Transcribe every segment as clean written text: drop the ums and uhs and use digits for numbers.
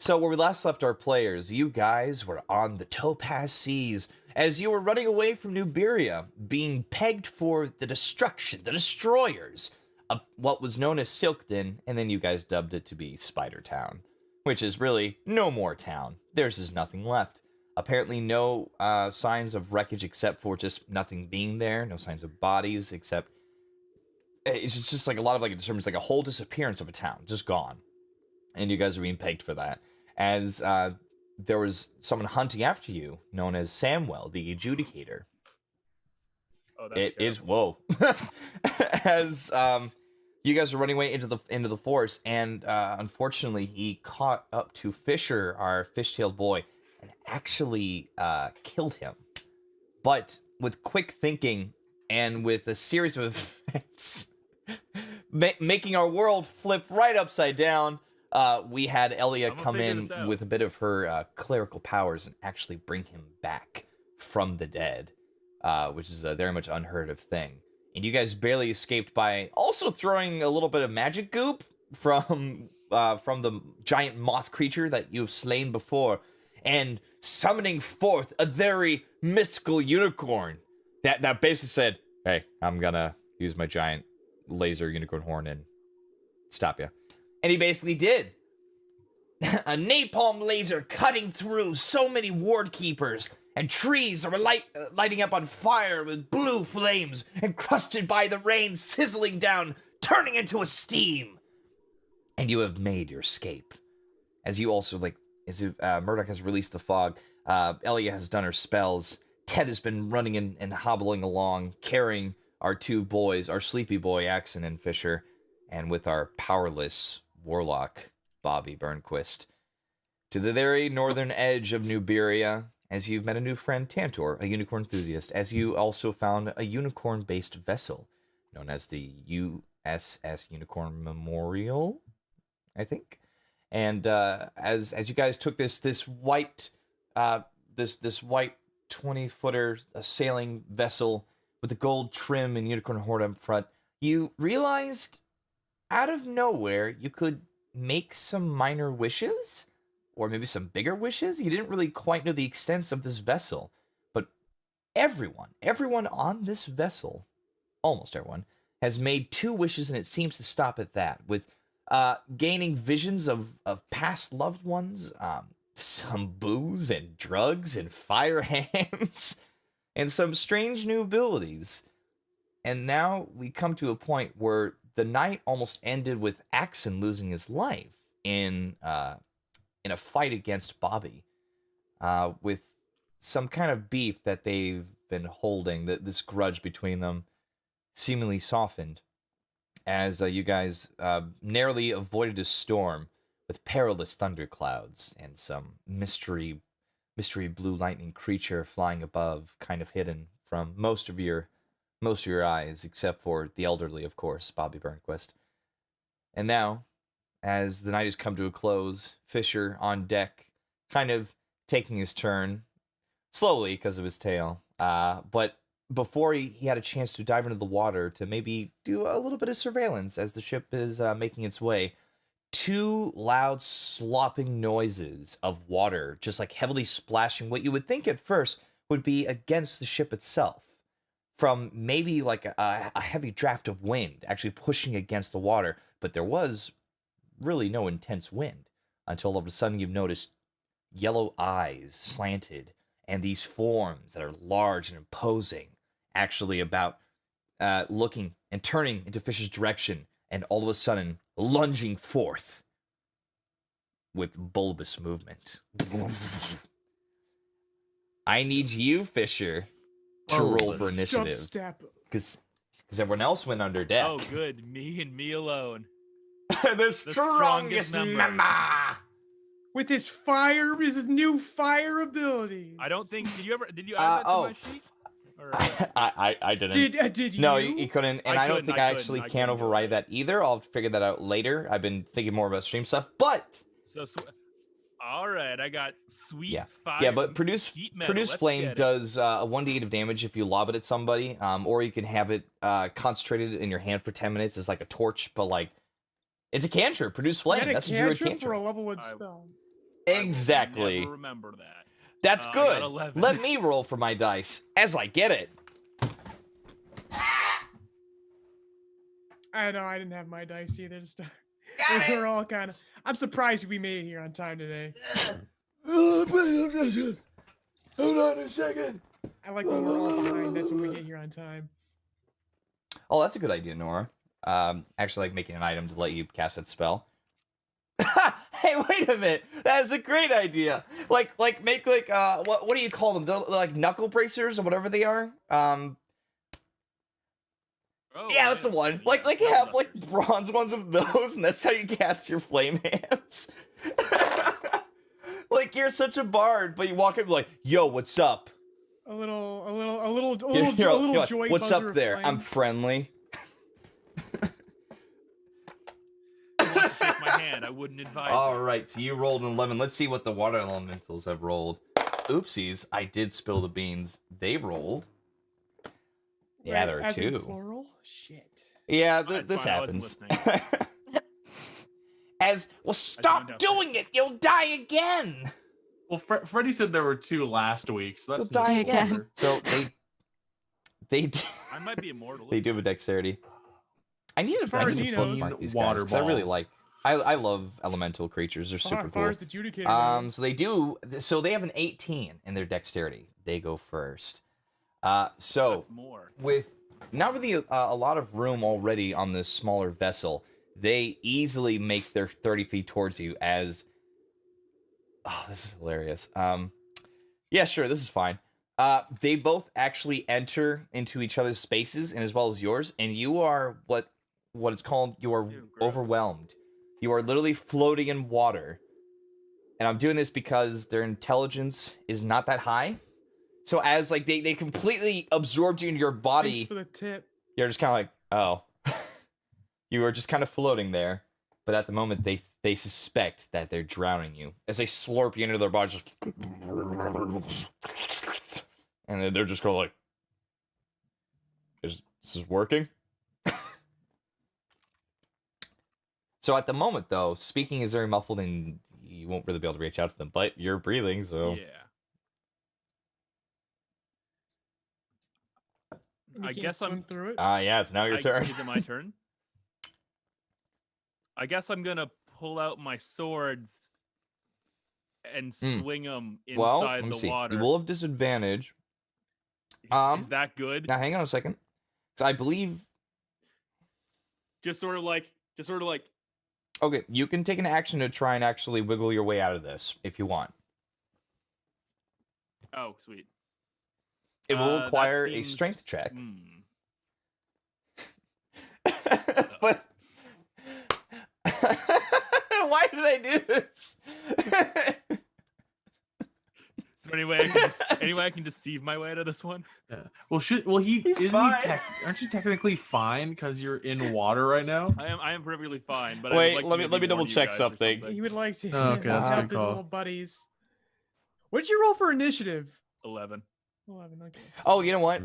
So where we last left our players, you guys were on the Topaz Seas as you were running away from Nuberia, being pegged for the destruction, the destroyers of what was known as Silkden, and then you guys dubbed it to be Spider Town, which is really no more town. There's just nothing left. Apparently no signs of wreckage except for just nothing being there, no signs of bodies except it's just like a lot of like it determines like a whole disappearance of a town, just gone. And you guys are being pegged for that. As there was someone hunting after you, known as Samwell, the Adjudicator. Oh, that's it is whoa. As you guys are running away into the forest, and unfortunately, he caught up to Fisher, our fish-tailed boy, and actually killed him. But with quick thinking and with a series of events making our world flip right upside down, we had Elia come in with a bit of her clerical powers and actually bring him back from the dead, which is a very much unheard of thing. And you guys barely escaped by also throwing a little bit of magic goop from the giant moth creature that you've slain before, and summoning forth a very mystical unicorn that basically said, "Hey, I'm gonna use my giant laser unicorn horn and stop you." And he basically did. A napalm laser cutting through so many ward keepers, and trees are lighting up on fire with blue flames, encrusted by the rain sizzling down, turning into a steam. And you have made your escape. As you also, as if Murdoch has released the fog, Elia has done her spells, Ted has been running and hobbling along, carrying our two boys, our sleepy boy, Axon and Fisher, and with our powerless warlock, Bobby Burnquist, to the very northern edge of Nuberia, as you've met a new friend, Tantor, a unicorn enthusiast, as you also found a unicorn-based vessel, known as the USS Unicorn Memorial, I think. And as you guys took this white 20-footer sailing vessel with the gold trim and unicorn horn up front, you realized out of nowhere you could make some minor wishes, or maybe some bigger wishes. You didn't really quite know the extent of this vessel, but everyone on this vessel, almost everyone, has made 2 wishes, and it seems to stop at that, with gaining visions of past loved ones, some booze and drugs and fire hands, and some strange new abilities. And now we come to a point where the night almost ended with Axon losing his life in a fight against Bobby, with some kind of beef that they've been holding, this grudge between them seemingly softened, as you guys narrowly avoided a storm with perilous thunderclouds and some mystery blue lightning creature flying above, kind of hidden from most of your eyes, except for the elderly, of course, Bobby Burnquist. And now, as the night has come to a close, Fisher on deck, kind of taking his turn, slowly because of his tail, but before he had a chance to dive into the water to maybe do a little bit of surveillance as the ship is making its way, 2 loud slopping noises of water just like heavily splashing what you would think at first would be against the ship itself, from maybe like a heavy draft of wind actually pushing against the water, but there was really no intense wind until all of a sudden you've noticed yellow eyes slanted and these forms that are large and imposing actually about looking and turning into Fisher's direction, and all of a sudden lunging forth with bulbous movement. I need you, Fisher, to roll for initiative, because everyone else went under deck. Oh, good. Me and me alone. the strongest member. With his new fire abilities. I don't think. Did you add that to my sheet? Or, I didn't. Did you? No, you couldn't, and I don't think I actually can override that either. I'll figure that out later. I've been thinking more about stream stuff, but all right, I got sweet fire. Yeah, but produce flame does a 1d8 of damage if you lob it at somebody, or you can have it concentrated in your hand for 10 minutes as like a torch, but like it's a cantrip. Produce flame. That's a druid cantrip for a level 1 spell. Exactly. Never remember that. That's I got good. 11. Let me roll for my dice as I get it. I know I didn't have my dice either. Just Got we it. were all kind of. I'm surprised we made it here on time today. Hold on a second. I like when we're all behind. That's when we get here on time. Oh, that's a good idea, Nora. Actually, like making an item to let you cast that spell. Hey, wait a minute. That is a great idea. Like make like what do you call them? They're like knuckle bracers or whatever they are. Oh, Yeah, that's the one. Yeah, Like you have like Knuckle bronze ones of those, and that's how you cast your flame hands. Like you're such a bard, but you walk up like, "Yo, what's up?" A little You're like, joy. "What's buzzer up there? flame. I'm friendly." If you want to shake my hand, I wouldn't advise All it. right, so you rolled an 11. Let's see what the water elementals have rolled. Oopsies, I did spill the beans. They rolled. Yeah, Right, there are as in 2. plural. Shit. Yeah, Fine, this fine, I wasn't happens. Stop out doing first. it! You'll die again! Well, Freddie said there were 2 last week, so that's You'll die no again. spoiler. So they I might be immortal. they do have a dexterity. I need As to, far I as need he to knows. bookmark these Water guys, 'cause I really balls. like. I love elemental creatures. They're super Far, far cool. as the adjudicator knows. So they do. So they have an 18 in their dexterity. They go first. So That's more. with not really a lot of room already on this smaller vessel, they easily make their 30 feet towards you as... Oh, this is hilarious. Yeah, sure, this is fine. They both actually enter into each other's spaces, and as well as yours, and you are what it's called, you are Ew, gross. overwhelmed. You are literally floating in water. And I'm doing this because their intelligence is not that high. So as like they completely absorbed you into your body, Thanks for the tip. you're just kind of like, oh. You are just kind of floating there. But at the moment, they suspect that they're drowning you. As they slurp you into their bodies, just... And then they're just going like, this is working? So at the moment, though, speaking is very muffled and you won't really be able to reach out to them. But you're breathing, so... Yeah. We I can't guess swim I'm. through it. Yeah, it's now your turn. Is it my turn? I guess I'm gonna pull out my swords and swing them Well, inside let me the see. water. You will have disadvantage. Is that good? Now, hang on a second. So I believe... Just sort of like. Okay, you can take an action to try and actually wiggle your way out of this, if you want. Oh, sweet. It will That require a seems- strength check. But... Why did I do this? Is there any way I can deceive my way out of this one? Yeah. Well, He's fine. aren't you technically fine because you're in water right now? I am perfectly fine, but Wait, I would like let me to maybe double warn you check guys or something. He would like to Oh, okay, that's a help good his call. little buddies. What did you roll for initiative? 11. 11. Okay. Oh, you know what?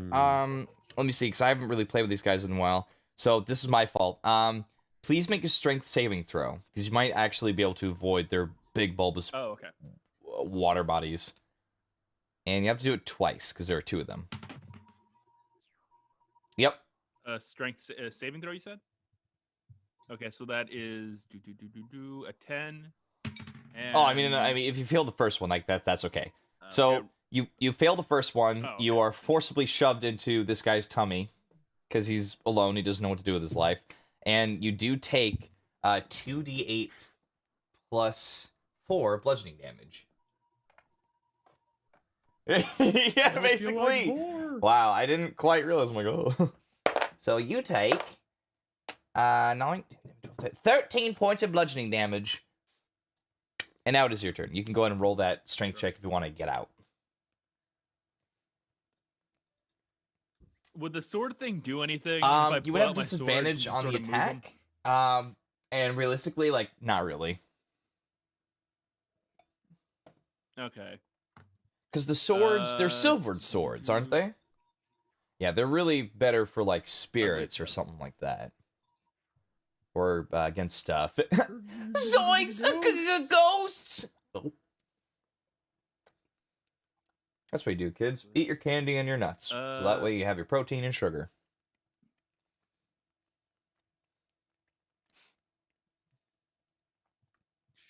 Let me see, because I haven't really played with these guys in a while. So this is my fault. Please make a strength saving throw, because you might actually be able to avoid their big bulbous Oh, okay. water bodies. And you have to do it twice, because there are 2 of them. Yep. Strength saving throw, you said? Okay, so that is a 10. And... Oh, I mean, if you fail the first one, like that's okay. So you fail the first one. Oh, You okay. are forcibly shoved into this guy's tummy because he's alone. He doesn't know what to do with his life, and you do take 2d8 plus 4 bludgeoning damage. Yeah, I feel like basically. more. Wow, I didn't quite realize. I'm like, oh. So you take 13 points of bludgeoning damage. And now it is your turn. You can go ahead and roll that strength check if you want to get out. Would the sword thing do anything? If I You pull would have out my swords and disadvantage just on the sort of move 'em? attack. And realistically, like, not really. Okay. Because the swords, they're silvered swords, aren't they? Yeah, they're really better for, like, spirits or something like that. Or against stuff. Zoinks! Ghosts! Oh. That's what you do, kids. Eat your candy and your nuts. So that way you have your protein and sugar.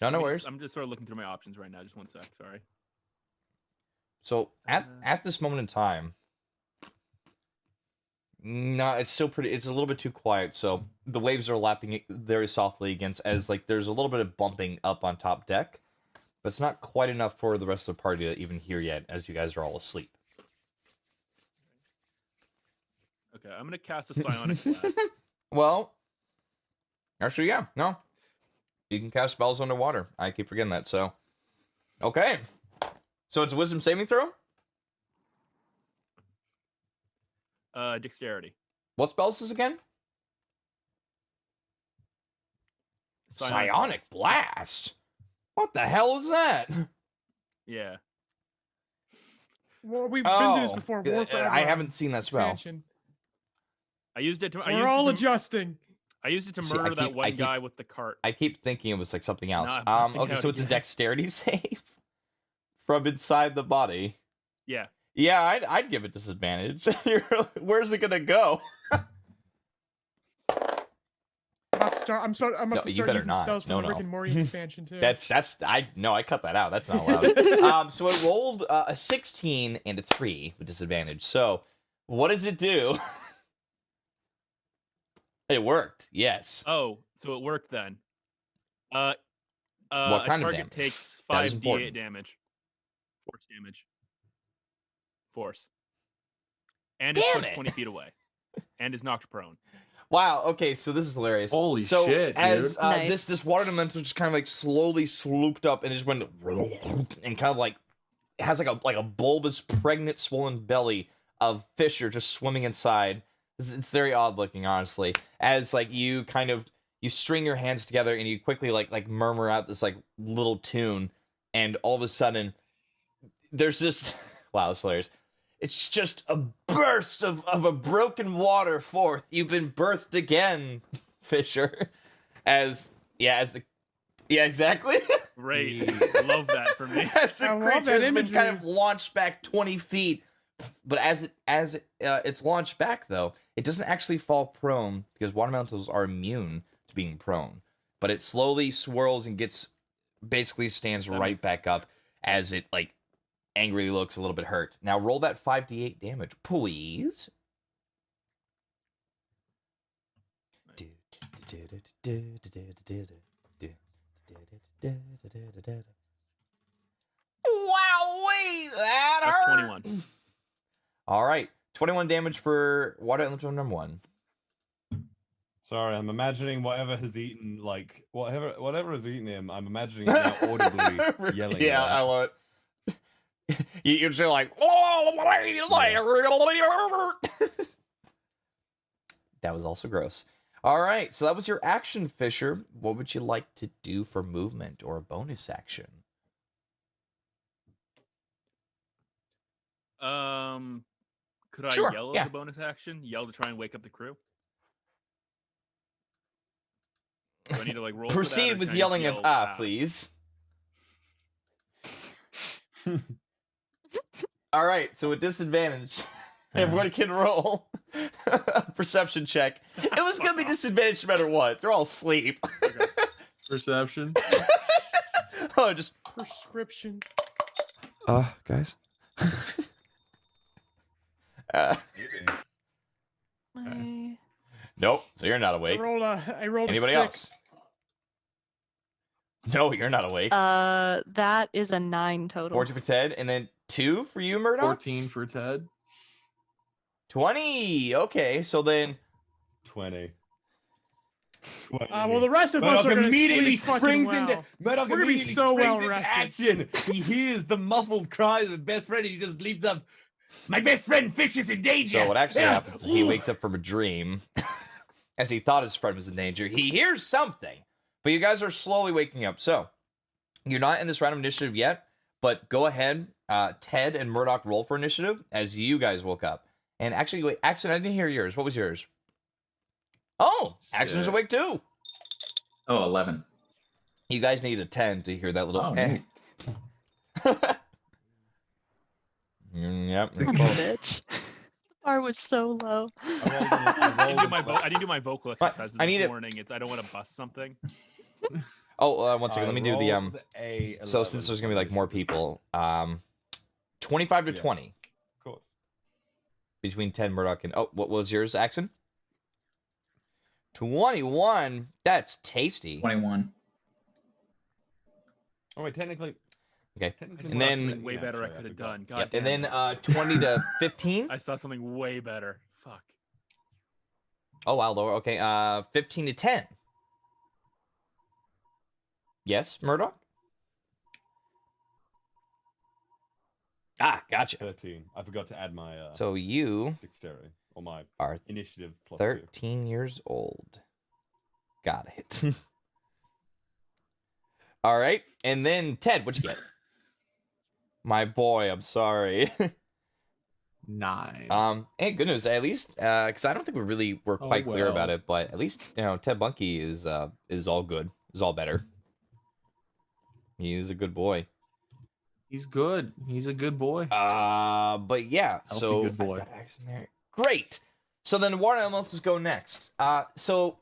No worries. I'm just sort of looking through my options right now. Just one sec. Sorry. So at this moment in time, no, it's still pretty. It's a little bit too quiet. So the waves are lapping it very softly against, as like there's a little bit of bumping up on top deck, but it's not quite enough for the rest of the party to even hear yet, as you guys are all asleep. Okay, I'm gonna cast a psionic blast. Well, actually, yeah, no, you can cast spells underwater. I keep forgetting that. So, okay, so it's a wisdom saving throw. Dexterity. What spell is this again? Psionic blast. What the hell is that? Yeah. Well, we've been through this before. War I Forever haven't seen that spell. expansion. I used it to. We're all adjusting. I used it to See, murder I that keep- one guy with the cart. I keep thinking it was like something else. No, I'm missing Okay, out so it's a again. dexterity save from inside the body. Yeah. Yeah, I'd give it disadvantage. Where's it gonna go? I'm about to start No, you better using not. spells from No, the Rick no. and Morty expansion too. I cut that out. That's not allowed. So it rolled a 16 and a 3 with disadvantage. So what does it do? It worked. Yes. Oh, so it worked then. What A kind of target damage? takes That is 5d8 important. damage. Force damage. Force. And it's Damn pushed it. 20 feet away. And is knocked prone. Wow. Okay, so this is hilarious. Holy so shit, as dude. Nice. this water dimension just kind of like slowly swooped up and just went and kind of like it has like a bulbous, pregnant, swollen belly of Fisher just swimming inside. It's very odd looking, honestly. As like you kind of you string your hands together and you quickly like murmur out this like little tune, and all of a sudden there's this wow, it's hilarious. It's just a burst of a broken water forth. You've been birthed again, Fisher. Exactly. Great. Love that for me. As the I love creature that has been kind imagery. of launched back 20 feet. But as it's launched back, though, it doesn't actually fall prone because water elementals are immune to being prone. But it slowly swirls and basically stands That right makes back up as it like angrily looks a little bit hurt. Now roll that 5d8 damage, please. Wowee, that That's hurt. 21. All right, 21 damage for water elemental number 1. Sorry, I'm imagining whatever has eaten, like whatever has eaten him. I'm imagining him now audibly yelling. Yeah, at I love it. You're just like, oh, that was also gross. All right, so that was your action, Fisher. What would you like to do for movement or a bonus action? Could I Sure, yell yeah. as a bonus action? Yell to try and wake up the crew? Do I need to like roll? for that, or Proceed can with I just yelling of yell, ah, please. All right, so with disadvantage, everyone can roll a perception check. It was gonna be disadvantage no matter what. They're all asleep. Okay. Perception. Oh, just Prescription. guys. I- Nope. So you're not I awake. rolled Anybody a 6. else? No, you're not awake. that is a 9 total. 14 for Ted, and then 2 for you, Murdoch. 14 for Ted. 20. Okay, so then 20. Well, the rest of us Murdoch are gonna immediately sleep fucking springs well. into Murdoch We're gonna be immediately so springs well into rested. action. He hears the muffled cries of his best friend. And he just leaps up. My best friend Fish is in danger. So what actually Yeah. happens is he wakes up from a dream as he thought his friend was in danger. He hears something, but you guys are slowly waking up. So you're not in this round of initiative yet, but go ahead, Ted and Murdoch roll for initiative as you guys woke up. And actually, wait, Axon, I didn't hear yours. What was yours? Oh, Axon's Shit. awake too. Oh, 11. You guys need a 10 to hear that little Oh, eh. neat. Yep. Son of a bitch. The bar was so low. I didn't do my vocal But exercises I need this it- morning. I don't want to bust something. Oh, one second. Let me do the A So since there's gonna be like more people, 25 to Yeah. 20 Of course. between 10 Murdoch and what was yours, Axon? 21. That's tasty. 21. Oh wait, technically. Okay. technically And that's then- something Way we better I actually could have forgot. done. God Yep. damn And it. then 20 to 15. I saw something way better. Fuck. Oh wow, lower. Okay. 15 to 10. Yes, Murdoch. Ah, gotcha. 13. I forgot to add my So you dexterity or my are initiative plus 2. 13 years old. Got it. All right. And then Ted, what'd you get? My boy, I'm sorry. 9. Hey, good news. At least, because I don't think we really were Oh, quite clear about well. it, but at least Ted Bunky is all good. Is all better. He's a good boy. He's good. He's a good boy. But yeah. Healthy So good boy. I've got Axe in there. Great. So then water elementals go next. So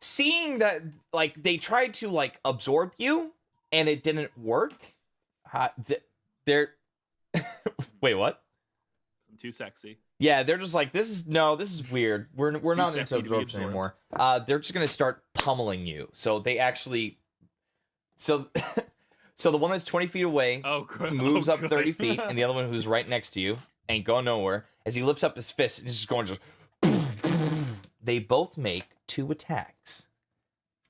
seeing that like they tried to like absorb you and it didn't work. They're wait, what? I'm too sexy. Yeah, they're just like, this is weird. We're not into sexy to be absorption absorbed. anymore. They're just gonna start pummeling you. So they actually, so the one that's 20 feet away Oh, good. moves oh, up good. 30 feet, and the other one who's right next to you ain't going nowhere. As he lifts up his fist, and he's just going they both make 2 attacks,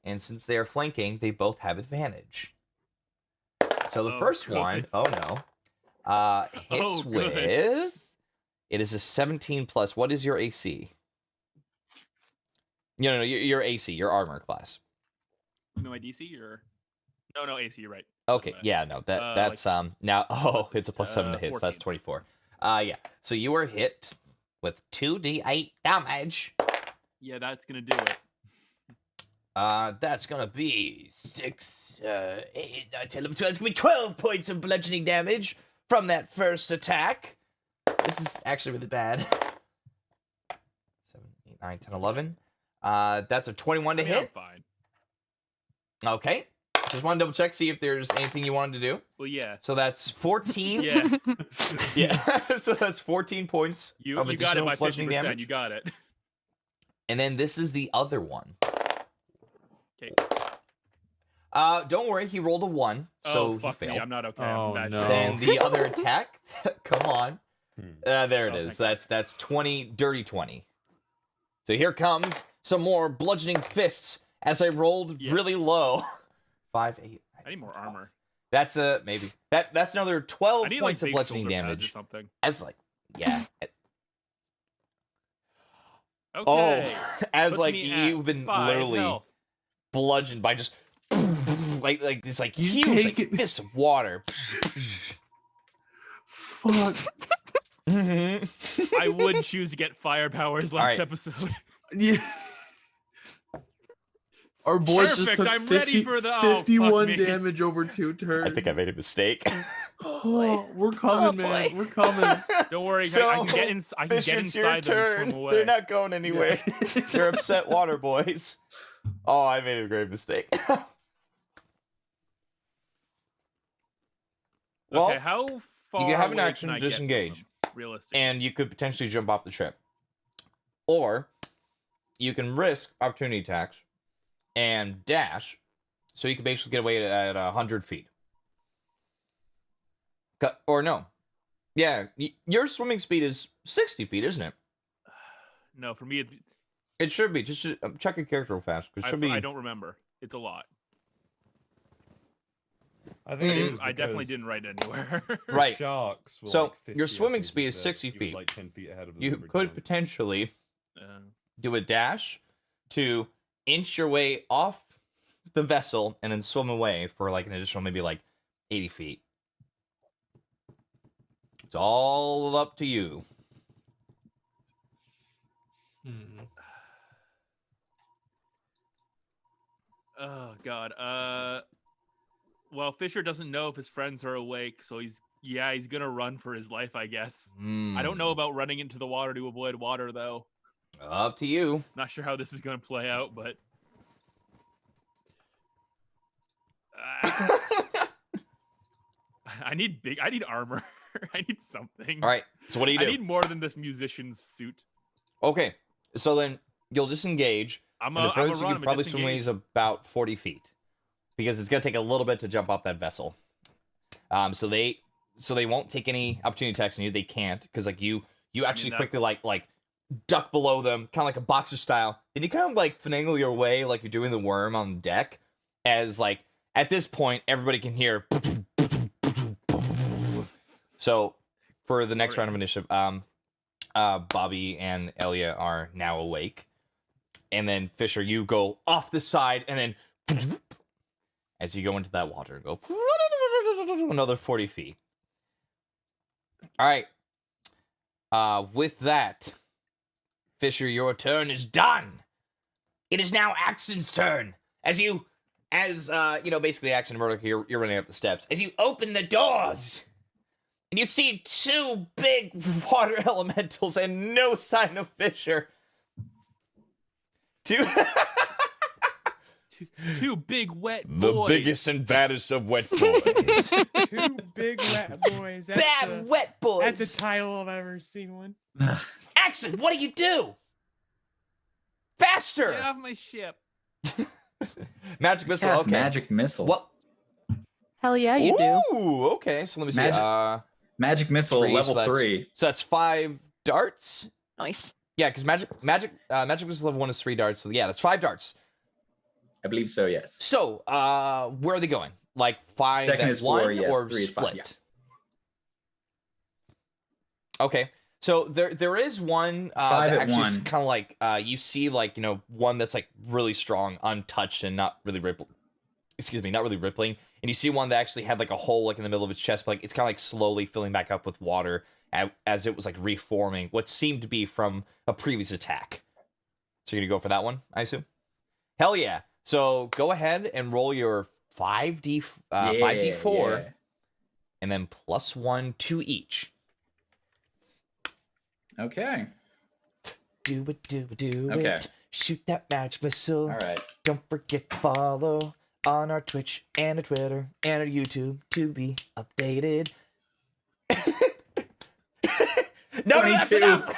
and since they are flanking, they both have advantage. So the Oh, first good. one, hits Oh, good. with. It is a 17 plus. What is your AC? No, your AC, your armor class. No, my DC or no AC. You're right. Okay, bad. yeah, no, that's now. Oh, it's a plus 7 to hit. So that's 14. 24. Yeah. So you are hit with 2d8 damage. Yeah, that's gonna do it. That's gonna be 6, 8, 9, 10, 11, 12. It's gonna be 12 points of bludgeoning damage from that first attack. This is actually really bad. 7, 8, 9, 10, 11. That's a 21 to I mean, hit. I'm fine. Okay. Just want to double check, see if there's anything you wanted to do. Well, yeah. So that's 14. Yeah. Yeah. So that's 14 points You of you got it additional by bludgeoning 50%. damage. You got it. And then this is the other one. Okay. Don't worry, he rolled a 1, so Oh he fuck failed. me! I'm not okay. Oh, I'm bad no. shit. Then the other attack, come on. There it Oh, is. thank That's 20, dirty 20. So here comes some more bludgeoning fists as I rolled Yeah. really low. 5, 8. I need more armor. That's maybe. That's another 12 I need points like of big bludgeoning shoulder pads or damage. something. As like, yeah. Okay. Oh, as Puts like me at you've been 5 literally health. bludgeoned by just like this like Just huge take like it. fists of water. Fuck. Mhm. I would choose to get fire powers last Alright. episode. Yeah. Our boys just Perfect, took I'm ready 50 for the- oh, fuck 51 me. damage over 2 turns. I think I made a mistake. Oh, we're coming, Oh, man. boy. We're coming. Don't worry, So, I can get in. I can Fish, get it's your inside them and turn. swim away. They're not going anywhere. They're upset water boys. Oh, I made a great mistake. Well, okay, how far can have an away action can I to get from disengage. them, realistically? and you could potentially jump off the ship. Or you can risk opportunity attacks and dash, so you can basically get away at 100 feet. Or no. Yeah, your swimming speed is 60 feet, isn't it? No, for me, It should be. Just check your character real fast. 'Cause it should be. I don't remember. It's a lot. I think it is I definitely because didn't write it anywhere. the Right. Sharks were So, like 50, your I swimming think, speed is said. 60 He was, feet. like 10 feet ahead of them You every could time. potentially Uh, do a dash to inch your way off the vessel and then swim away for like an additional maybe like 80 feet. It's all up to you. oh god. Well, Fisher doesn't know if his friends are awake, so he's gonna run for his life, I guess. I don't know about running into the water to avoid water, though. Up to you. Not sure how this is gonna play out, but I need armor. I need something. All right. So what do you do? I need more than this musician's suit. Okay. So then you'll disengage. I'm And the a furthest you run. can probably swim away disengage. is about 40 feet. Because it's going to take a little bit to jump off that vessel. So they won't take any opportunity attacks on you. They can't. Because like you actually quickly like duck below them, kind of like a boxer style. Then you kind of like finagle your way like you're doing the worm on deck. As like at this point, everybody can hear. So for the next round of initiative, Bobby and Elia are now awake. And then Fisher, you go off the side and then as you go into that water, go another 40 feet. All right. With that, Fisher, your turn is done. It is now Axon's turn. Basically Axon and Murdoch, you're running up the steps. As you open the doors, and you see two big water elementals and no sign of Fisher. Two big wet the boys. biggest and baddest of wet boys. Two big wet boys. Bad wet boys. That's a title I've ever seen one. Axon, what do you do? Faster! Get off my ship. Magic missile. Cast Okay. magic missile. What? Hell yeah, you do. Ooh, okay. So let me see. Magic- Magic missile level so 3. So that's 5 darts. Nice. Yeah, because magic missile level 1 is 3 darts. So yeah, that's 5 darts. I believe so, yes. So, where are they going? Like 5 Second at is 1 4, yes, or 3 is 5, split? yeah. Okay. So there is one 5 that at actually is 1. kind of like you see like one that's like really strong, untouched, and not really rippling, and you see one that actually had like a hole like in the middle of its chest, but like it's kind of like slowly filling back up with water as it was like reforming what seemed to be from a previous attack. So you're gonna go for that one, I assume. Hell yeah! So go ahead and roll your 5d4, Yeah. and then +1 to each. Okay. Do it, Okay. it. Shoot that magic missile. All right. Don't forget to follow on our Twitch and our Twitter and our YouTube to be updated. No, that's 22. enough.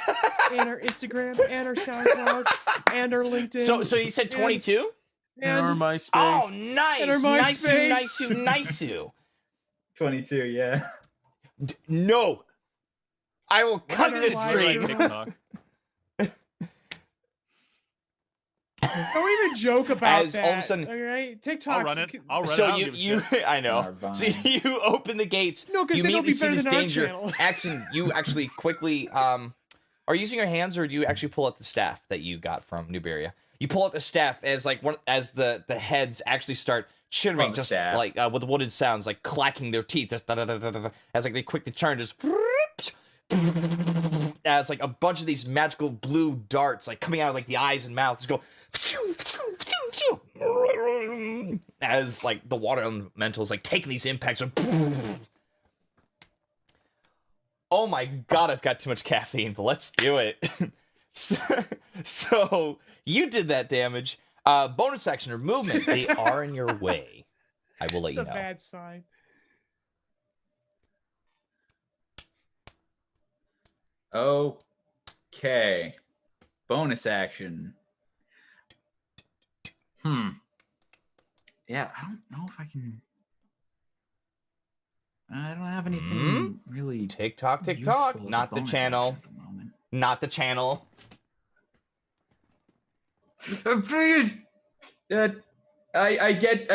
And our Instagram, and our SoundCloud, and our LinkedIn. So you said 22? And our and MySpace. Oh, nice. And our Nice, MySpace. nice. 22, yeah. No. I will cut Whatever, this why stream. not? TikTok. Don't even joke about As that. all of a sudden- all right, TikTok. I'll run it. I'll run it. I So don't you give a shit. I know. Our So Vine. you open the gates. No, 'cause you then it'll immediately be see better this than our danger. channel. Axon, you actually quickly are you using your hands or do you actually pull out the staff that you got from Nuberia? You pull out the staff as like as the heads actually start chittering, the just staff. like with wooden sounds, like clacking their teeth, just as like they quickly turn, just as like a bunch of these magical blue darts like coming out of like the eyes and mouths just go as like the water elementals like taking these impacts and oh my god, I've got too much caffeine, but let's do it. So you did that damage. Bonus action or movement, they are in your way. I will let It's you a know. bad sign. Okay. Bonus action. Yeah, I don't know if I can. I don't have anything really. TikTok, useful as a not the bonus channel. action at the moment. Not the channel. I'm figured. I get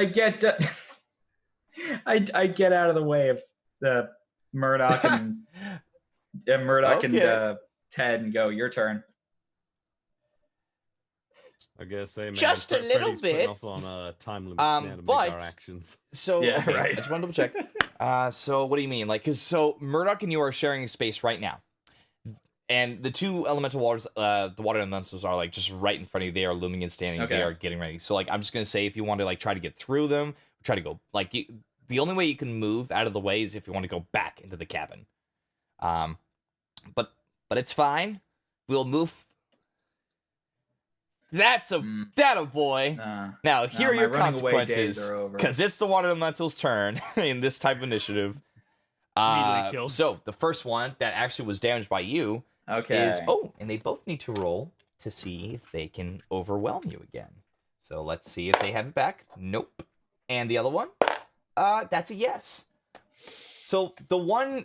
out of the way of the Murdoch and Okay. Ted and go. Your turn. I guess say, man. Just a little Freddy's putting bit. us on a time limit now to make our but- actions. So Yeah, okay, right. I just wanted to double check. So what do you mean? Like, so Murdoch and you are sharing a space right now, and the two elemental waters, the water elementals are like just right in front of you. They are looming and standing. Okay. They are getting ready. So like, I'm just gonna say if you want to like try to get through them, try to go like the only way you can move out of the way is if you want to go back into the cabin. But it's fine. We'll move. That a boy. Now here are my your running away days consequences, are over. because it's the water elemental's turn in this type of initiative. Immediately killed. So the first one that actually was damaged by you Okay. is and they both need to roll to see if they can overwhelm you again. So let's see if they have it back. Nope. And the other one, that's a yes. So the one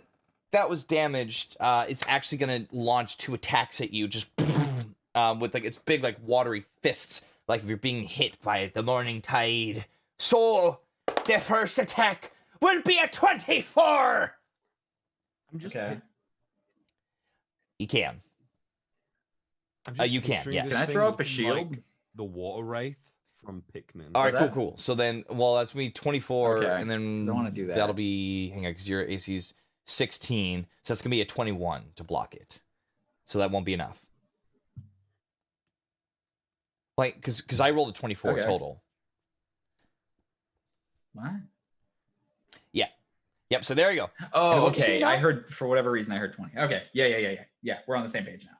that was damaged is actually going to launch 2 attacks at you, just with like its big like watery fists, like if you're being hit by the morning tide. So the first attack will be a 24. I'm just. Okay. You can. I'm just you can, picturing yes. this Can I thing throw up a looking shield? like the water wraith from Pikmin. All right, Was that- cool. So then, well, that's me 24, Okay, and then 'cause I wanna do that. that'll be, hang on, because your AC's 16, so that's gonna be a 21 to block it. So that won't be enough. Like, because I rolled a 24 Okay. total. What? Yep. So there you go. And Oh, what was okay. it I now? heard, for whatever reason, I heard 20. Okay. Yeah. We're on the same page now.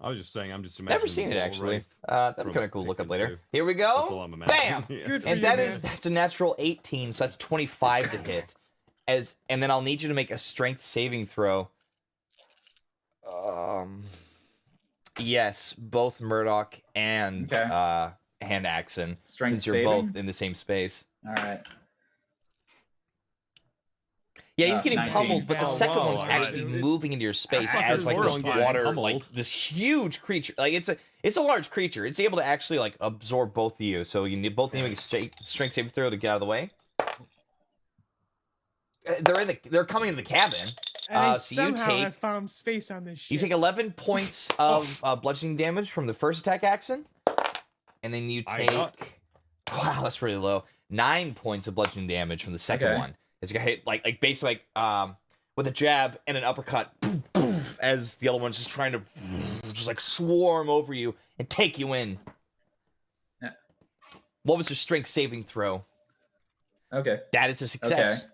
I was just saying, I'm just imagining. Never seen the it water actually. wraith. That'd be from kind of cool to look up Pikmin later. 2. Here we That's all go. I'm Bam! imagining. Yeah. Good for And you, that man. is that's a natural 18, so that's 25 to hit. And then I'll need you to make a strength saving throw. Yes, both Murdoch and Okay. Hand Axon, Strength since you're saving? both in the same space. All right. Yeah, he's getting 19. pummeled, but the Oh, second whoa, one's alright. actually moving into your space Fuck as is like worse this than getting water, pummeled? like this huge creature. Like it's a large creature. It's able to actually like absorb both of you. So you need both need to make a strength saving throw to get out of the way. They're coming into the cabin. And I so you somehow take- have found space on this shit. You take 11 points of bludgeoning damage from the first attack action, and then you I take got- wow, that's really low. 9 points of bludgeoning damage from the second Okay. one. It's gonna hit like basically with a jab and an uppercut, poof, poof, as the other one's just trying to just like swarm over you and take you in. Yeah. What was your strength saving throw? Okay. That is a success. Okay.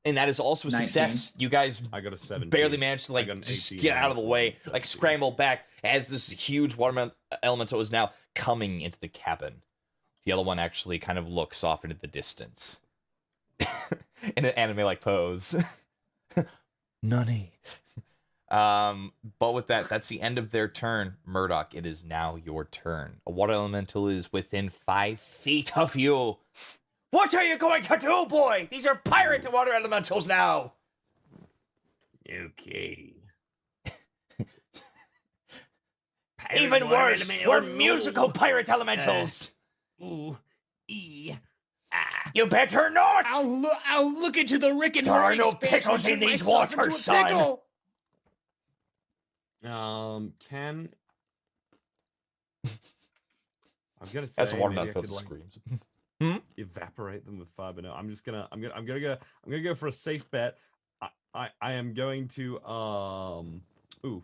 And that is also a 19. success. You guys I got a 17. barely managed to I like got an just 18 get out of the and way, a like 17. scramble back as this huge water elemental is now coming into the cabin. The other one actually kind of looks off into the distance in an anime-like pose. Nani. But with that, that's the end of their turn. Murdoch, it is now your turn. A water elemental is within 5 feet of you. What are you going to do, boy? These are pirate water elementals now. Okay. Even worse, we're musical pirate elementals. Ooh. You better not. I'll look into the Rick and There are Morty no expansion pickles and in turn these myself into waters, a son. pickle. Can I'm gonna say That's a water maybe I elemental could, like, screams. evaporate them with fire, but no, I'm gonna go for a safe bet. I am going to ooh.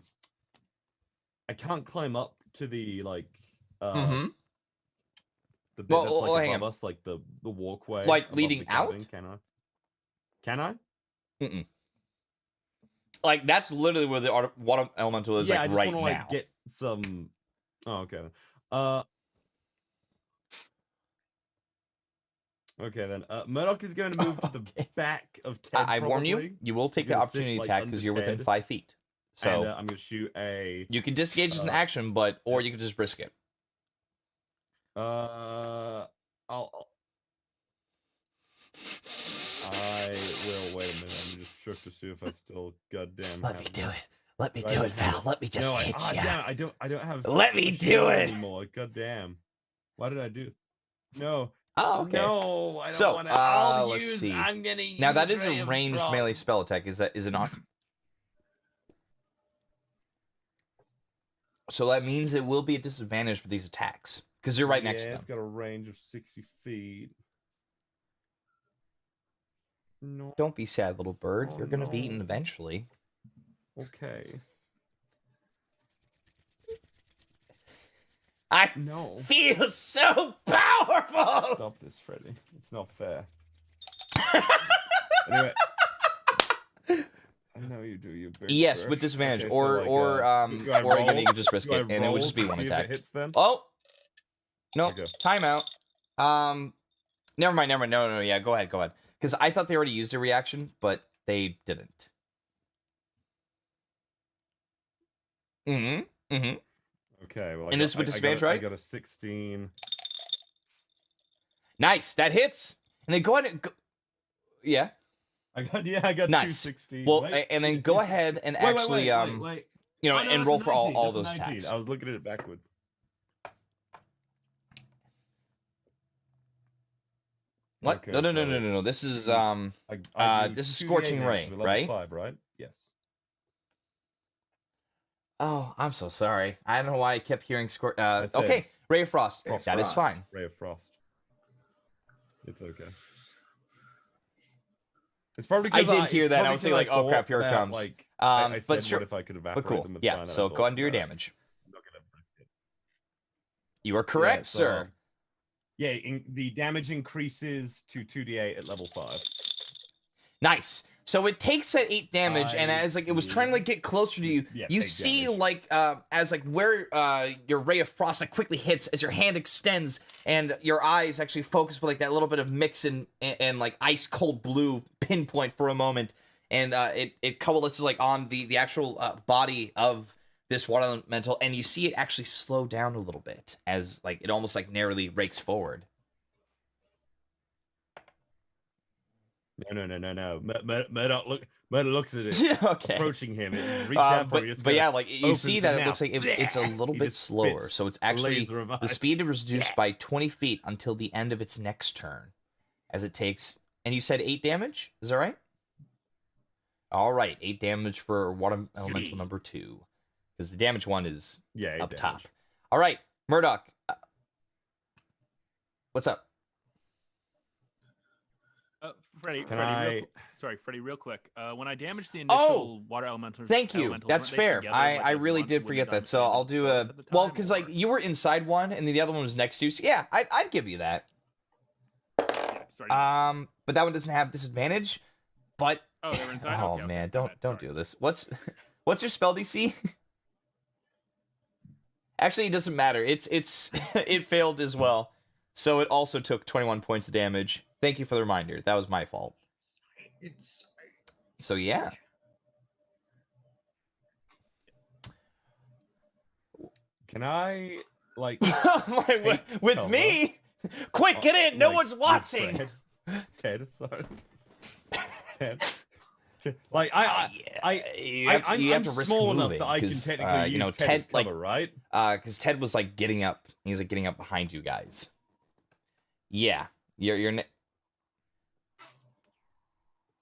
I can't climb up to the like Mm-hmm. the bit Well, that's well, like hang above on. us, like the walkway. Like above leading the cabin. out? Can I? Can I? Mm-mm. Like that's literally where the water elemental is, Yeah, I like just right want to now. like get some. Oh, okay. Okay then. Murdoch is going to move to the Okay. back of Ted. I warn you, probably, you will take the gonna sit, opportunity like, attack because under you're within Ted. 5 feet. So and I'm going to shoot a. you can disengage as an action, or you can just risk it. I will wait a minute. I'm just shook to see if I still goddamn. Let me have do the- it. Let me Right, do it, let's do Val. it. Let me just No, hit you. damn it, I don't have. Let me a do shield it. anymore. God damn. Why did I do? No. Oh, okay. No, I don't So, want to. I'll let's use. see. I'm gonna use. Now that is Ray a of ranged Frost. melee spell attack. Is it not? So that means it will be a disadvantage for these attacks because you're right next to Yeah, them. it's got a range of 60 feet. No. Don't be sad, little bird. Oh, You're gonna be no. eaten eventually. Okay. I No. feel so powerful. Stop this, Freddy. It's not fair. Anyway. I know you do. You big Yes, with brush. disadvantage, Okay, so, or like, or do I again, roll? you can just risk Do I it, and it would roll just be to one see if attack. it hits then? Oh, no, Okay. timeout. Never mind. No, yeah, go ahead. Because I thought they already used a reaction, but they didn't. Mm-hmm. Okay. Well, And this is with disadvantage, I right? got a 16. Nice, that hits. And then go ahead and go. Yeah. I got Nice. 216. Well, Wait, and then go ahead and wait, actually wait. you know, Oh, no, and that's roll a for 19, all that's a those 19. attacks. I was looking at it backwards. What? Okay, No. so This is I do this is 2d8 Scorching damage Ray, with level right? 5, right? Yes. Oh, I'm so sorry. I don't know why I kept hearing scorch. I said Okay, Ray of Frost. Ray of That is Frost. fine. Ray of Frost. It's okay. It's probably I 'cause did hear that. I probably was thinking 'cause like, oh crap, thought here it about, comes. Like, I said, But sure. what if I could evaporate But cool. them with Yeah. fire, and I So thought, go ahead and do your no, damage. I'm not gonna risk it. You are correct, so, sir. Yeah, the damage increases to 2d8 at level 5. Nice. So it takes that 8 damage, and I as like it was trying to like get closer to you, Yeah, you 8 see damage. like as like where your ray of frost like quickly hits as your hand extends, and your eyes actually focus with like that little bit of mix and like ice cold blue pinpoint for a moment, and it coalesces like on the actual body of this water elemental, and you see it actually slow down a little bit as like it almost like narrowly rakes forward. No. Murdoch looks at it, Okay. approaching him. It reach out for you. but yeah, like you opens see the that it mouth. looks like it's a little He bit just slower, spits so it's actually laser of the ice. speed is reduced by 20 feet until the end of its next turn, as it takes. And you said 8 damage, is that right? All right, 8 damage for water elemental Three. number 2, because the damage one is Yeah, 8 up damage. top. All right, Murdoch, what's up? Freddie, Can Freddie, real quick. When I damaged the Oh, initial water elementals, Thank you. elementals, That's weren't they fair. together, I like, as really one? did Wouldn't forget it that. So understand I'll do both a at the well, time, because or- like you were inside one and the other one was next to you. So yeah, I'd give you that. Yeah, sorry. But that one doesn't have disadvantage. But Oh, they were inside. oh Okay, man, okay, don't go ahead, do sorry. this. What's your spell DC? Actually, it doesn't matter. It's it failed as well. So it also took 21 points of damage. Thank you for the reminder. That was my fault. So yeah. Can I like with cover? me? Quick, get in! No like, one's with watching. Ted, sorry. Ted. Like I'm you have to risk small enough moving, that I can 'cause, technically use you know, Ted Ted as cover, right? because Ted was like getting up. He's like getting up behind you guys. Yeah, you're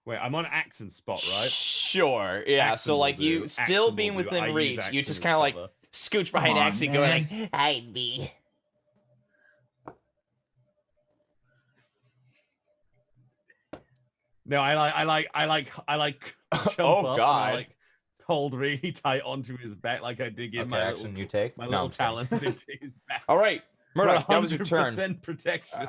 Wait, I'm on accent spot, right? Sure. Yeah. Accent So will like you do. still Accent being will do. I within use reach, you accent just as kind of like cover. scooch behind Come on, Axie, going like, man. "Hide me." No, I like jump Oh, up God. and I like hold really tight onto his back like I did in Okay, my action little you take. my No, little I'm kidding. talons into his back. All right, Murdoch, that was your turn. 100% protection.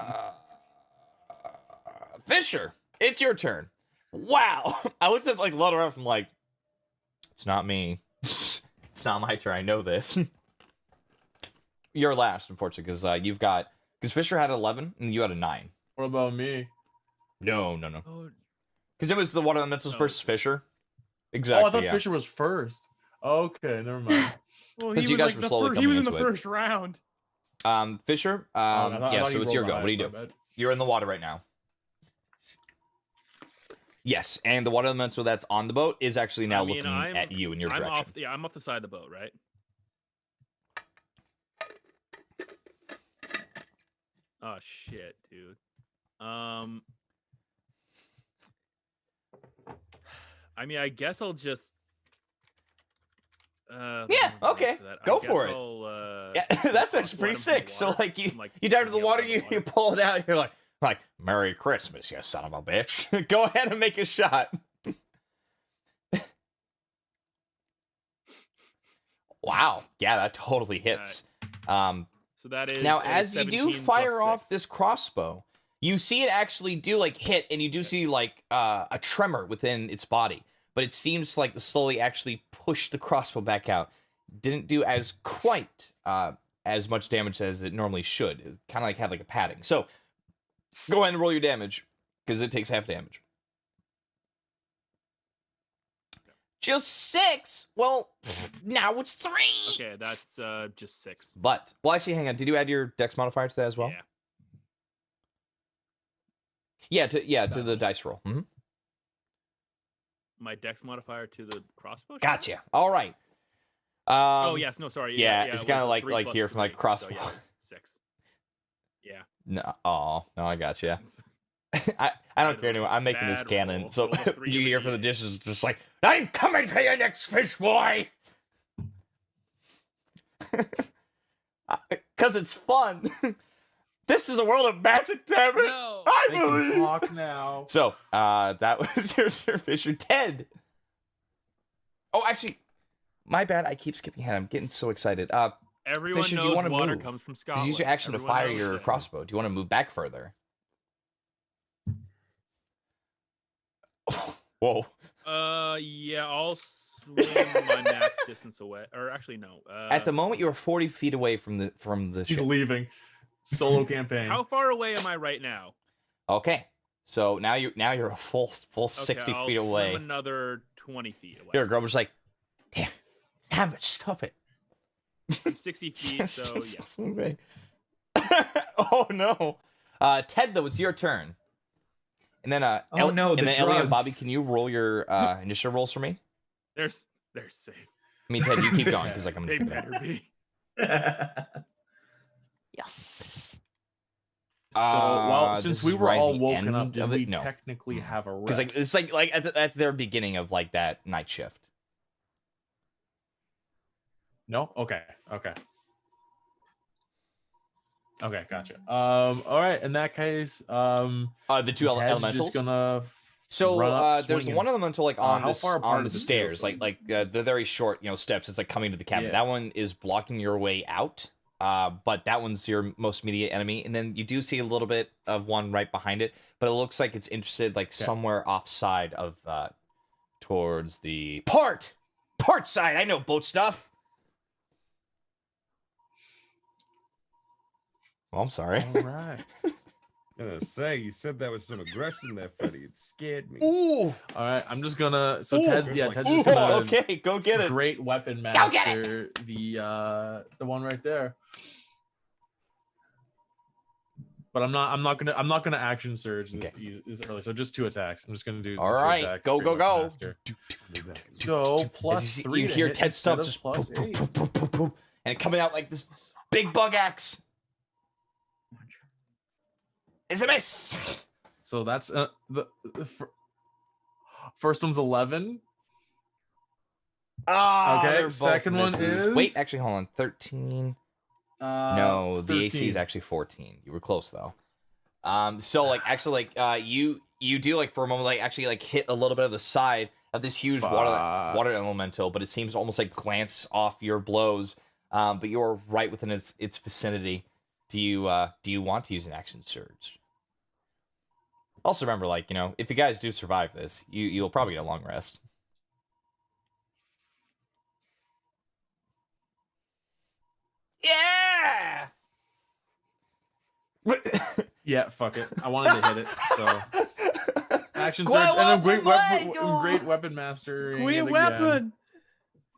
Fisher, it's your turn. Wow. I looked at like Lutter up. I'm like, it's not me. It's not my turn. I know this. You're last, unfortunately, because Fisher had 11 and you had a 9. What about me? No. Oh, Because it was the Water Elementals Oh. versus Fisher. Oh, Exactly. I thought yeah. Fisher was first. Okay, never mind. Well, 'Cause he you was guys like were the slowly he was in coming the into it. first round. Fisher. I thought Yeah. he So it's your rolled go. the What do you highest, do? my bad. You're in the water right now. Yes, and the Water Elemental that's on the boat is actually now I mean, looking I'm- at you in your I'm direction. off. Yeah, I'm off the side of the boat, right? Oh shit, dude. I mean, I guess I'll just. Yeah, okay, go for it. Yeah, that's actually pretty sick. So like you dive into the water, you pull it out, you're like Merry Christmas, you son of a bitch. Go ahead and make a shot. Wow, yeah, that totally hits. So that is Now, a as you do 17 fire plus off 6. this crossbow, you see it actually do like hit, and you do see like a tremor within its body. But it seems like the slowly actually pushed the crossbow back out. Didn't do as quite as much damage as it normally should. It kind of like had like a padding. So go ahead and roll your damage because it takes half damage. Just 6. Well, now it's 3. Okay, that's just 6. But well, actually, hang on. Did you add your dex modifier to that as well? Yeah. To the dice roll. Mm-hmm. My dex modifier to the crossbow. Gotcha. All right. Oh yes, no, sorry. Yeah, it it's was kind a of like 3 plus here from like 3, crossbow. So yeah, it was 6. Yeah. No, I got you. I don't care anymore. I'm making this Bad canon. roll. So Roll a 3 you and a hear from the D8. dishes just like, I'm coming for your next fish, boy. Because it's fun. This is a world of magic, damn it. No. I They can believe. talk now. So, that was your Fisher Ted. Oh, actually, my bad. I keep skipping ahead. I'm getting so excited. Everyone Fisher, do you knows wanna water move? comes from Just Scotland. use your action Everyone to fire knows your this. crossbow. Do you want to move back further? Whoa. Yeah, I'll swing my max distance away. Or actually, no. At the moment, you are 40 feet away from the He's ship. leaving. Solo campaign. How far away am I right now? Okay. So now you're a full 60 Okay, I'll feet swim away. another 20 feet away. Here, Grover's like, damn it, stop it. I'm 60 feet, so yeah. So big. Oh no. Ted, though, it's your turn. And then Oh, no, and the then Ellie and drugs. Bobby, can you roll your initiative rolls for me? They're safe. I mean, Ted, you keep going because like I'm They gonna better be. Yes. So, well, this since we is were right at all the woken end up, did of it? we No. technically have a rest? because like it's like at their beginning of like that night shift. No? Okay. Okay, gotcha. All right, in that case, The two Ted's elementals. just gonna So run up there's swinging. one elemental like on how this far apart on are the the two stairs, of them? like the very short steps. It's like coming to the cabin. Yeah. That one is blocking your way out. But that one's your most immediate enemy, and then you do see a little bit of one right behind it, but it looks like it's interested like somewhere offside of towards the port side. I know boat stuff. Well, I'm sorry. All right. I'm gonna say, you said that with some aggression there, Freddy. It scared me. Ooh. All right, I'm just gonna. So Ooh. Ted, yeah, Ted's Ooh, just gonna. okay, go get it. Great weapon Go get master. The one right there. But I'm not gonna action surge this early. So just 2 attacks. I'm just gonna do. All the 2 right, attacks, go, Great go, Weapon go. Master. So plus As 3. you to hear hit Ted instead stump of just plus boop, 8. boop, boop, boop, boop, and coming out like this big bug axe. It's a miss. So that's the first one's 11. Ah, Okay, they're both second one misses. is- Wait, actually, hold on. 13. No, the AC 13. is actually 14. You were close though. So like actually like you do like for a moment like actually like hit a little bit of the side of this huge water elemental, but it seems to almost like glance off your blows. But you're right within its vicinity. Do you want to use an action surge? Also remember, like, if you guys do survive this, you'll probably get a long rest. Yeah. Yeah, fuck it. I wanted to hit it. So action Go surge and a on, great go great weapon master. Great weapon.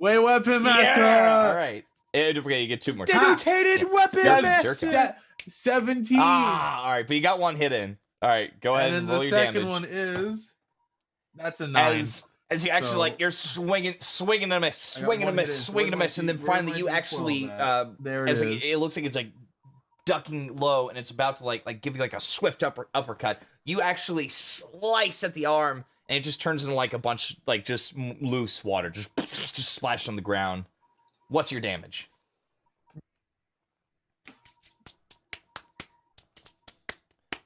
Great weapon master. Yeah. All right. And don't forget, you get 2 more. Dedicated Yeah, weapon seven, master. circa. 17. All right, but you got 1 hit in. All right, go ahead And and then roll the your second damage. one is that's a 9. As you actually So- like you're swinging and a miss, I got swinging and a one miss, hit in. swinging and a Where's miss, and my then D- where's finally my you D12 actually at? There it as like, is. it looks like it's like ducking low and it's about to like give you like a swift uppercut. You actually slice at the arm and it just turns into like a bunch like just loose water, just splashed on the ground. What's your damage?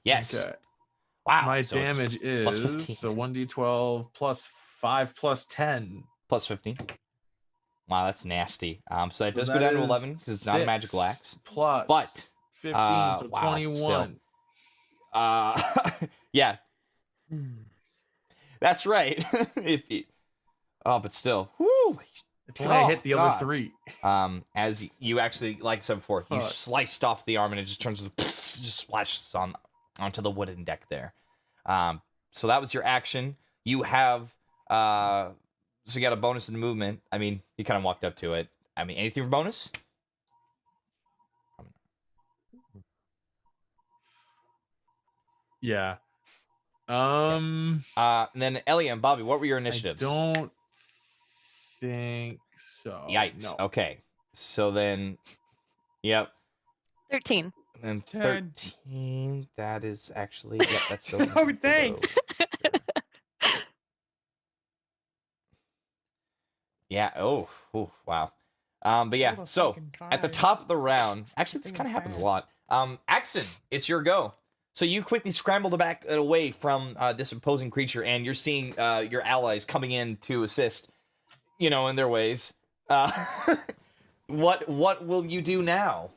Yes. Okay. Wow. My so it's damage plus is 15. so 1d12 plus 5 plus 10. plus 15. Wow, that's nasty. So that So does go that down to is 11 because it's not a magical 6 axe. plus But 15, so wow, 21. still. Yeah, that's right. if you, oh, but still, whoo, If only I hit the other God. 3. As you actually, like I said before, you Fuck. sliced off the arm and it just turns to just splashes onto the wooden deck there. So that was your action. You have so you got a bonus in the movement. I mean, you kind of walked up to it. I mean, anything for bonus? Yeah. And then Ellie and Bobby, what were your initiatives? I don't think so. Yikes. No. Okay. So then, yep. 13. And 10. 13. That is actually, yep, that's still. Oh, thanks. Yeah. Oh, wow. But yeah. Rolled a So fucking at the 5. top of the round, actually, this Thinking kind of happens a fast. lot. Axon, it's your go. So you quickly scrambled back away from this opposing creature, and you're seeing your allies coming in to assist. You know, in their ways. What will you do now?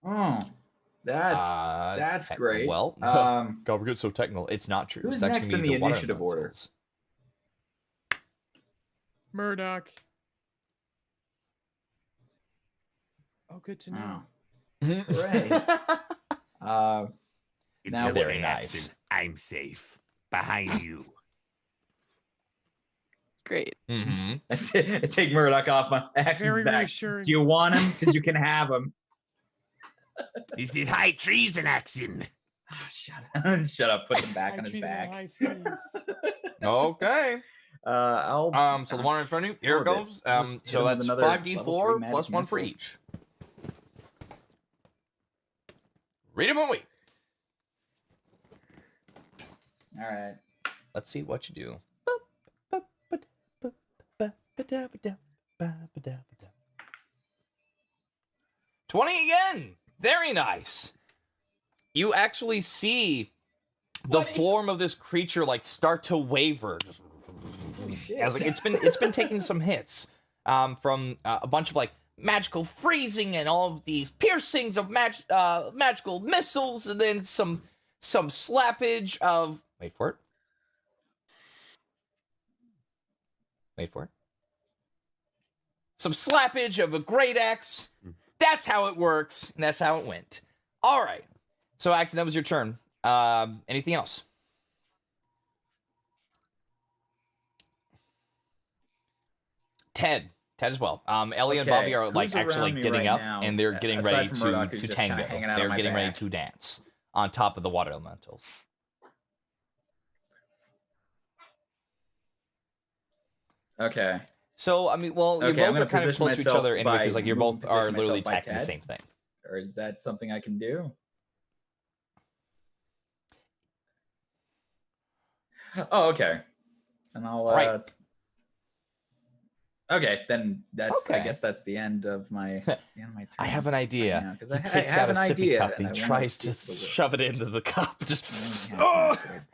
Oh, that's great. Well, God, we're getting so technical. It's not true. Who's It's actually next gonna in be the water initiative order? elementals. Murdoch. Oh, good to know. Oh, hooray. It's Now okay, very nice. Axton. I'm safe. Behind you. Great. Mm-hmm. I take Murdoch off my axe's Very back. reassuring. Do you want him? Because you can have him. This is high treason, Axton. Ah, shut up. Shut up. Put him back I on his treated the back. high seas. Okay. I'll. So the one in front of you, here it Orbit. goes. Just hit So him with that's another level 5d4 3 plus magic 1 for missile. each. Read them away. All right. Let's see what you do. 20 again. Very nice. You actually see the form of this creature like start to waver. Just Holy shit. as like it's been taking some hits from a bunch of like magical freezing and all of these piercings of magical missiles, and then some slappage of wait for it. Some slappage of a great axe. That's how it works, and that's how it went. All right. So, Axon, that was your turn. Anything else? Ted as well. Ellie and Okay, Bobby are like who's actually around me getting right up, now, and they're getting aside ready from to Murdoch, who's just kinda tango. hanging out on They're my getting ready back? to dance on top of the water elementals. Okay. So, I mean, well, you Okay, I'm both gonna are kind of position close to each myself other anyway, by because like you're moving both are position literally myself by attacking the Ted. same thing. Or is that something I can do? Oh, okay. And I'll. Right. Okay, then that's. I Okay. guess that's the end of my. The end of my turn I have an idea. now, 'cause He I takes have out a an sippy idea, cup and and I wanna tries to get the- shove it into the cup, just I oh, only have one turn.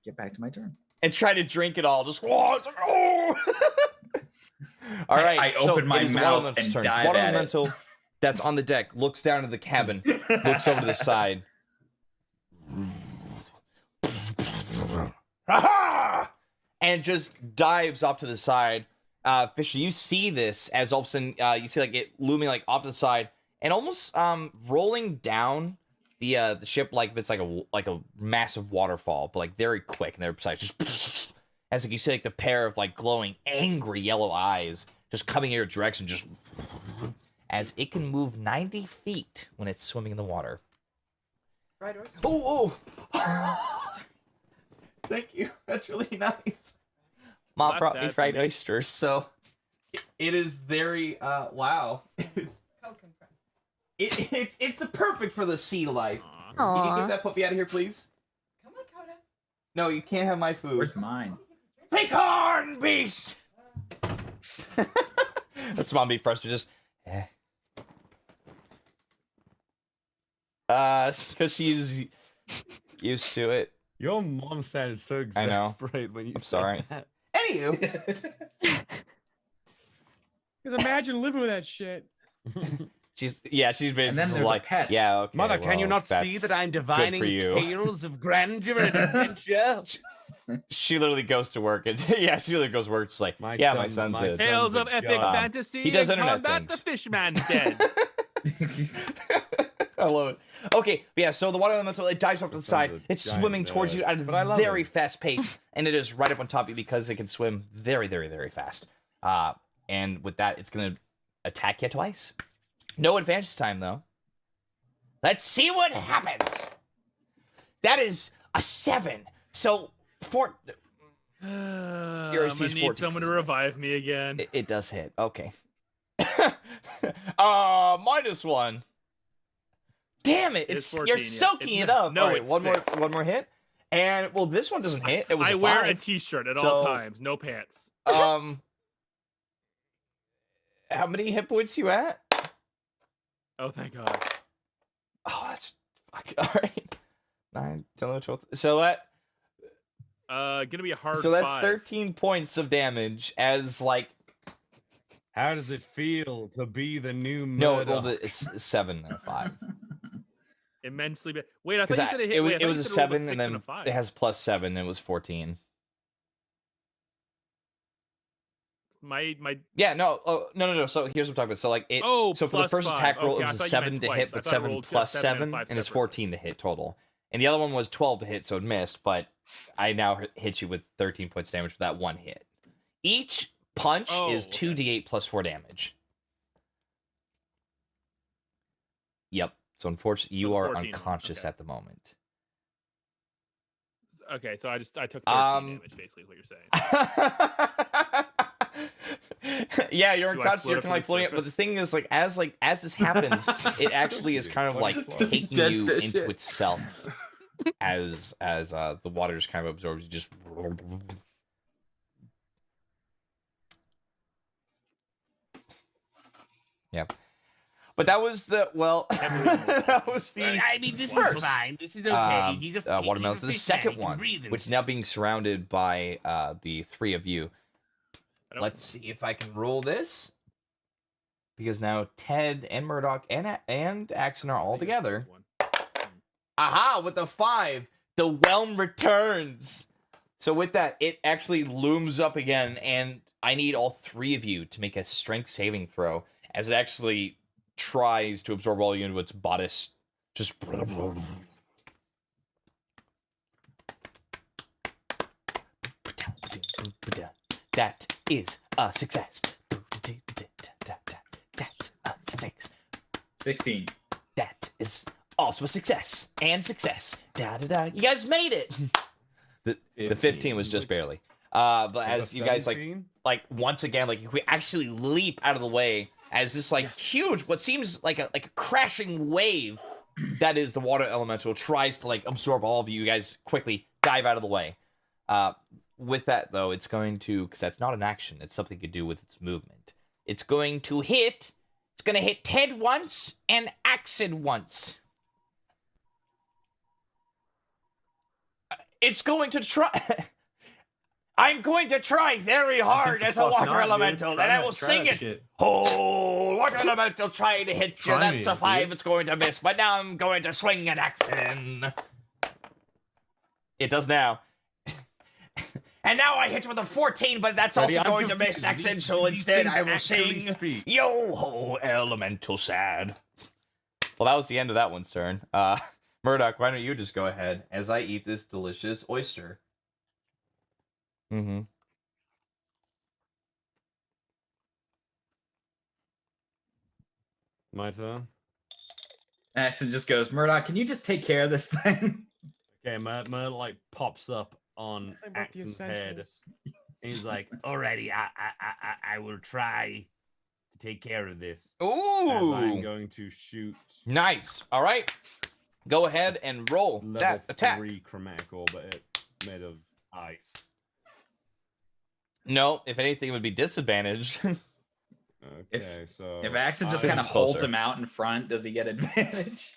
Get back to my turn. and try to drink it all. Just oh, it's like, oh. All right. I so open my it is the mouth water elemental's and turn. dive Water at it. elemental that's on the deck looks down at the cabin, looks over to the side. Ha-ha! And just dives off to the side. Fisher, you see this as all of a sudden you see like it looming like off to the side and almost rolling down the ship like if it's like a massive waterfall, but like very quick and they're precise. Just as like you see like the pair of like glowing angry yellow eyes just coming in your direction, just as it can move 90 feet when it's swimming in the water. Right, Oh! Thank you. That's really nice. Mom Not brought me bad fried for me. oysters, so it is very wow. It's the perfect for the sea life. Can you get Aw. that puppy out of here, please? Come on, Coda. No, you can't have my food. Where's mine? Pecan beast. That's mom being frustrated. Just because she's used to it. Your mom sounded so I know. exasperated when you I'm said sorry. that. Anywho, Because imagine living with that shit. she's been And then there's the like, pets. yeah, okay. Mother, can you well, not see that's that I'm divining you. tales of grandeur and adventure? She literally goes to work and she literally goes to work. It's like, My my son- son's my a son- Tales Son's of a epic god. fantasy. he does and internet combat things. the fishman's dead. I love it. Okay, yeah, so the water elemental, it dives off to the side. sounds a It's giant swimming towards nerd, you at but I a love very him. fast pace, and it is right up on top of you because it can swim very, very, very fast. And with that, it's going to attack you twice. No advantage this time, though. Let's see what happens. That is a 7. So, I'm Your AC gonna is need 14, someone to isn't it? revive me again. it does hit. Okay. -1. Damn it! It's You're 14, yeah. soaking It's it not- up. no, All right, it's one 6. more hit, and well, this one doesn't hit. It was I a wear a 5. t-shirt at So- all times, no pants. How many hit points you at? Oh, thank God. Oh, that's fuck. All right, 9, 10, 12. So Gonna be a hard. that's 5. 13 points of damage. As like How does it feel to be the new no, Murdoch? well, it's 7 and a 5. Immensely. Wait, I thought Because you said it hit. it was wait, I thought a you said rolled 7 6 and then a 5. it has +7. It was 14. My. Yeah, no, no. So here's what I'm talking about. So like it. Oh, so for the plus first 5. attack roll, Okay, it I was a thought you 7 meant to twice. hit, I but thought I 7 rolled just plus 7 and 7, 5 and it's separately. 14 to hit total. And the other one was 12 to hit, so it missed. But I now hit you with 13 points damage for that one hit. Each punch is Oh, okay. 2d8 plus 4 damage. Yep. So unfortunately, you So are 14, unconscious okay. at the moment. Okay, so I took 13 damage, basically, is what you're saying. Yeah, you're Do I unconscious. float You're up kind of like to the floating up, but the surface? thing is, as this happens, it actually is kind of like Just taking dead you fish into it. itself as the water just kind of absorbs you. Just yeah. But that was the that was the I mean, this first, is fine. This is okay. He's a watermelon. He's To a the fish second man. He can one, breathe in which is it. now being surrounded by the 3 of you. I don't- Let's see if I can roll this. Because now Ted and Murdoch and Axon are all I think it's together. one. Aha! With the 5, the whelm returns. So with that, it actually looms up again, and I need all 3 of you to make a strength saving throw as it actually tries to absorb all you into its bodice. Just that is a success. That's a 6. 16. That is also a success. And success. You guys made it. The 15 was just barely. But as you guys like once again, like we actually leap out of the way as this like huge, what seems like a crashing wave that is the water elemental tries to like absorb all of you. You guys quickly dive out of the way. With that though, it's going to, because that's not an action, it's something you could do with its movement. It's going to hit. It's going to hit Ted once and Axon once. It's going to try. I'm going to try very hard as a Fuck water not, dude. elemental, Try and I that- will try sing that it. shit. Oh, water elemental trying to hit you. Try That's me, a 5. dude. It's going to miss, but now I'm going to swing an Axon. It does now. And now I hit with a 14, but that's Ready? also I'm going to miss confused. Axon, so These instead things I will actually sing speak. Yo ho elemental sad. Well, that was the end of that one's turn. Murdoch, why don't you just go ahead as I eat this delicious oyster? Mm-hmm. My turn. Axon just goes, Murdoch, can you just take care of this thing? Okay, Murdoch like pops up on Think about the Axon's head. essentials. And he's like, Alrighty, I will try to take care of this. as I'm Ooh, going to shoot nice. All right, go ahead and roll level that attack. 3 chromatic orb, but it's made of ice. No, if anything, it would be disadvantaged. Okay, so If Axon just This kind is of holds closer. him out in front, does he get advantage?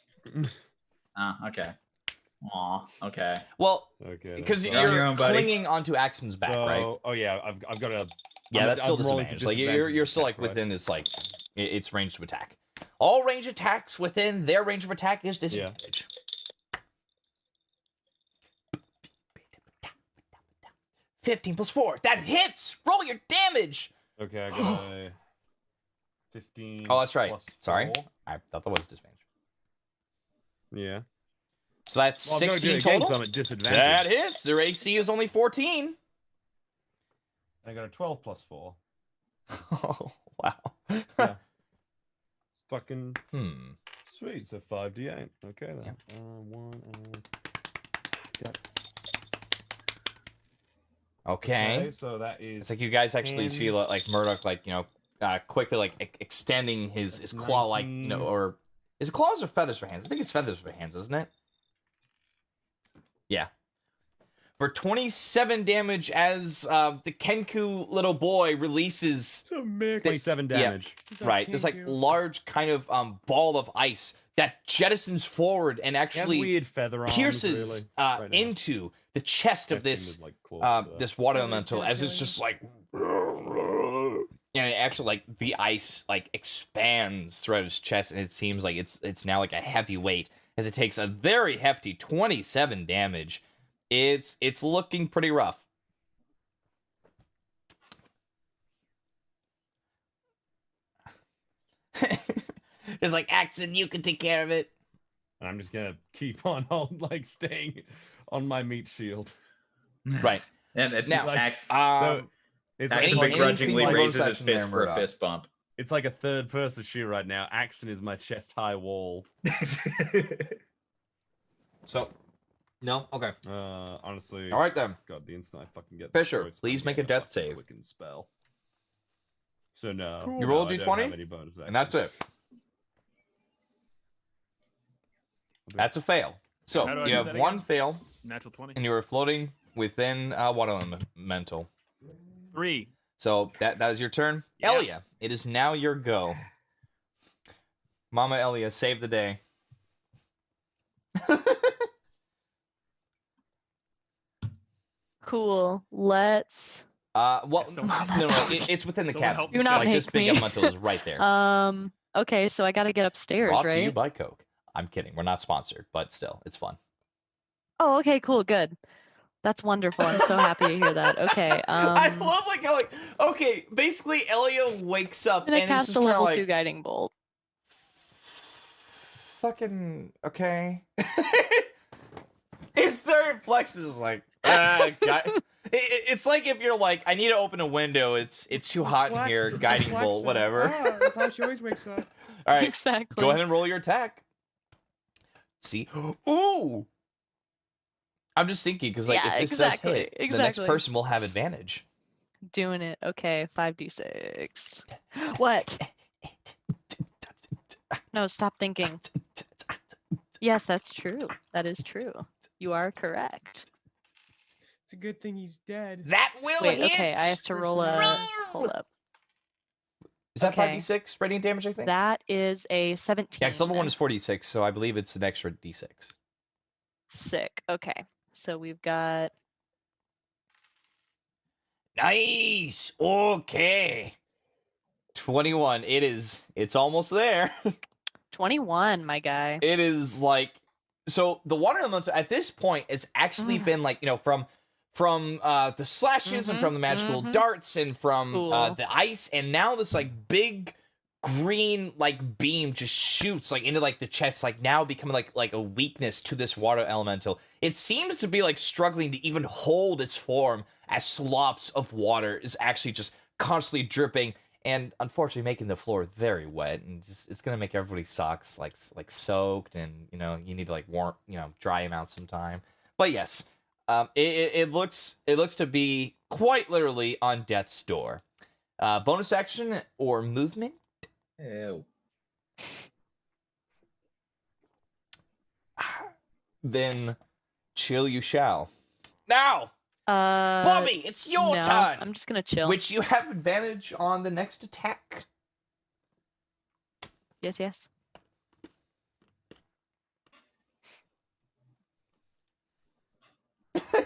Ah, okay. Aw, okay. Well, Okay. because You're on your you're own, buddy. clinging onto Axon's back, right? Oh yeah, I've got a. Yeah, that's still I'm rolling for disadvantage. Like you're disadvantage still like attack, right? within his like its range to attack. All range attacks within their range of attack is disadvantage. 15 plus 4. That hits! Roll your damage! Okay, I got a 15. Oh, that's right. plus Sorry. 4. I thought that was disadvantage. Yeah. So that's Well, I'm gonna do 16 it again 'cause total. I'm at disadvantage. That hits. Their AC is only 14. I got a 12 plus 4. Oh, wow. Yeah. Fucking Hmm. sweet. So 5d8. Okay then. Yeah. 1. Okay. So that is. It's like you guys actually 10. see like Murdoch like quickly like extending his claw like 19. or is it claws or feathers for hands? I think it's feathers for hands, isn't it? Yeah. For 27 damage as the Kenku little boy releases It's a mix. 27 Yeah. damage. It's a right this like Kenku. large kind of ball of ice that jettisons forward and He has actually weird feather arms, pierces really, right now. into the chest of Testing this with, like, claws for that. this water Oh, elemental as it's killing. just like and it actually like the ice like expands throughout his chest and it seems like it's now like a heavy weight as it takes a very hefty 27 damage. It's looking pretty rough. It's like Axon, you can take care of it. And I'm just gonna keep on like staying on my meat shield. Right. And it, Now, Like, Axe, So it's Axe any- like, begrudgingly anything raises bonus his action there, fist for a Murdoch. fist bump. it's like a third person shoot right now. Axon is my chest high wall. So, no, okay. Honestly. All right then. God, the instant I fucking get Fisher, destroyed, please I'm make a getting death fucking save. Wiccan spell. So no. Cool. You roll a no, I don't d20? have any bonus And that's actions. it. That's a fail. So How do I you do have that one again? fail, Natural 20. and you are floating within water elemental. 3. So that is your turn. Yeah. Elia, it is now your go. Mama Elia, save the day. Cool. Let's. Well, Someone- no, it's within the Someone cabin. help Do not like this make big me. elemental is right there. Okay, so I gotta get upstairs, Brought right? to you by Coke. I'm kidding. We're not sponsored, but still, it's fun. Oh, okay, cool, good. That's wonderful. I'm so happy to hear that. Okay. I love like how like okay, basically Elia wakes up I'm gonna and it's cast just a kind of level like 2 guiding bolt. fucking okay. His third flex is like it's like if you're like I need to open a window. It's too hot in Flex, here. it's a Guiding flex bolt, up. whatever. Ah, that's how she always wakes up. All right, Exactly. go ahead and roll your attack. See, ooh. I'm just thinking because like Yeah, if this exactly, does hit, the next exactly. person will have advantage. Doing it. Okay, 5d6. What? No, stop thinking. Yes, that's true. That is true. You are correct. It's a good thing he's dead. That will Wait, hit. okay, I have to roll a. Hold up. Is that okay. 5d6 radiant damage? I think. That is a 17. Yeah, 'cause level 1 is 46, so I believe it's an extra d6. Sick. Okay, so we've got. Nice. Okay. 21. It's almost there. 21, my guy. It is like so the water elemental at this point has actually been like, from the slashes and from the magical darts and from Cool. the ice and now this like big green like beam just shoots like into like the chest, like now becoming like a weakness to this water elemental. It seems to be like struggling to even hold its form as slops of water is actually just constantly dripping and unfortunately making the floor very wet, and just, it's gonna make everybody's socks like soaked, and you need to like warm dry them out sometime. But yes, it looks to be quite literally on death's door. Bonus action or movement. Ew. Then chill you shall. Now, Uh, Bobby, it's your no, turn. I'm just gonna chill. Which you have advantage on the next attack. Yes, yes. All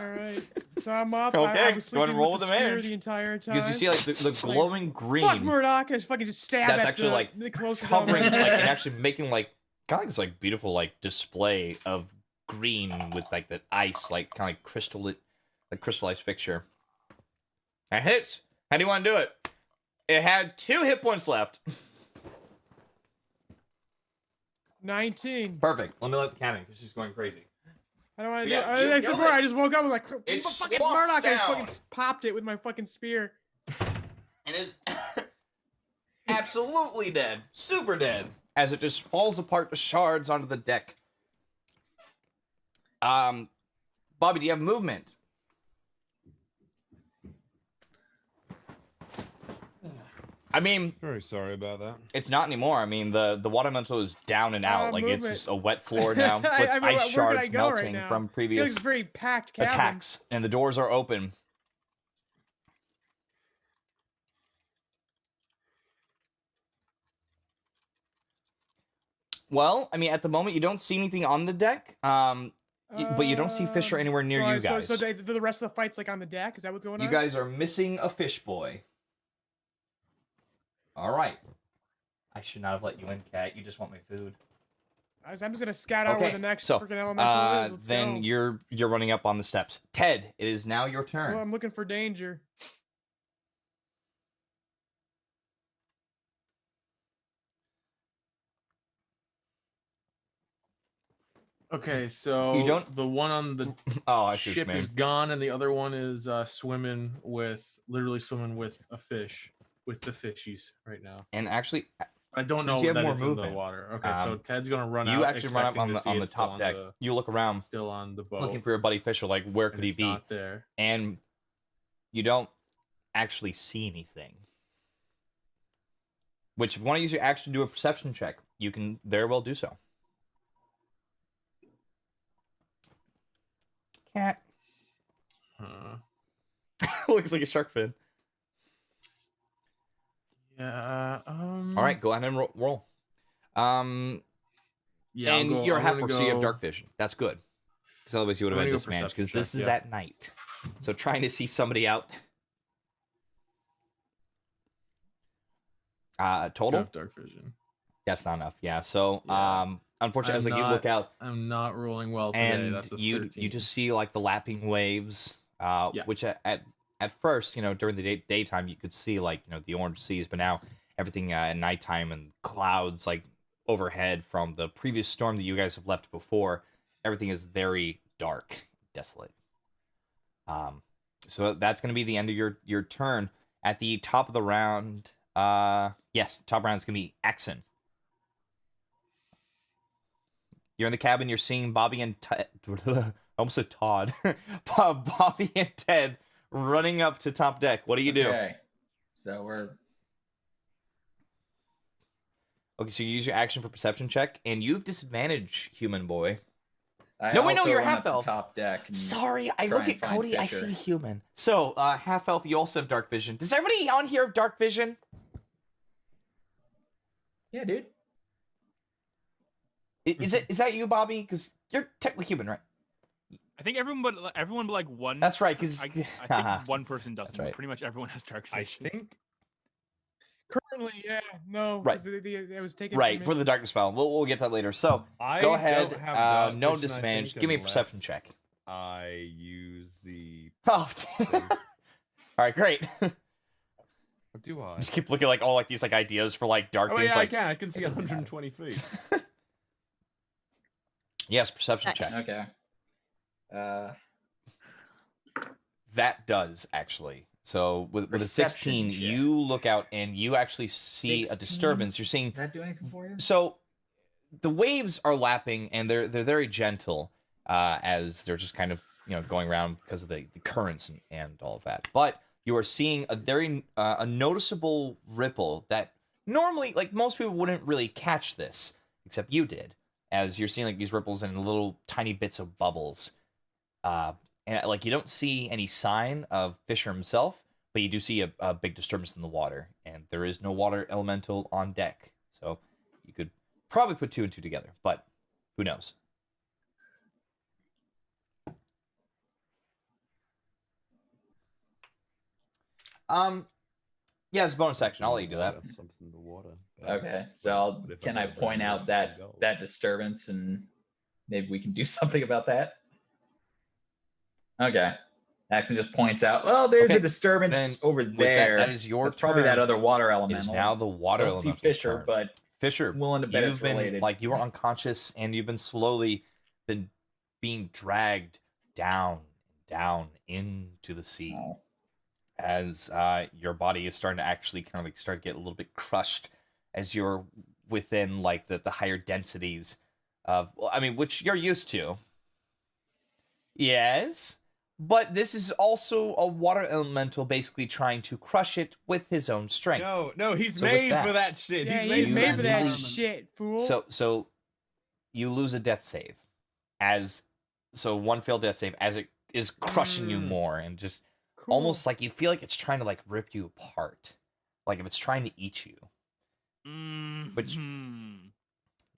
right. So I'm up. Okay, I was go ahead and sleeping roll with with the spear advantage. the entire time. Because you see like the glowing green. Fuck Murdoch! I just fucking just stab That's at actually like the closest covering like element. and actually making like kind of this like beautiful like display of green with like that ice like kind of like crystallized fixture. That hits. How do you want to do it? It had 2 hit points left. 19. Perfect. Let me let the cat in because she's going crazy. I don't want to Yeah, do. you I said, kill bro, it. I just woke up. I was like, It fucking swamps Murdoch! I just down. fucking popped it with my fucking spear. And is absolutely dead. Super dead. As it just falls apart to shards onto the deck. Bobby, do you have movement? I mean, Very sorry about that. it's not anymore. I mean, the water elemental is down and out. Like, it's movement. just a wet floor now with I mean, where ice can shards I go right melting now? from I feel like previous it's a very packed cabin. attacks. And the doors are open. Well, I mean, at the moment, you don't see anything on the deck, but you don't see Fisher anywhere near you guys. So the rest of the fight's like on the deck? Is that what's going on? You guys are missing a fish boy. All right. I should not have let you in, Cat. You just want my food. I'm just gonna scout out where Okay, the next so freaking elemental is. Let's then go. you're running up on the steps. Ted, it is now your turn. Well, I'm looking for danger. Okay, so You don't- the one on the Oh, I see what you ship mean. is gone, and the other one is literally swimming with a fish, with the fishies right now. And actually, I don't Since know you have that more it's in movement, the water. Okay, so Ted's gonna run out. you actually run up expecting on to the see it's still top deck. You look around, still on the boat, looking for your buddy Fisher. Like, where and could he it's be? not there. And you don't actually see anything. Which, if you want to use your action to do a perception check, you can very well do so. Cat. Huh. Looks like a shark fin. Yeah. All right, go ahead and roll. Yeah. And you're I'm half gonna so you have go- dark vision. That's good. Because otherwise you would have I'm had gonna go disadvantage. Because perception this check, is at night. So trying to see somebody out. You Total? have dark vision. That's not enough. Yeah. So Yeah. unfortunately, as I'm like you look out I'm not rolling well today. and That's a you 13. just see like the lapping waves. Yeah. Which at first, during the daytime you could see like the orange seas, but now everything at nighttime and clouds like overhead from the previous storm that you guys have left before, everything is very dark, desolate. So that's going to be the end of your turn. At the top of the round, yes, top round is going to be Axon. You're in the cabin. You're seeing Bobby and Ted. I almost said Todd. Bobby and Ted running up to top deck. What do you do? Okay. So we're Okay, so you use your action for perception check, and you have disadvantage, human boy. I No, wait, no, also you're run half up to elf. top deck. And Sorry, I try look and at find Cody, I Fisher. see human. So, half elf, you also have dark vision. Does everybody on here have dark vision? Yeah, dude. Is that you, Bobby? Because you're technically human, right? I think everyone but like one. That's right, because I think one person doesn't. right. Pretty much everyone has dark I vision. think Currently, yeah, no, Right. 'cause it was taken right from for me. the darkness spell. We'll get to that later. So I go don't ahead. have dark No vision, I disadvantage. think, Give me a perception unless check. I use the. Oh, all right, great. What do I? Just keep looking like all like these like ideas for like dark Oh things. yeah, Like I can see 120 feet. yes, perception Nice. check. Okay. That does actually. So with a Perception 16, check. you look out and you actually see a 16? disturbance. You're seeing Does that do anything for you? so the waves are lapping and they're very gentle as they're just kind of going around because of the currents and all of that. But you are seeing a very a noticeable ripple that normally like most people wouldn't really catch this, except you did, as you're seeing like these ripples and little tiny bits of bubbles. And like you don't see any sign of Fisher himself, but you do see a big disturbance in the water, and there is no water elemental on deck. So you could probably put 2 and 2 together, but who knows? Yeah, it's a bonus action. I'll let you do that. Something in the water. Okay, so But if I can I go down, point out it's that gold. that disturbance and maybe we can do something about that? Okay. Axon just points out, well, there's Okay, a disturbance then over with there. that is your That's probably that turn. other water It elemental. is now the water I don't see elemental's Fisher, turn. but Fisher, willing to bet you've it's been related. like you are unconscious and you've been slowly being dragged down into the sea Oh. as your body is starting to actually kind of like start to get a little bit crushed as you're within like the higher densities of, well, I mean, which you're used to. Yes. But this is also a water elemental basically trying to crush it with his own strength. No, he's So with made that- for that shit. Yeah, he's he's You made for that immediately- shit, fool. So you lose a death save so one failed death save as it is crushing you more and just Cool. almost like you feel like it's trying to like rip you apart. Like if it's trying to eat you. Which- Mhm.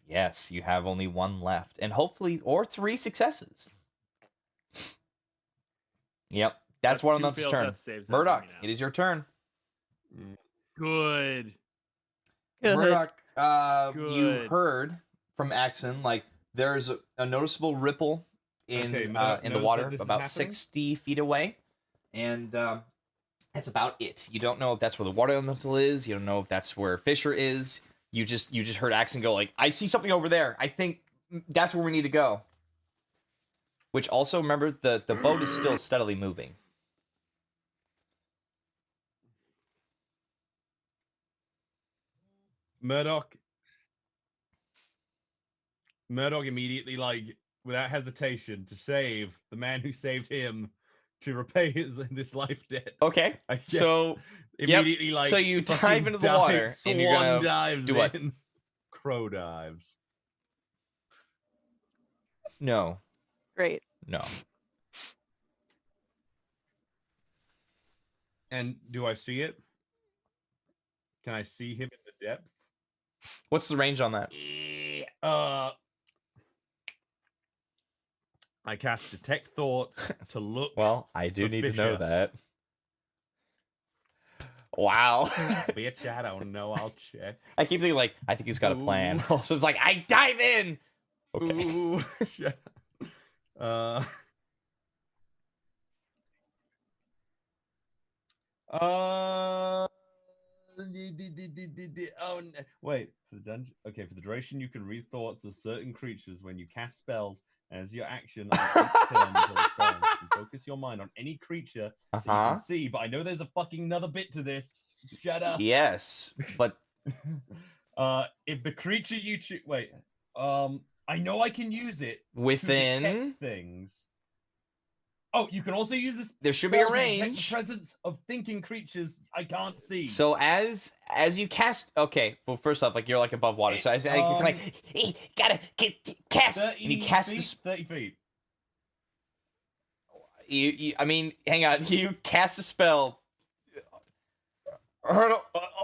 Yes, you have only one left and hopefully or 3 successes. Yep. That's one of 2 them's failed turn. death saves, that's Murdoch, me now. it is your turn. Good. Good. Murdoch, you Good. heard from Axon like there's a noticeable ripple in Okay, Murdoch in the knows water that this is about happening? 60 feet away, and that's about it. You don't know if that's where the water elemental is. You don't know if that's where Fisher is. You just heard Axon go like, "I see something over there. I think that's where we need to go." Which also remember the boat is still steadily moving. Murdoch immediately, like, without hesitation, to save the man who saved him, to repay this life debt. Okay, I guess. so Immediately, like, so you dive fucking into the water, and swan you're gonna dives do what? in. Crow dives. no. Great. And do I see it? Can I see him in the depths? What's the range on that? I cast Detect Thoughts to look. Well, I do for need to know Fisher. that. Wow. Bitch, I don't know. I'll check. I keep thinking like, I think he's got a plan. Ooh. Also, it's like, I dive in. Okay. Ooh, shut up. Oh, wait. For the dungeon. Okay, for the duration, you can read thoughts of certain creatures when you cast spells. As your action on each turn until it spells, you can focus your mind on any creature that you can see. But I know there's a fucking another bit to this. Shut up. Yes, but If the creature you choose, wait, I know I can use it to within, detect things. Oh, you can also use this. there should be a spell to detect the range. presence of thinking creatures I can't see. So as you cast, okay. Well, first off, like you're like above water, so as you can like, gotta cast, and you cast 30 this. 30 feet. I mean, hang on. You cast a spell. Well,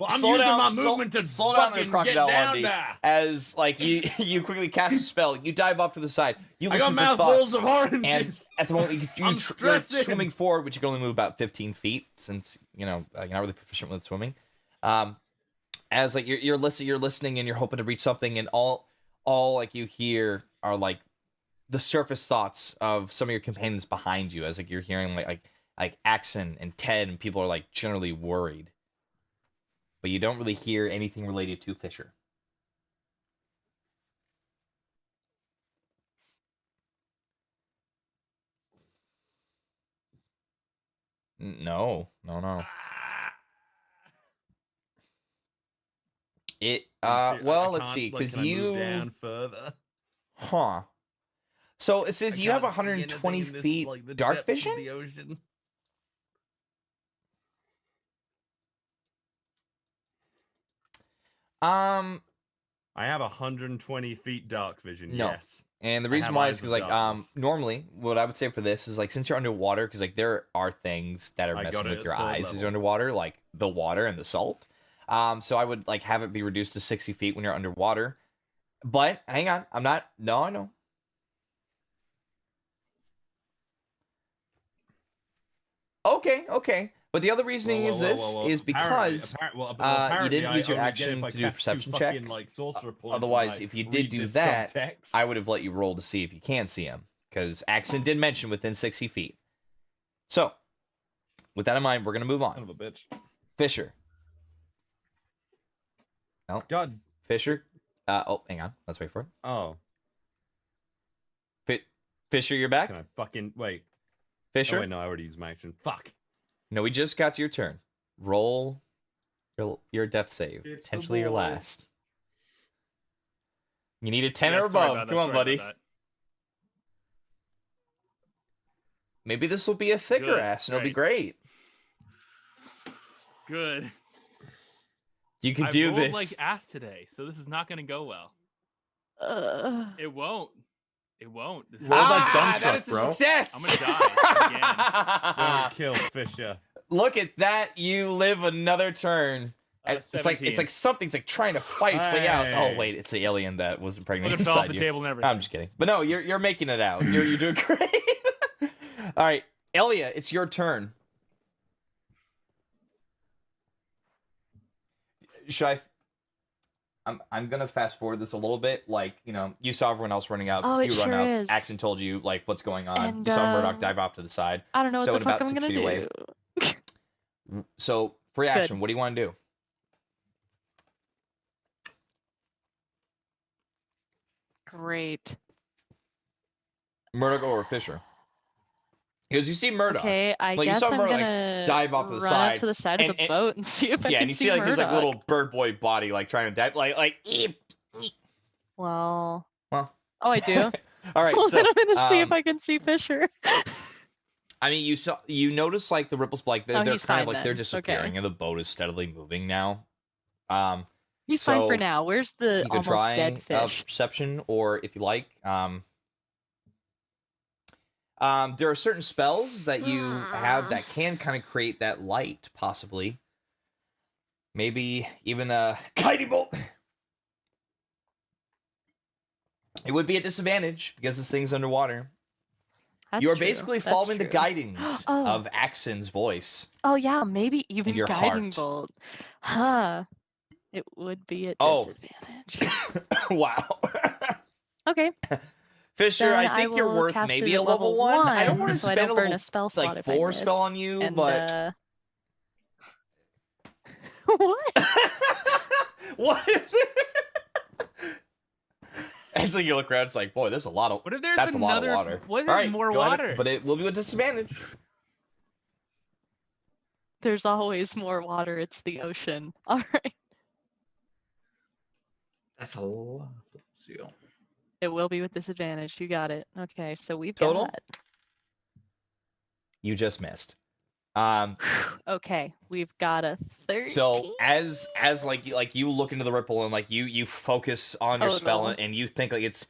I'm slow using down, my movement to slow down there, fucking Crocodile get down Lundy. there. As like you quickly cast a spell, you dive off to the side. You I listen got to mouthfuls thoughts, of oranges. and at the moment you're I'm stressing. swimming forward, which you can only move about 15 feet since you're not really proficient with swimming. As like you're listening, and you're hoping to reach something, and all like you hear are like the surface thoughts of some of your companions behind you, as like you're hearing like Axon and Ted, and people are like generally worried. But you don't really hear anything related to Fisher. No. It Shit, well, I let's can't, see, like, because can I move you down further. Huh. So it says I you have can't see 120 anything in this, feet like, the dark depths of vision? the ocean. Um, I have 120 feet dark vision. No. Yes. and the I reason have why eyes is of because like darkness. normally what I would say for this is like since you're underwater, because like there are things that are I got messing it with at your third eyes as level. you're underwater, like the water and the salt. So I would like have it be reduced to 60 feet when you're underwater. But hang on, I'm not. No, I know. Okay. But the other reasoning is because you apparently didn't use your I only get it action if I to do a cast two perception check. fucking, like, sorcerer points and, Otherwise, like, if you read did do this that, subtext. I would have let you roll to see if you can see him. Because Axon did mention within 60 feet. So, with that in mind, we're going to move Son on. of a bitch. Fisher. No. God. Fisher. Oh, hang on. Let's wait for it. Oh. Fisher, you're back? Can I fucking wait? Fisher? Oh, wait, no, I already used my action. Fuck. No, we just got to your turn. Roll your death save. It's the Potentially your boy. last. You need a 10 Yeah, or sorry above. about that, Come on, sorry buddy. about that. Maybe this will be a thicker Good, ass and it'll be great. Good. You can I do rolled this. like ass today, so this is not going to go well. It won't. It won't. This is- Roll that dump that truck, is a bro. success. I'm gonna die Don't kill Fisher. Look at that. You live another turn. It's like 17. something's like trying to fight its way out. Oh Hey. wait, it's the alien that was Look, impregnated it fell off inside the you. table and everything. I'm just kidding. But no, you're making it out. You're doing great. All right, Elia, it's your turn. Should I'm gonna fast forward this a little bit. Like, you know, you saw everyone else running out. Oh, it you run sure out. is. Axon told you like what's going on. And, you saw Murdoch dive off to the side. I don't know what So the in fuck about I'm 6 gonna feet away. do. So free Good. action. What do you want to do? Great. Murdoch or Fisher? Because you see Murdoch. Okay, I Like, you guess saw I'm Murdoch, like, gonna dive off to the run side, up to the side of the and- boat and see if I Yeah, can and you see see like his like Murdoch. little bird boy body like trying to dive like eep. Well, Well. oh, I do. All right, Well, so then I'm gonna see if um, I can see Fisher. I mean, you notice like the ripples, like they're Oh, kind he's of fine like they're then. disappearing, Okay. and the boat is steadily moving now. He's fine for so now. Where's the You could almost try dead fish? perception, or if you like, there are certain spells that you have that can kind of create that light, possibly. Maybe even a kiting bolt. It would be a disadvantage because this thing's underwater. That's You are true. basically That's following the true. guidings Oh. of Axon's voice. Oh yeah, maybe even your guiding heart. bolt. Huh. It would be a Oh. disadvantage. Wow. Okay. Fisher, Then I think you're will worth cast maybe it a at level 1. I don't want to so I spend don't a burn level a spell slot like if I 4 miss. spell on you, And, but what? what? As like you look around, it's like, boy, there's a lot of What if there's that's another? a lot of water. What if All there's right, more go ahead, water? but it will be a disadvantage. There's always more water. It's the ocean. All right. That's a lot. Let's see. It will be with disadvantage. You got it. Okay, so we've Total? got. You just missed. Okay, we've got a 13. So as like you look into the ripple and like you focus on your Oh, spell no. and you think like it's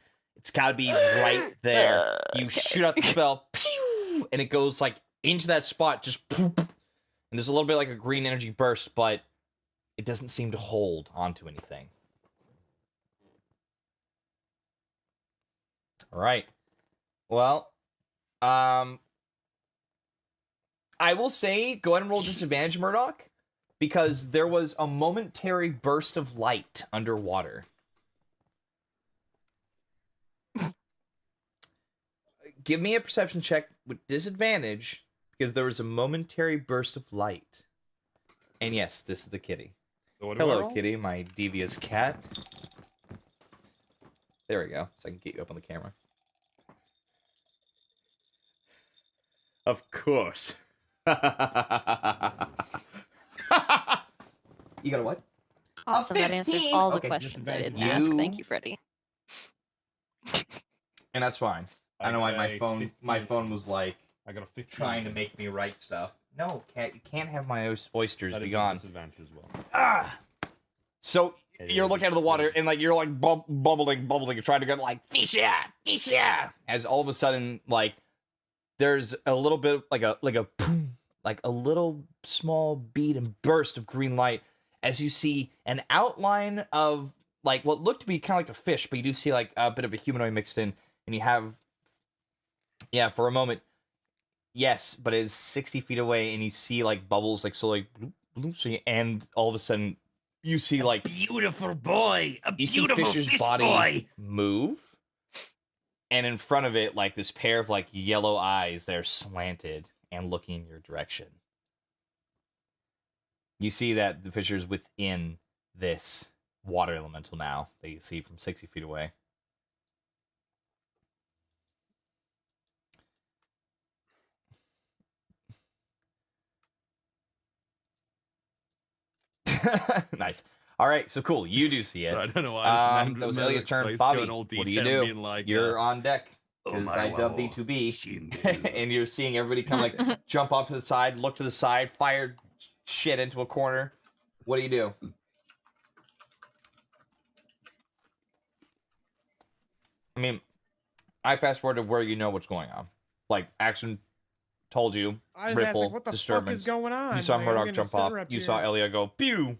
got to be right there. You Okay. shoot out the spell, pew, and it goes like into that spot, just poop. And there's a little bit like a green energy burst, but it doesn't seem to hold onto anything. All right. Well, I will say, go ahead and roll disadvantage, Murdoch, because there was a momentary burst of light underwater. Give me a perception check with disadvantage, because there was a momentary burst of light. And yes, this is the kitty. So what do I Hello, roll? kitty, my devious cat. There we go, so I can get you up on the camera. Of course. You got a what? Awesome. That answers 15. all the Okay, questions I didn't disadvantage. ask. You- Thank you, Freddie. And that's fine. I don't know why my got a phone was like I got a 15. trying to make me write stuff. No, cat, you can't have my oysters That be is a gone. disadvantage as well. Ah. So Hey, you're looking out of the water and like you're like bubbling, and trying to go like Fisher. As all of a sudden like there's a little bit like a boom, like a little small bead and burst of green light as you see an outline of like what looked to be kind of like a fish, but you do see like a bit of a humanoid mixed in, and you have for a moment Yes, but it's 60 feet away, and you see like bubbles like slowly, bloop, bloop, so and all of a sudden you see like Beautiful boy. A you see beautiful Fisher's fish body boy. move, and in front of it, like this pair of like yellow eyes that are slanted and looking in your direction. You see that the Fisher's within this water elemental now that you see from 60 feet away. Nice. All right, so cool. You do see it. So I don't know why. I just That was imagined Elia's turn. Space Bobby, going all what do you detailed, do? being like, You're on deck Oh because my I dubbed thee lord. to be, Shindu. and you're seeing everybody come like jump off to the side, look to the side, fire shit into a corner. What do you do? I mean, I fast forward to where you know what's going on. Like action told you, I just asked, ripple, like, what the fuck disturbance. is going on? You saw Like, I'm Murdoch gonna jump sit off. up You saw here. Elia go pew.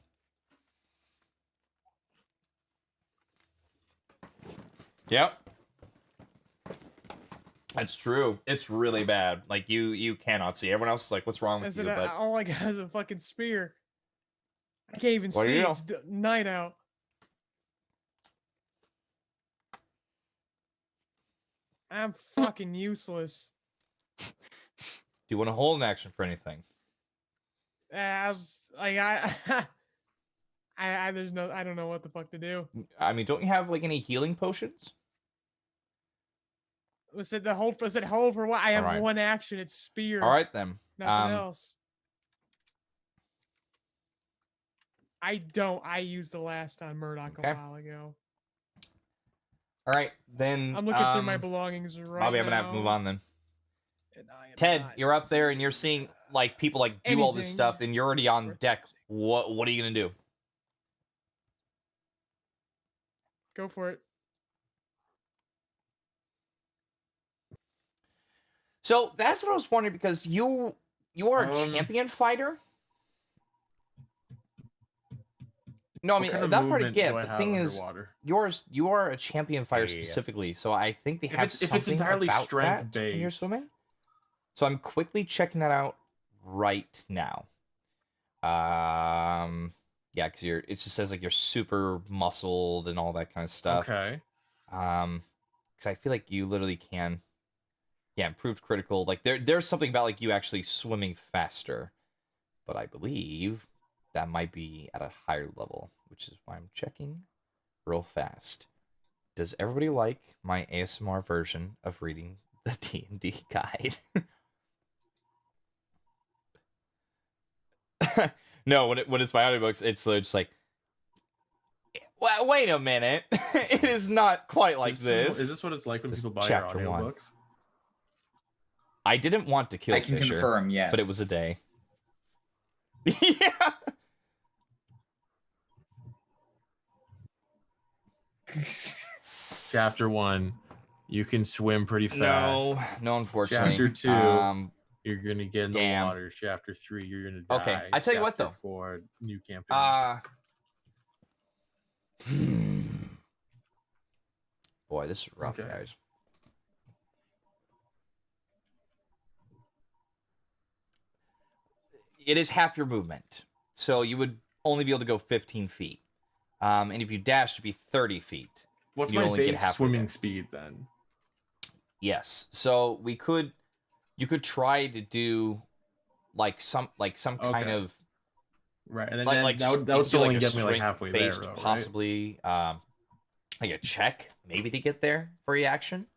Yep. That's true. It's really bad. Like you cannot see. Everyone else is like, "What's wrong I with you?" said, But all I got is a fucking spear. I can't even What do see. you know? It's night out. I'm fucking useless. do you want to hold an action for anything? I was like, there's no, I don't know what the fuck to do. I mean, don't you have like any healing potions? Was it the hold? Was it hold for what? I have Alright. one action. It's spear. All right then. Nothing else. I don't. I used the last on Murdoch Okay. a while ago. All right then. I'm looking through my belongings right Bobby, now. I'm gonna have to move on then. and I am Ted, not you're up there and seeing you're seeing like people like do all this anything stuff, and you're already on worth deck. What are you gonna do? Go for it. So that's what I was wondering because you are a champion fighter. No, I What mean kind of that part I movement get. do I The have thing is, underwater? you are a champion fighter Yeah. specifically, so I think they If have it's- if it's something entirely about strength that when you're based. swimming. So I'm quickly checking that out right now. Yeah, because it just says like you're super muscled and all that kind of stuff. Okay. Because I feel like you literally can, yeah, improved critical. Like there's something about like you actually swimming faster, but I believe that might be at a higher level, which is why I'm checking real fast. Does everybody like my ASMR version of reading the D&D guide? No, when it's my audiobooks, it's just like, well, wait a minute. It is not quite like this. Is this what it's like when This people buy your chapter one. audiobooks? I didn't want to kill I can Fisher, confirm, yes. but it was a day. Yeah. Chapter 1, you can swim pretty fast. No, unfortunately. Chapter 2, you're gonna get in the damn. water. Chapter 3, you're gonna die. Okay, I tell you what, Chapter though. 4, new campaign. Boy, this is rough, Okay. guys. It is half your movement, so you would only be able to go 15 feet. And if you dash, it'd be 30 feet. What's you my only get base halfway swimming there. speed then? Yes. So you could try to do like some kind Okay. of Right, and then like that would you could still do, only a get me like halfway there, strength-based, though, right? possibly like a check maybe to get there for reaction.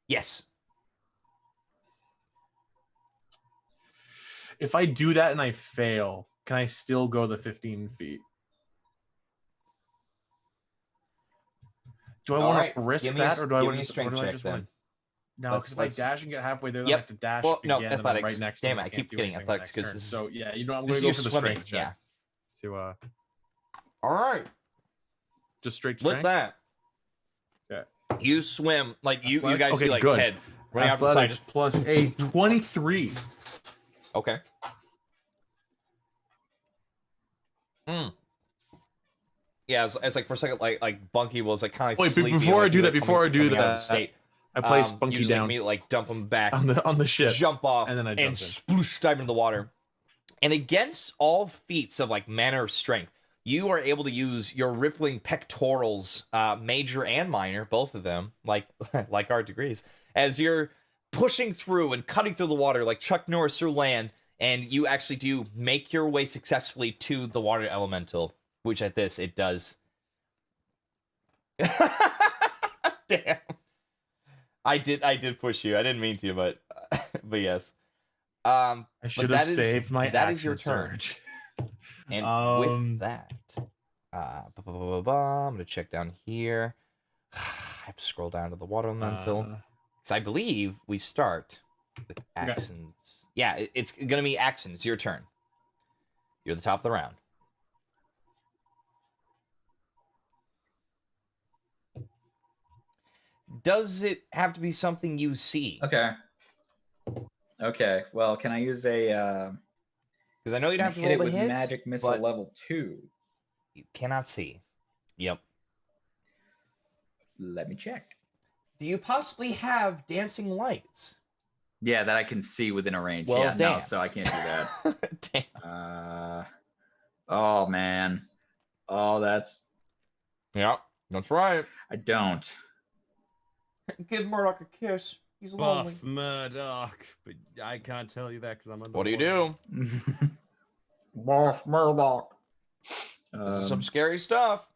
Yes. If I do that and I fail, can I still go the 15 feet? Do I want Alright, to risk give me a that, s- or do I give want me a to strength check just then. want to? No, Let's- because if I let's- dash and get halfway there, then Yep. I have to dash Well, no, again, and then I'm athletics. right next Damn to it, him. I keep do forgetting anything athletics next 'cause turn. this is- So yeah, you know, I'm this going is to go your for the swimming, strength check. yeah. To All right. just straight With strength. that, Yeah. you swim like you Athletics? guys Okay, see like good. Ted running out the Athletics side. plus a 23. Okay. Yeah, it's like for a second, like Bunky was like kind of Wait, sleepy. before I like do he that, was before I do coming out of that, state. I place You Bunky just down immediately like dump him back on the ship. jump off, and then I jump in. sploosh dive into the water. And against all feats of like manner of strength, you are able to use your rippling pectorals, major and minor, both of them, like like our degrees, as you're pushing through and cutting through the water like Chuck Norris through land, and you actually do make your way successfully to the water elemental, which at this it does. Damn. I did push you. I didn't mean to, but yes. I should have saved my that action is your turn. surge. And with that, I'm gonna check down here. I have to scroll down to the water elemental. Because I believe we start with Axon. Yeah, it's gonna be Axon. It's your turn. You're the top of the round. Does it have to be something you see? Okay. Okay. Well, can I use a? Because I know you don't have to hit roll it the with hit. magic missile but level 2. You cannot see. Yep. Let me check. Do you possibly have dancing lights? Yeah, that I can see within a range. Well, yeah, no, damn. so I can't do that. Damn. Oh man. Oh, that's. Yep, that's right. I don't. Give Murdoch a kiss. He's lonely. Buff Murdoch, but I can't tell you that because I'm What do you do? Morph Murdoch. This is some scary stuff.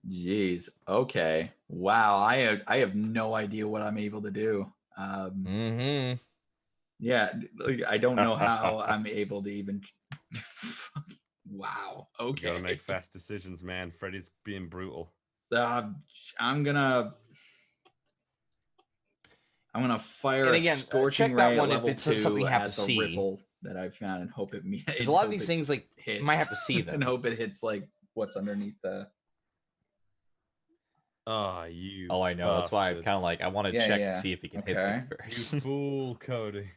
Jeez. Okay. Wow. I have no idea what I'm able to do. Yeah. I don't know how I'm able to even. Wow. You Okay. gotta make fast decisions, man. Freddy's being brutal. I'm gonna fire And again, a scorching check that ray one at if level it's 2 something you have as to a see. ripple that I found and hope it meets. There's a lot of these things like you might have to see them. and hope it hits like what's underneath the. Oh, you. Oh, I know. That's why I'm bastard. kind of like I want to Yeah, check yeah. to see if he can hit Okay. things You first. fool, Cody.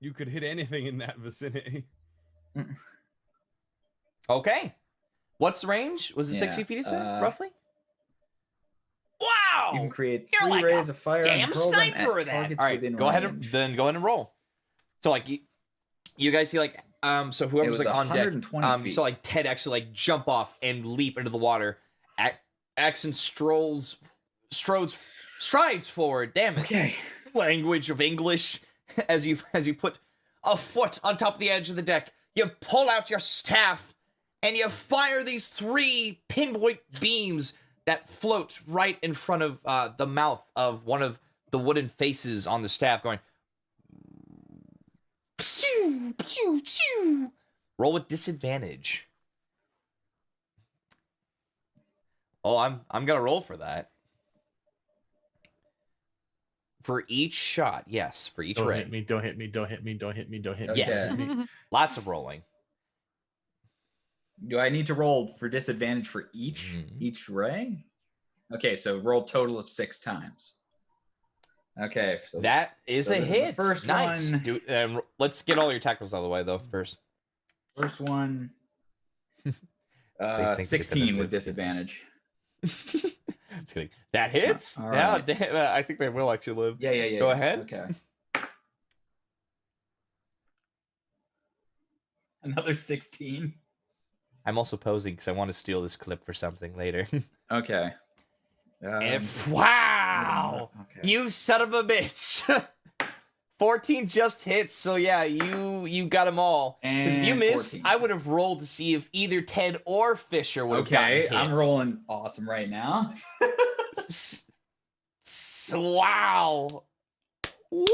You could hit anything in that vicinity. Okay. What's the range? Was it Yeah, 60 feet, you said, roughly? You can Wow! create You're 3 like rays a of fire damn and hurl them sniper at that. targets All right, within go ahead range. and roll. So like you guys see like so whoever's was like on deck, 120 you feet. saw like Ted actually like jump off and leap into the water. Axon strides forward. Damn it! Okay. Language of English as you put a foot on top of the edge of the deck. You pull out your staff and you fire these 3 pinpoint beams that float right in front of the mouth of one of the wooden faces on the staff, going. Pew, pew, pew. Roll with disadvantage. Oh, I'm gonna roll for that. For each shot, yes. For each Don't ray. hit me, don't hit me, don't hit me, don't hit me, don't hit me. Yes. don't hit me. Lots of rolling. Do I need to roll for disadvantage for each ray? Okay, so roll total of 6 times. Okay, so That is so a this is the hit. first Nice. one. Let's get all your tackles out of the way, though, first. First one, They think 16 it's with disadvantage. Just kidding. That hits? All Yeah, right. damn, I think they will actually live. Yeah, yeah, yeah. Go yeah. ahead. Okay. Another 16. I'm also posing because I want to steal this clip for something later. Okay. Wow! Okay. You son of a bitch! 14 just hits, so yeah, you got them all. Because if you And missed, 14. I would have rolled to see if either Ted or Fisher would have gotten Okay, hit. I'm rolling awesome right now. Wow! Woo!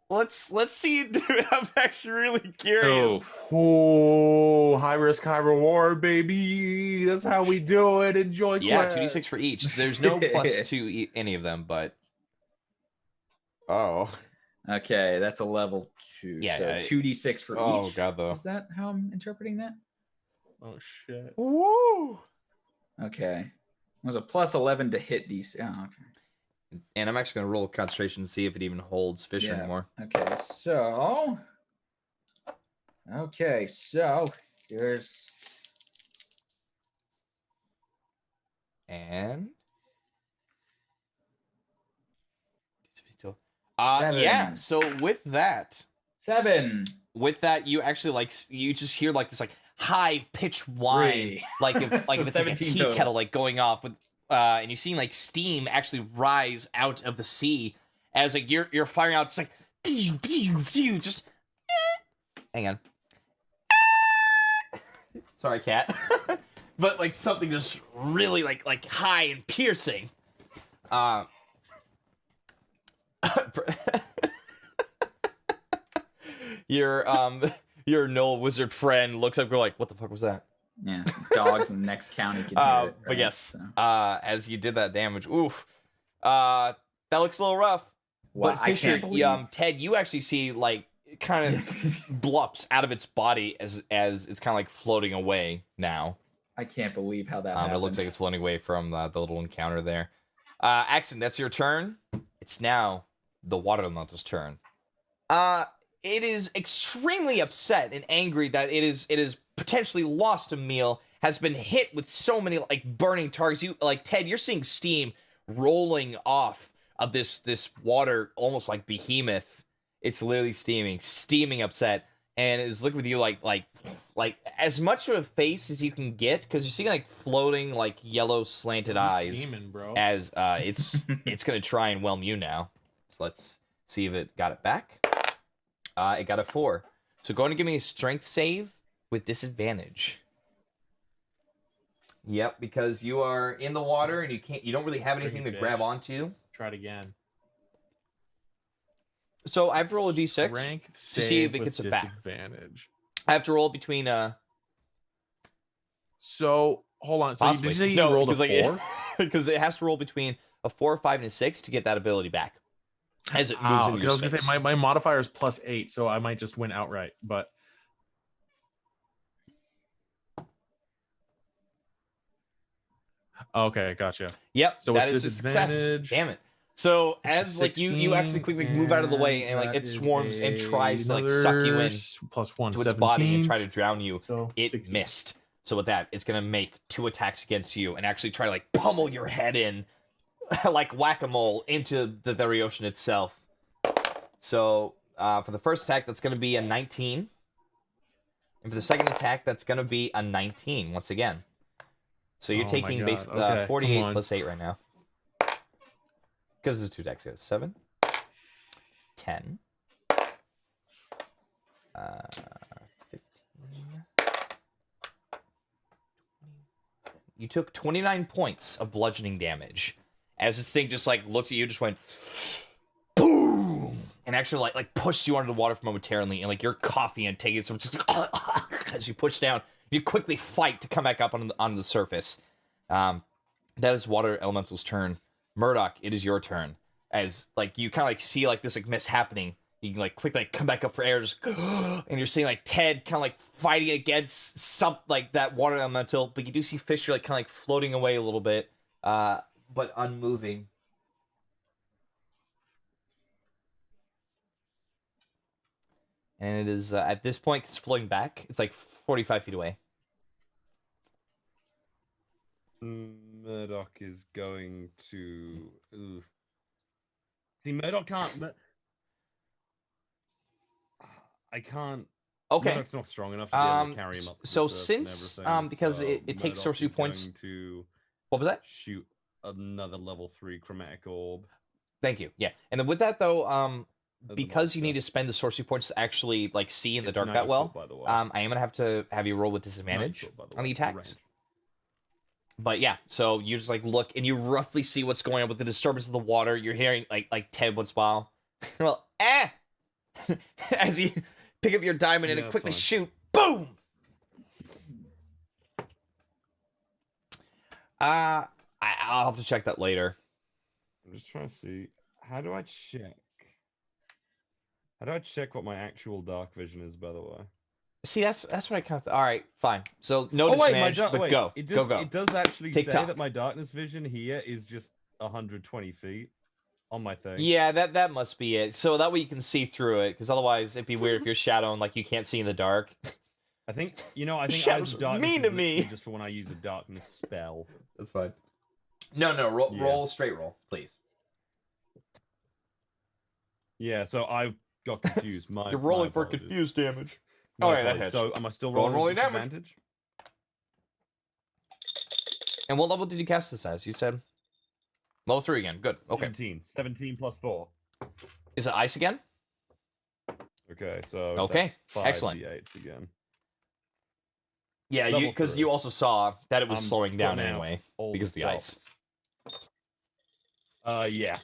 Let's see you do it. I'm actually really curious. Oh, high risk, high reward, baby. That's how we do it. Enjoy. Yeah, Quest. 2d6 for each. There's no plus to any of them, but oh Okay, that's a level 2. Yeah, so yeah. 2d6 for oh each. god though. Is that how I'm interpreting that? Oh shit. Woo! Okay. It was a plus 11 to hit DC. Oh, okay. And I'm actually gonna roll concentration to see if it even holds Fisher Yeah. anymore. Okay, so Okay, so here's And Seven. yeah. So with that, 7. you actually like you just hear like this like high pitched whine, 3. like if So it's like a 17 tea total. kettle like going off with, and you're seeing like steam actually rise out of the sea as like you're firing out. It's like just hang on. Sorry, cat. But like something just really like high and piercing. Your Null wizard friend looks up, go like, what the fuck was that? Yeah, dogs in the next county can hear it. But right? yes, So. as you did that damage, oof, that looks a little rough. Wow, But Fisher, I can't believe. Ted, you actually see like kind of blups out of its body as it's kind of like floating away now. I can't believe how that It happened. looks like it's floating away from the little encounter there. Axon, that's your turn. It's now the water elemental's turn. It is extremely upset and angry that it is potentially lost a meal, has been hit with so many like burning targets. You like Ted, you're seeing steam rolling off of this water, almost like behemoth. It's literally steaming upset, and is looking with you like as much of a face as you can get, because you're seeing like floating like yellow slanted eyes Steaming, bro. as it's gonna try and whelm you now. So let's see if it got it back. It got a 4. So go ahead and give me a strength save with disadvantage. Yep, because you are in the water and you don't really have anything to grab onto. Try it again. So I have to roll a d6 Strength to see if it save gets with it back. disadvantage. I have to roll between So hold on. So did possibly. you say you No, rolled a because, 4? because it has to roll between a 4, 5, and a 6 to get that ability back. As it moves into I your was gonna space. say my modifier is +8, so I might just win outright. But okay, gotcha. Yep, So that with is a success. disadvantage, Damn it. So as like you actually 16, quickly move out of the way and like that it is swarms and tries to like suck you in +1, to its body and 17. try to drown you. So It 16. missed. So with that, it's gonna make 2 attacks against you and actually try to like pummel your head in like whack-a-mole into the very ocean itself. So for the first attack, that's gonna be a 19. And for the second attack, that's gonna be a 19 once again. So you're Oh my taking God. base Okay, 48 come on. plus 8 right now. Because there's 2 attacks. 7, 10, 15. You took 29 points of bludgeoning damage as this thing just like looked at you, just went boom, and actually like pushed you under the water for momentarily, and like you're coughing and taking some just as you push down, you quickly fight to come back up on the surface. That is Water Elemental's turn. Murdoch, it is your turn. As like you kind of like see like this like mess happening, you can like quickly like come back up for air, just and you're seeing like Ted kind of like fighting against some like that water elemental, but you do see Fisher like kind of like floating away a little bit, but unmoving. And it is at this point it's floating back. It's like 45 feet away. Murdoch is going to. Ooh. See, Murdoch can't. I can't. Okay. Murdoch's not strong enough to be able to carry him up. To So the surface and since everything, because so it takes Murdoch sorcery is points. going to What was that? shoot another level 3 chromatic orb. Thank you. Yeah, and then with that though, the because you monster. need to spend the sorcery points to actually like see in the It's dark 90 that well, foot, by the way. I am gonna have to have you roll with 90 disadvantage foot, by the on the way, attacks. range. But yeah, so you just like look and you roughly see what's going on with the disturbance of the water. You're hearing like Ted once in a while, well, as you pick up your diamond and Yeah, quickly fine. shoot, boom. I'll have to check that later. I'm just trying to see. How do I check? How do I check what my actual dark vision is, by the way? See, that's what I kind of. All right, fine. So no Oh wait, my disadvantage, but wait, go, It go. does actually Take say top. that my darkness vision here is just 120 feet. on my thing. Yeah, that must be it. So that way you can see through it, because otherwise it'd be weird if you're shadowing like you can't see in the dark. I think Eyes Shadows of are Darkness mean is to me. literally just for when I use a darkness spell. That's fine. No, roll, Yeah. roll straight roll, please. Yeah, so I got confused. You're rolling for apologies. confused damage. My Oh, yeah, that apologies. hits. So am I still Go and rolling roll with your damage. disadvantage? And what level did you cast this as? You said level 3 again. Good. Okay. 17 plus 4. Is it ice again? Okay, so Okay, that's 5 excellent. D8s again. Yeah, Level because 3. you also saw that it was I'm slowing down putting out anyway all because of the ice. stops. Yeah,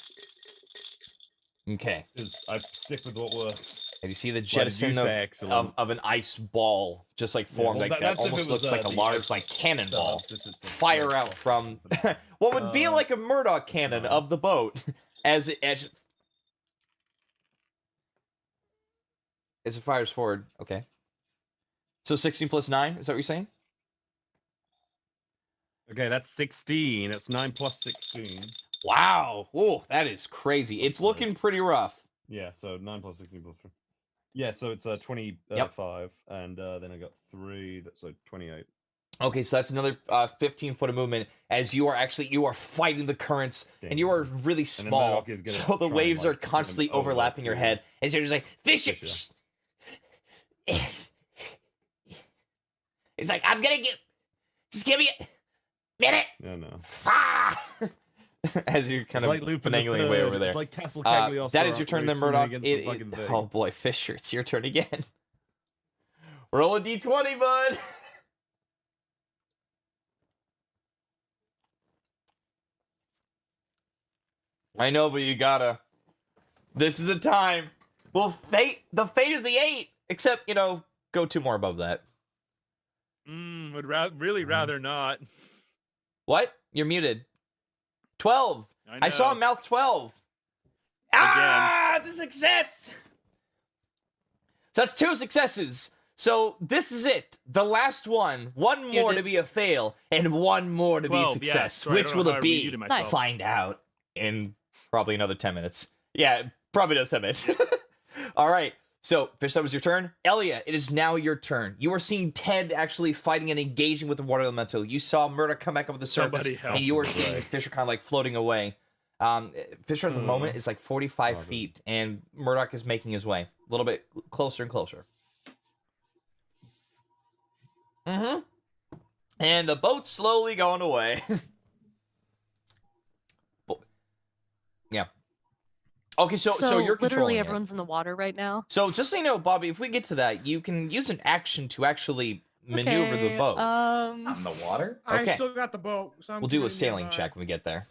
Okay. because I stick with what works. And you see the Why did you jettison say excellent? of an ice ball just like formed well, like that. that's if it Almost was, looks like a the large ice like cannonball. substance of Fire the out from company. what would be Uh, like a Murdoch cannon no. of the boat as it fires forward. Okay. So 16 plus 9, is that what you're saying? Okay, that's 16. That's 9 plus 16. Wow. Oh, that is crazy. It's looking pretty rough. Yeah, so 9 plus 16 plus 3. Yeah, so it's 25, and then I got 3. That's so 28. Okay, so that's another 15 foot of movement as you are fighting the currents and you are really then small, Murdoch is gonna so the try and, waves are like, swim constantly over overlapping your to head as you're just like Fisher. It's like I'm gonna just give me a minute. Yeah, no. As you're kind It's of like Lupin the finagling away Third. over there. It's like Castle Cagliostro. That is your turn, then, Murdoch. Oh Oh boy, Fisher, it's your turn again. Roll a d20, bud. I know, but you gotta. This is the time. Well, the fate of the 8. Except, go 2 more above that. Would really rather not. What? You're muted. 12. I saw know. him mouth 12. Ah, it's a success. So that's 2 successes. So this is it. The last one. One more to be a fail, and one more to be a 12, yeah, success. sorry, I Which don't will know it how I be? remuted myself. Find out in probably another 10 minutes. Yeah, probably another 10 minutes. All right. So, Fish, that was your turn. Elia, it is now your turn. You are seeing Ted actually fighting and engaging with the water elemental. You saw Murdoch come back up to the surface, Somebody help. and you are seeing Fisher kind of like floating away. Fisher at the moment is like 45 feet, and Murdoch is making his way a little bit closer and closer. Mm-hmm. And the boat's slowly going away. Yeah. Okay, so you're literally controlling it. everyone's in the water right now. So just so you know, Bobby, if we get to that, you can use an action to actually maneuver the boat. On the water? Okay. I still got the boat. So I'm We'll do a committing sailing nearby. check when we get there.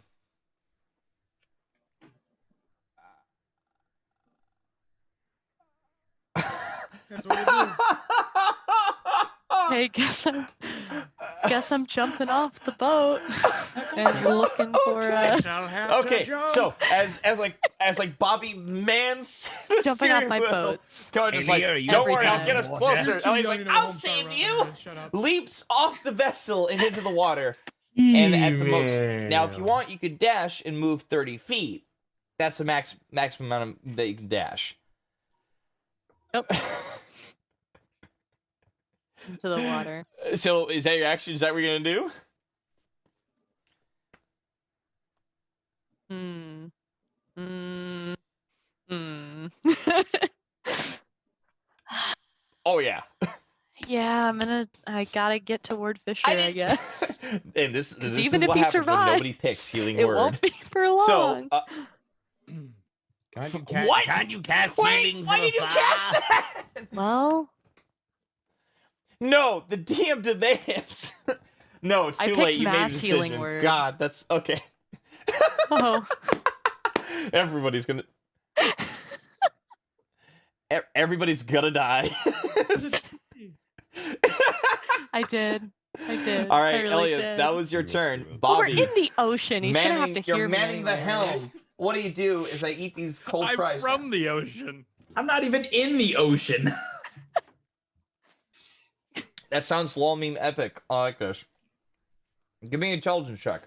That's what I Hey, guess I'm jumping off the boat and looking for do. I shall have Okay, to jump. so as Bobby mans the jumping off steering my wheel, boats. Cohen is Hey, like, Leo, you don't every worry, I'll time. get us You're closer. You're too And he's young like, to know I'll home save fire you. right? Shut up. Leaps off the vessel and into the water. And at the most, now if you want, you could dash and move 30 feet. That's the maximum amount that you can dash. Yep. Into the water. So is that your action? Is that what you're gonna do? Oh yeah. Yeah, I gotta get toward Fisher, I guess. And this even is if what he happens when survives, nobody picks healing it word. won't be for long. So what? Can't you cast Wait, healing why from did you afar? cast that? Well, No, the DM demands. No, it's I too picked late. You made a mass healing decision. word. God, that's okay. oh, Everybody's gonna. Everybody's gonna die. I did. All right, I really Elliot, did. that was your turn. Well, we're Bobby, in the ocean. He's gonna have to hear you're me. manning the anyway. helm. What do is I eat these cold I'm fries. from the ocean. I'm not even in the ocean. That sounds lol meme epic. I like this. Give me an intelligence check.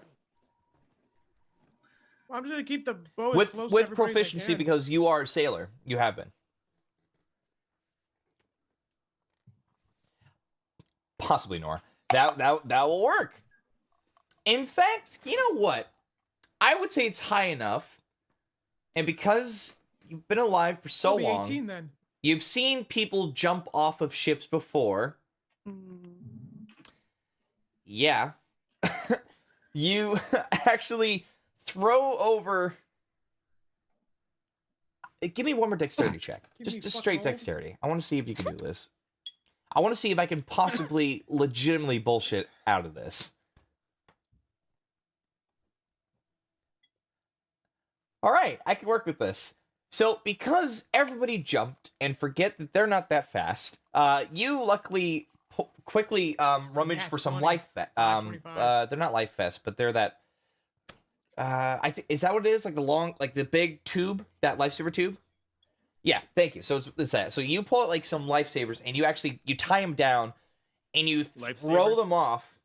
I'm just gonna keep the bow as with close to with everybody as I proficiency can. because you are a sailor. You have been. Possibly, Nora. That will work. In fact, you know what? I would say it's high enough, and because you've been alive for so I'll be long, 18 then. you've seen people jump off of ships before. Yeah. You actually throw over. Give me one more dexterity check. Just straight dexterity. I want to see if you can do this. I want to see if I can possibly legitimately bullshit out of this. All right, I can work with this. So, because everybody jumped and forget that they're not that fast, you luckily quickly rummage for some 20, life. 25. They're not life vests, but they're that. I think is that what it is? Like the long, like the big tube, that lifesaver tube. Yeah, thank you. So it's that. So you pull out like some lifesavers, and you tie them down, and you throw them off.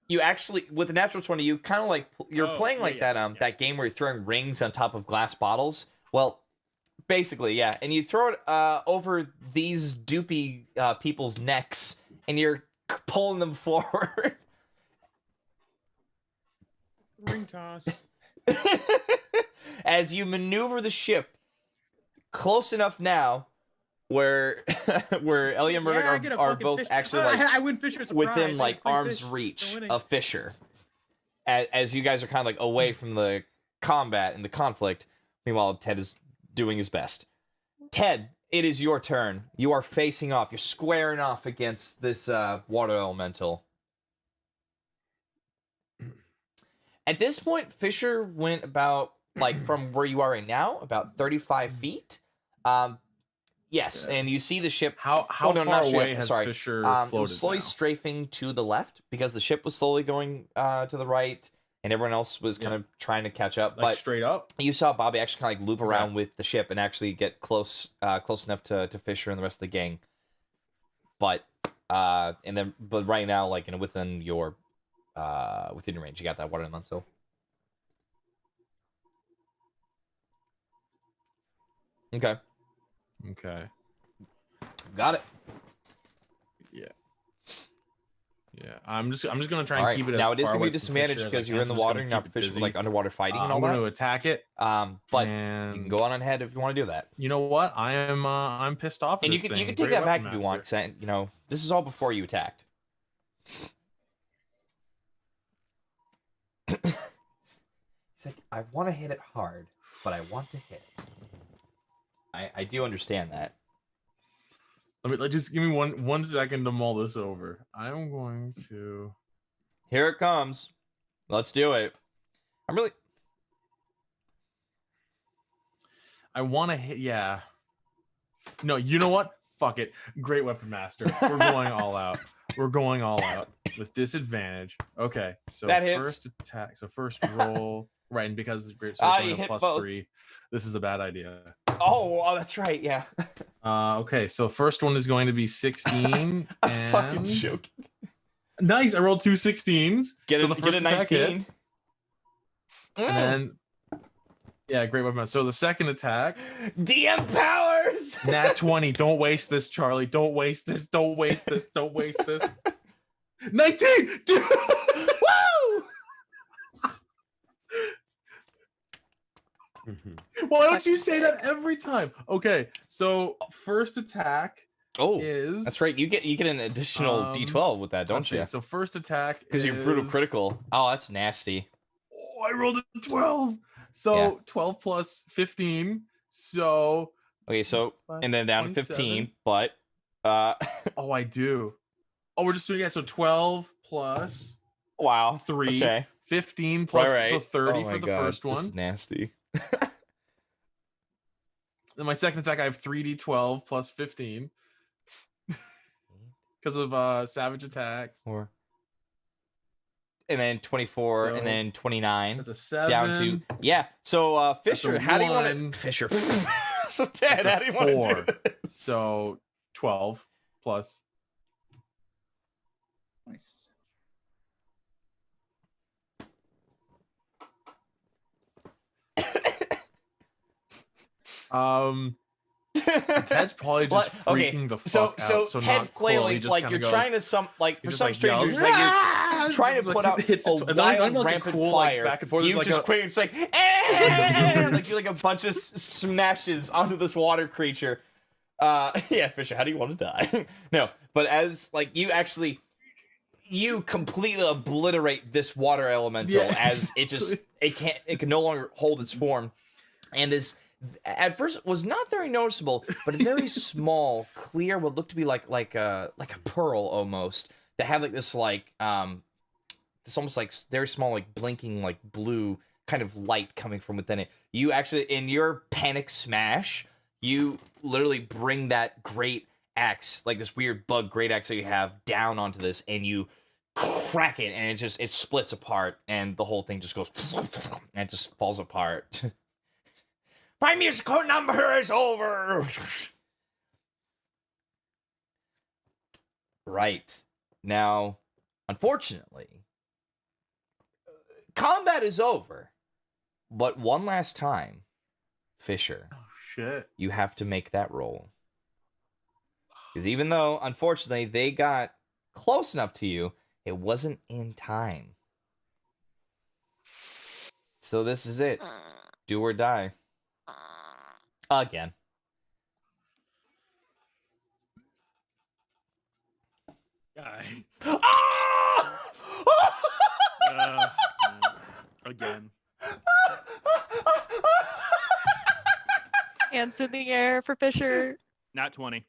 You actually, with the natural 20, you kind of like you're playing like that game where you're throwing rings on top of glass bottles. Well, basically, yeah. And you throw it over these doopy people's necks, and you're pulling them forward. Ring toss. As you maneuver the ship close enough now where Ellie and Murdoch are both actually like I win Fisher surprise. within like arm's reach of Fisher. As you guys are kind of like away from the combat and the conflict. Meanwhile, Ted is doing his best. Ted, it is your turn. You are facing off. You're squaring off against this water elemental. At this point, Fisher went about, like, from where you are right now, about 35 feet. Yes, and you see the ship... How far away has Fisher floated it was slowly now? strafing to the left, because the ship was slowly going to the right, and everyone else was kind of trying to catch up. Like but straight up? You saw Bobby actually kind of like loop around with the ship and actually get close enough to Fisher and the rest of the gang. But right now, like, within your range, you got that water elemental. Okay. Got it. Yeah. I'm just gonna try and All right. keep it as now it is far gonna be away a from disadvantage Fisher as because I you're can, in the so I'm just water gonna and you're keep it Fisher busy. like underwater fighting and all I'm that. going to attack it. But and you can go on ahead if you want to do that. You know what? I'm pissed off. At And you this can thing. take Great that back weapon if you want, master. because this is all before you attacked. He's like, I want to hit it hard, but I want to hit it. I do understand that. Just give me one second to mull this over. I'm going to. Here it comes. Let's do it. I want to hit. Yeah. No, you know what? Fuck it. Great weapon master. We're going all out. We're going all out with disadvantage. Okay. So that hits. First attack. So first roll. Right, and because it's great, so it's only a plus both. 3. This is a bad idea. Oh, that's right. Yeah. Okay. So first one is going to be 16. I'm fucking joking. Nice. I rolled 2 16s. Get the first a 19. hits. And then, yeah, great weapon. So the second attack, DM powers. Nat 20. Don't waste this, Charlie. Don't waste this. Don't waste this. Don't waste this. 19. Dude. Woo! Why don't you say that every time? Okay, so first attack. Is that's right. You get an additional D12 with that, don't you? So first attack because you're brutal critical. Oh, that's nasty. Oh, I rolled a 12. So 12 plus 15. So okay, so and then down to 15, but oh, I do. Oh, we're just doing so 12 plus 3. Okay. 15 plus right. so 30 for the first one. This is nasty. Then my second attack, I have 3d12 plus 15 because of savage attacks. And then 24, and then 29. That's a 7. Down to So Fisher, how do you want to Fisher? So Ted, how do you want to do this? So 12 plus. Nice. Ted's probably just freaking the fuck out. So Ted not flailing, just like kinda you're goes, trying to for just, some like, strangers, yells, like "Ah!" you're trying to Just, put like, out hits a it, and not wild even, like, a rampant cool, like, fire. back and forth, You it's like just a- quick, it's like, eh! Like you like a bunch of smashes onto this water creature. Yeah, Fisher, how do you want to die? No, but as like you completely obliterate this water elemental as it can no longer hold its form, and this at first was not very noticeable, but a very small, clear, what looked to be like a pearl almost that had like this this almost like very small like blinking like blue kind of light coming from within it. You actually in your panic smash, you literally bring that great axe, like this weird bug great axe that you have, down onto this, and you crack it, and it splits apart, and the whole thing just goes and it just falls apart. My musical number is over. Right. Now, unfortunately, combat is over. But one last time, Fisher, Oh shit. you have to make that roll. Because even though, unfortunately, they got close enough to you, it wasn't in time. So this is it. Do or die. Again. Guys. Ah! Again. Hands in the air for Fisher. Not 20.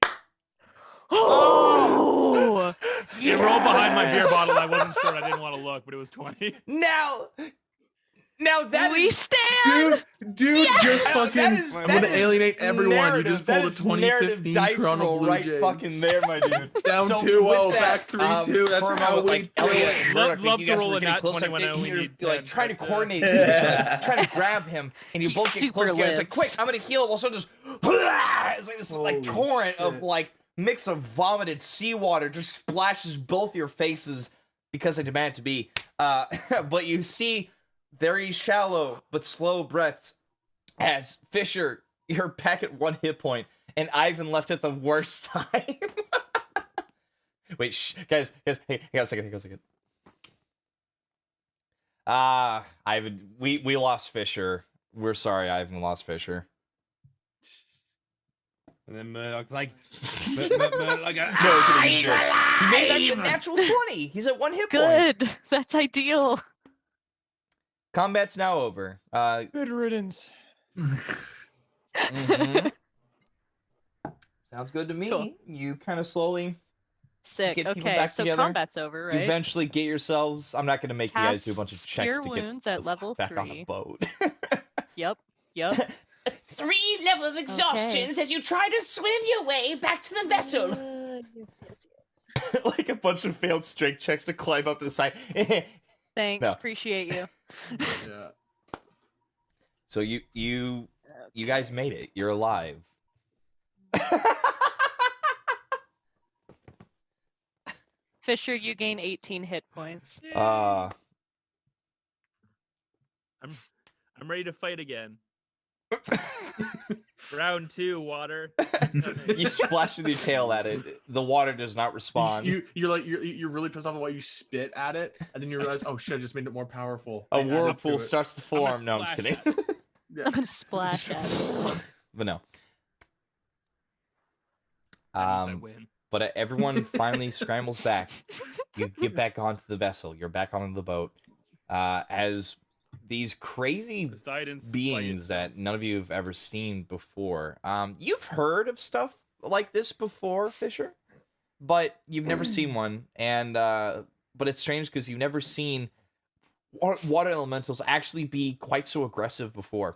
Oh! It rolled behind my beer bottle. I wasn't sure. I didn't want to look, but it was 20. Now that we is... stand. Dude, just That fucking. is- I'm that gonna is alienate everyone. narrative. You just That pulled a is narrative 2015 dice Toronto roll Blue right Jays. fucking there, my dude. Down So 2-0, with back that, 3-2. That's for a how moment, we like do Elliot it. and Love- Murdoch, love you to guys roll were a getting nat close, 20 when I like, only you're need like 10, trying to but, coordinate with each other, trying to grab him, and you both He get close super together. It's like, quick, lives. I'm gonna heal him. Also, just it's like this like Holy torrent of shit. like mix of vomited seawater just splashes both your faces because I demand it to be. But you see very shallow but slow breaths as Fisher, you're back at 1 hit point, and Ivan left at the worst time. Wait, guys, hey, hang on a second. Ivan, we lost Fisher. We're sorry, Ivan lost Fisher. And then Murdoch's like, No, he's alive! He made that the natural 20. He's at 1 hit point. Good. That's ideal. Combat's now over. Good riddance. Mhm. Sounds good to me. Cool. You kind of slowly Sick. Get people Okay, back so together. combat's over, right? eventually get yourselves. I'm not going to make you guys do a bunch of Cast checks Cure to get Wounds at level back on the 3. boat. Yep. 3 level of exhaustions as you try to swim your way back to the vessel. Yes. Like a bunch of failed strength checks to climb up to the side. Thanks. No. Appreciate you. Yeah. So you guys made it. You're alive. Fisher, you gain 18 hit points. I'm ready to fight again. Round 2, water. You splash with your tail at it. The water does not respond. You're really pissed off at why you spit at it, and then you realize, oh shit, I just made it more powerful. A I added whirlpool to it. starts to gonna form. No, I'm just splash kidding. Yeah. I'm gonna splash at it. But no. That means I win. But everyone finally scrambles back. You get back onto the vessel. You're back onto the boat. As these crazy Poseidon's beings that none of you have ever seen before. You've heard of stuff like this before, Fisher, but you've never seen one. And but it's strange because you've never seen water elementals actually be quite so aggressive before.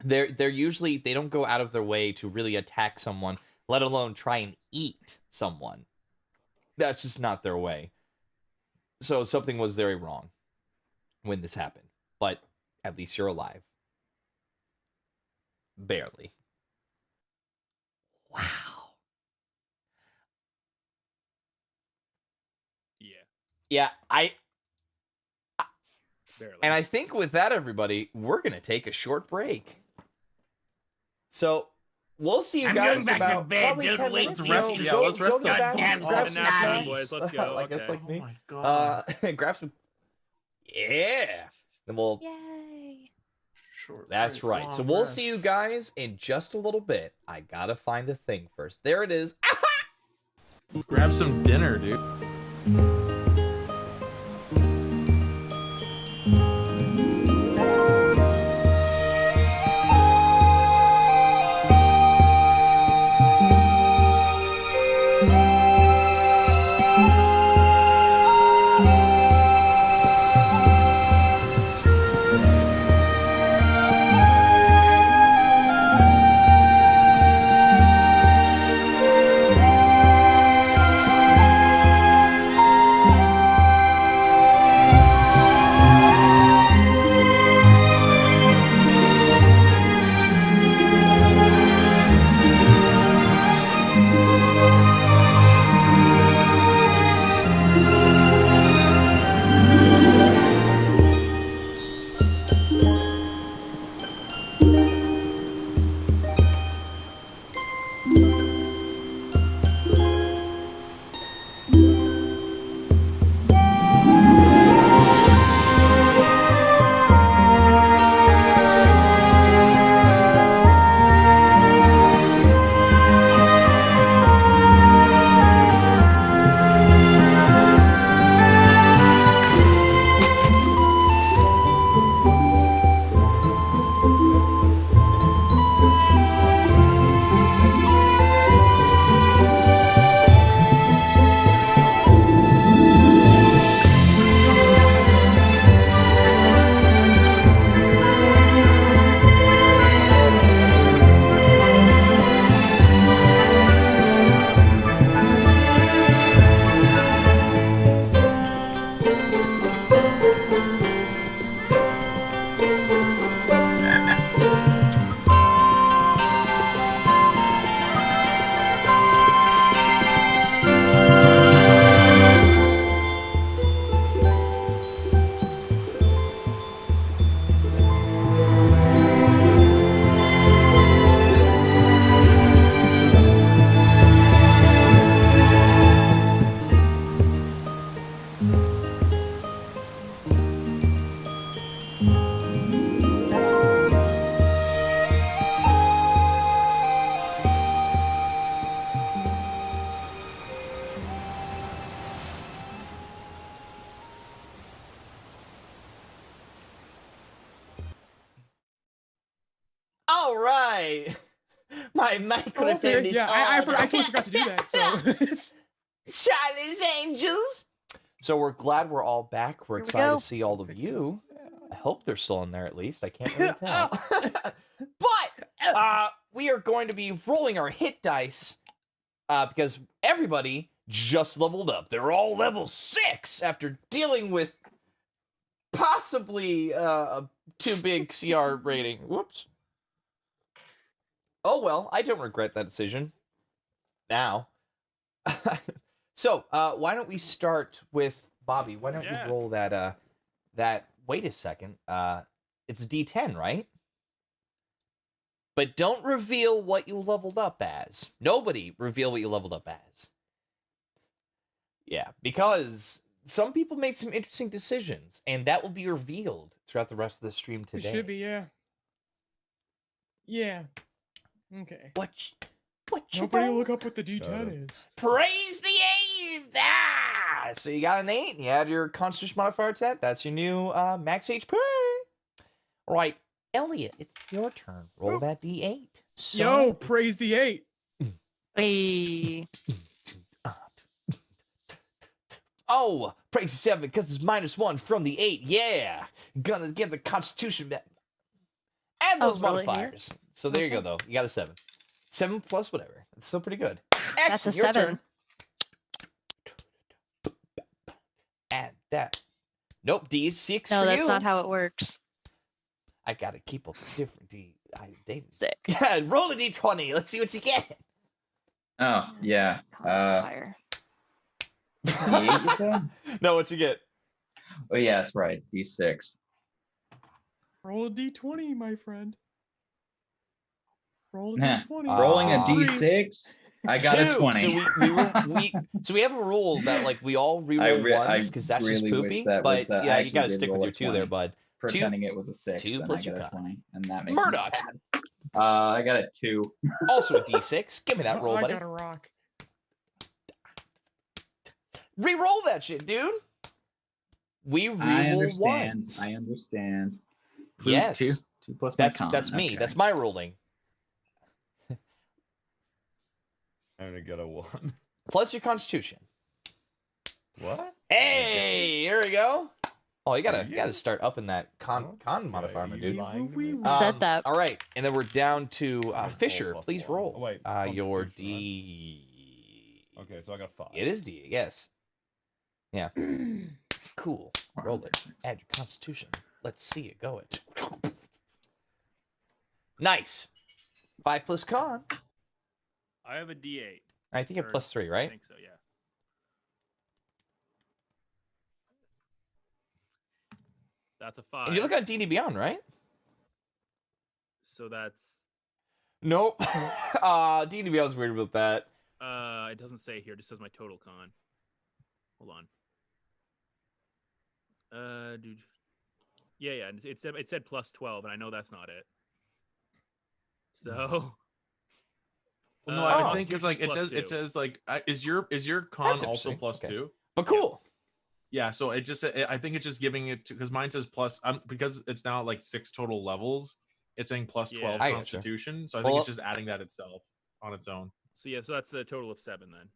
They're usually, they don't go out of their way to really attack someone, let alone try and eat someone. That's just not their way. So something was very wrong when this happened. But at least you're alive. Barely. Wow. Yeah, Yeah, barely. and I think with that, everybody, we're going to take a short break. So we'll see you I'm guys going back to about bed. probably Don't 10 wait minutes. to You know, rest. Yeah, go, let's go rest to the up. bathroom, Goddamn grab some nice. snacks. Boys, let's go. I guess Okay. like me. Oh my god. Grab some. Yeah. Then we'll. Yay. Short That's break, right. So long we'll rest. see you guys in just a little bit. I gotta find the thing first. There it is. Grab some dinner, dude. All right. My microphone is yeah, I on. totally forgot to do that. So it's Charlie's Angels. So we're glad we're all back. We're Here we excited go. to see all of you. I hope they're still in there at least. I can't really tell. But we are going to be rolling our hit dice because everybody just leveled up. They're all level 6 after dealing with possibly a too big CR rating. Whoops. Oh well, I don't regret that decision. Now. So, why don't we start with Bobby? Why don't Yeah. you roll that wait a second. It's a D10, right? But don't reveal what you leveled up as. Nobody reveal what you leveled up as. Yeah, because some people made some interesting decisions, and that will be revealed throughout the rest of the stream it today. should be, yeah. Yeah. Okay. What you Nobody roll? look up what the D10 is. Praise the 8! Ah! So you got an 8, and you add your Constitution modifier 10. That's your new max HP. All right, Elliot, it's your turn. Roll Oh. that D8. Yo, praise the 8. Hey. Oh, praise the 7, because it's -1 from the 8. Yeah! Gonna give the Constitution back. Add those really? Here? modifiers. So there you go, Okay. though. You got a 7. 7 plus whatever. That's still pretty good. That's a Excellent. Your 7. turn. Add that. Nope, D6 No, for that's you. not how it works. I gotta keep up with different data. Sick. Yeah, roll a D20. Let's see what you get. Oh, yeah. Fire. D8, you said? No, what you get? Oh, yeah, that's right. D6. Roll a D20, my friend. Roll a Nah. d20. Rolling a Ah. d6. I got a 2. 20. So we have a rule that like we all reroll I once because that's really just wish poopy. that But was, yeah, I you actually gotta did stick with roll a your 2 there, 20, bud. pretending it was a 6, 2 and plus I your got a con. 20, and that makes Murdoch. me sad. I got a 2. Also a d6. Give me that roll, I buddy. got a rock. Reroll that shit, dude. We I reroll understand. ones. I understand. Yes. 2 plus my That's con. that's me. Okay. That's my rolling. I only got a 1. Plus your constitution. What? Hey, here we go. Oh, you gotta Yeah. start upping that con Okay, modifier, you dude. lying to me? Who said that? All right, and then we're down to Okay, Fisher. 4 plus Please 1. roll. Oh, wait, Your constitution, right? D. Okay, so I got 5. It is D. Yes. Yeah. Cool. Roll it. Add your constitution. Let's see it go. It. Nice. 5 plus con. I have a D8. I think you have Or- plus 3, I right? think so, yeah. That's a 5. And you look on D&D Beyond, right? So that's Nope. D&D Beyond's weird about that. it doesn't say here, it just says my total con. Hold on. Dude. Yeah, it said plus 12, and I know that's not it. So Well, no, I Oh. think it's like it Plus says 2. like is your con That's also interesting. plus Okay. 2? But cool. Yeah, so it just I think it's just giving it to because mine says plus because it's now like 6 total levels. It's saying plus 12 Yeah. I gotcha. constitution, so I think Well- it's just adding that itself on its own. so that's the total of 7 then.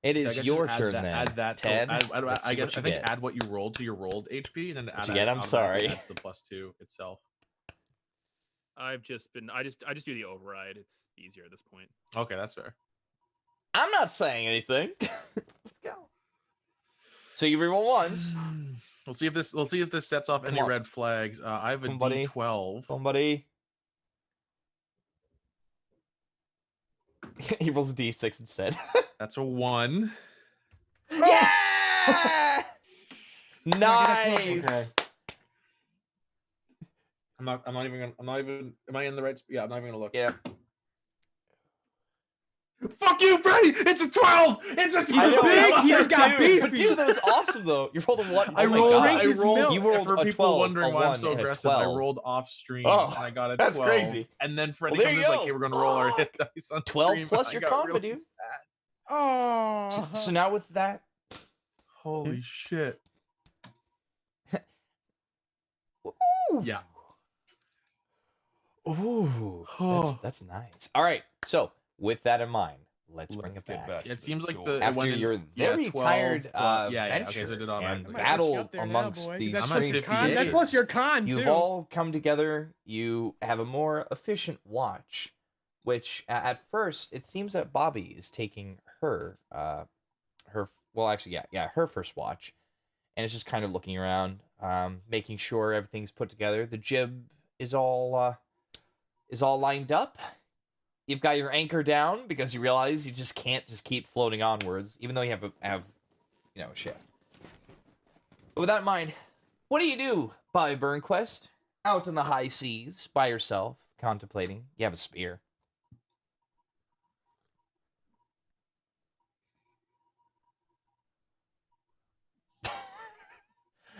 It So I is guess just your add turn that, then. Add that. Ted, I see guess what I you think get. add what you rolled to your rolled HP, and then add you that get? I'm sorry. That's the plus 2 itself. I just do the override. It's easier at this point. Okay, that's fair. I'm not saying anything. Let's go. So you reroll ones. We'll see if this sets off Come any on. red flags. I have a Come on, buddy. D12. Somebody. He rolls a D6 instead. That's a 1. Yeah! Nice. Okay. I'm not even. Am I in the right? Yeah, I'm not even gonna look. Yeah. Fuck you, Freddy! It's a 12. It's a 12. I know, big, I he was has got too. beef. But dude, that was awesome though. You rolled a 1. I Oh my rolled. God. Drink I his rolled. milk. You rolled for a people 12, wondering a why I'm 1, so and a aggressive. I 12. rolled off stream Oh, and I got a 12. that's crazy. And then Freddy Well, there comes you in, like, go. "Hey, we're gonna roll our hit dice on 12 stream." plus and I your got combo, really dude. sad. Oh. So now with that, Holy shit! ooh, Yeah. ooh, Oh. that's nice. All right, so with that in mind, let's bring Let's it get back. back. It seems like Story. the it After went in- your yeah, very 12 tired plus- yeah, okay, adventure so I did and automatically. I might let you battle up there now, amongst boy, 'cause these that's I'm plus at your con. 58. That's plus your con You've too. all come together. You have a more efficient watch, which at first it seems that Bobby is taking her her first watch, and it's just kind of looking around, making sure everything's put together. The jib is all lined up. You've got your anchor down because you realize you just can't just keep floating onwards, even though you have a shift. But with that in mind, what do you do, Bobby Burnquist? Out in the high seas by yourself, contemplating. You have a spear.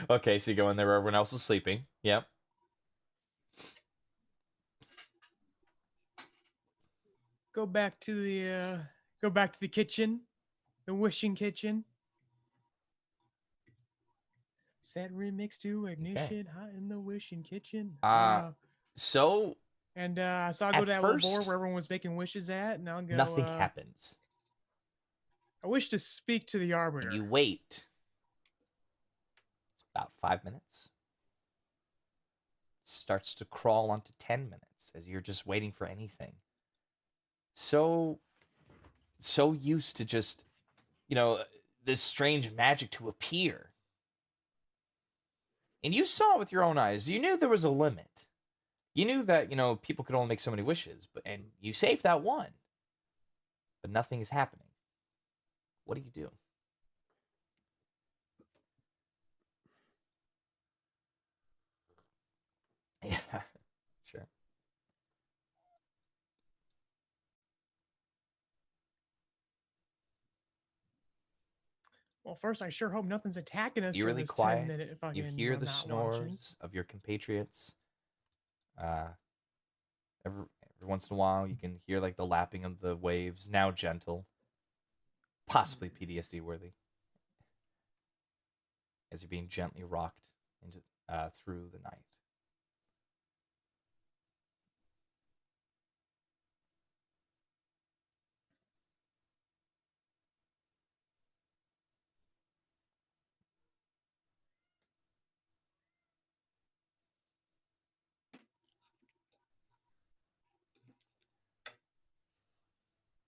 Okay, so you go in there where everyone else is sleeping. Yep. Go back to the kitchen, the wishing kitchen. Set remix to ignition, hot in the wishing kitchen. So And so I'll go at to that little board first, where everyone was making wishes at, and I'll go. nothing happens. I wish to speak to the arbiter. And you wait. It's about 5 minutes. Starts to crawl onto 10 minutes as you're just waiting for anything. So used to just, this strange magic to appear. And you saw it with your own eyes. You knew there was a limit. You knew that, people could only make so many wishes, and you saved that one. But nothing is happening. What do you do? Yeah, sure. Well, first, I sure hope nothing's attacking us You're during really this quiet. 10-minute fucking. You hear the not watching. snores of your compatriots. Every once in a while, you can hear like the lapping of the waves, now gentle, possibly PTSD worthy, as you're being gently rocked into through the night.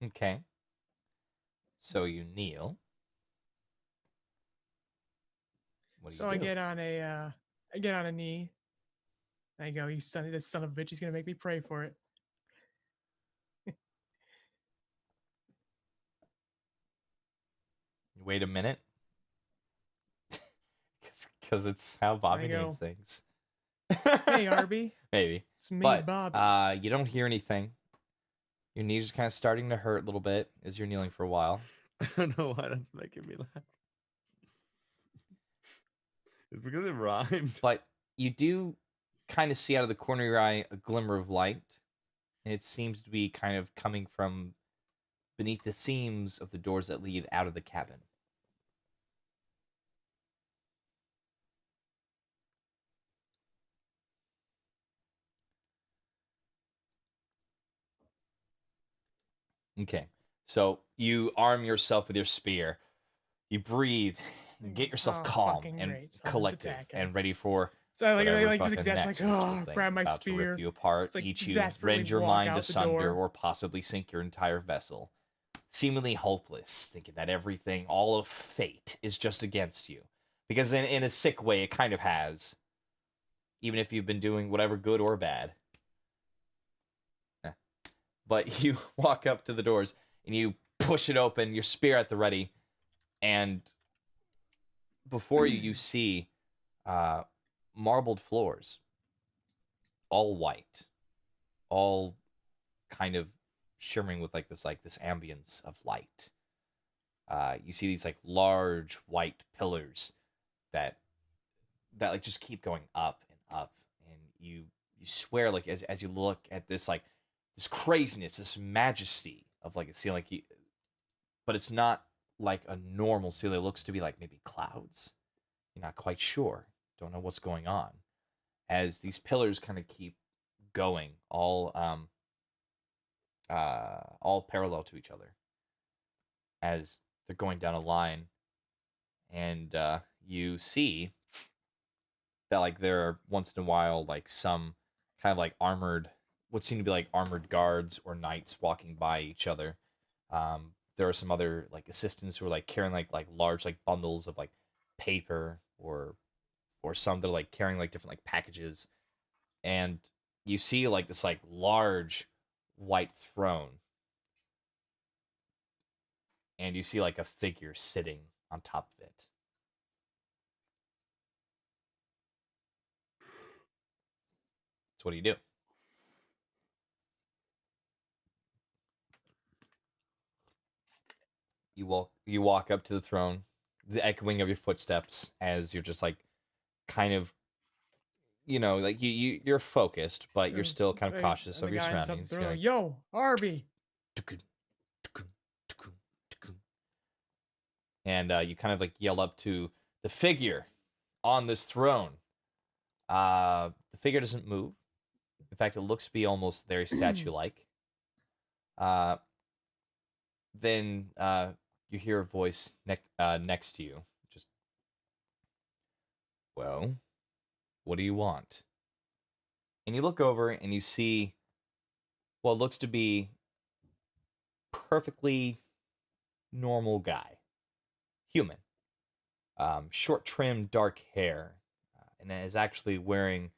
Okay. So you kneel. What do So you I do? get on a knee. I go, you son, this son of a bitch, he's gonna make me pray for it. Wait a minute. Because it's how Bobby go, names things. Hey, Arby. Maybe. It's me, But Bobby. you don't hear anything. Your knees are kind of starting to hurt a little bit as you're kneeling for a while. I don't know why that's making me laugh. It's because it rhymed. But you do kind of see out of the corner of your eye a glimmer of light. And it seems to be kind of coming from beneath the seams of the doors that lead out of the cabin. Okay, so you arm yourself with your spear. You breathe, and get yourself calm fucking and great. Someone's collective attacking. and ready for So I whatever like just fucking exasperate, next like, mystical oh, thing grab is my about to rip spear. you apart, It's like eat you, exasperately rend your walk mind out the asunder, door. or possibly sink your entire vessel. Seemingly hopeless, thinking that everything, all of fate, is just against you. Because in a sick way, it kind of has. Even if you've been doing whatever good or bad. But you walk up to the doors, and you push it open, your spear at the ready, and before you, you see marbled floors, all white, all kind of shimmering with like this ambience of light. You see these like large white pillars that like just keep going up and up, and you swear like as you look at this like this craziness, this majesty of like a ceiling, like but it's not like a normal ceiling. It looks to be like maybe clouds. You're not quite sure. Don't know what's going on. As these pillars kind of keep going, all parallel to each other, as they're going down a line, and you see that like there are once in a while like some kind of like armored, what seem to be like armored guards or knights walking by each other. There are some other like assistants who are like carrying like large like bundles of like paper or some that are like carrying like different like packages, and you see like this like large white throne, and you see like a figure sitting on top of it. So what do you do? You walk up to the throne, the echoing of your footsteps as you're just like kind of, you know, like you're focused, but you're still kind of cautious of your surroundings. You're like, Yo, Arby. and you kind of like yell up to the figure on this throne. The figure doesn't move. In fact, it looks to be almost very statue-like. Then you hear a voice next to you. Just, well, what do you want? And you look over and you see what looks to be perfectly normal guy. Human. Short trimmed dark hair. And is actually wearing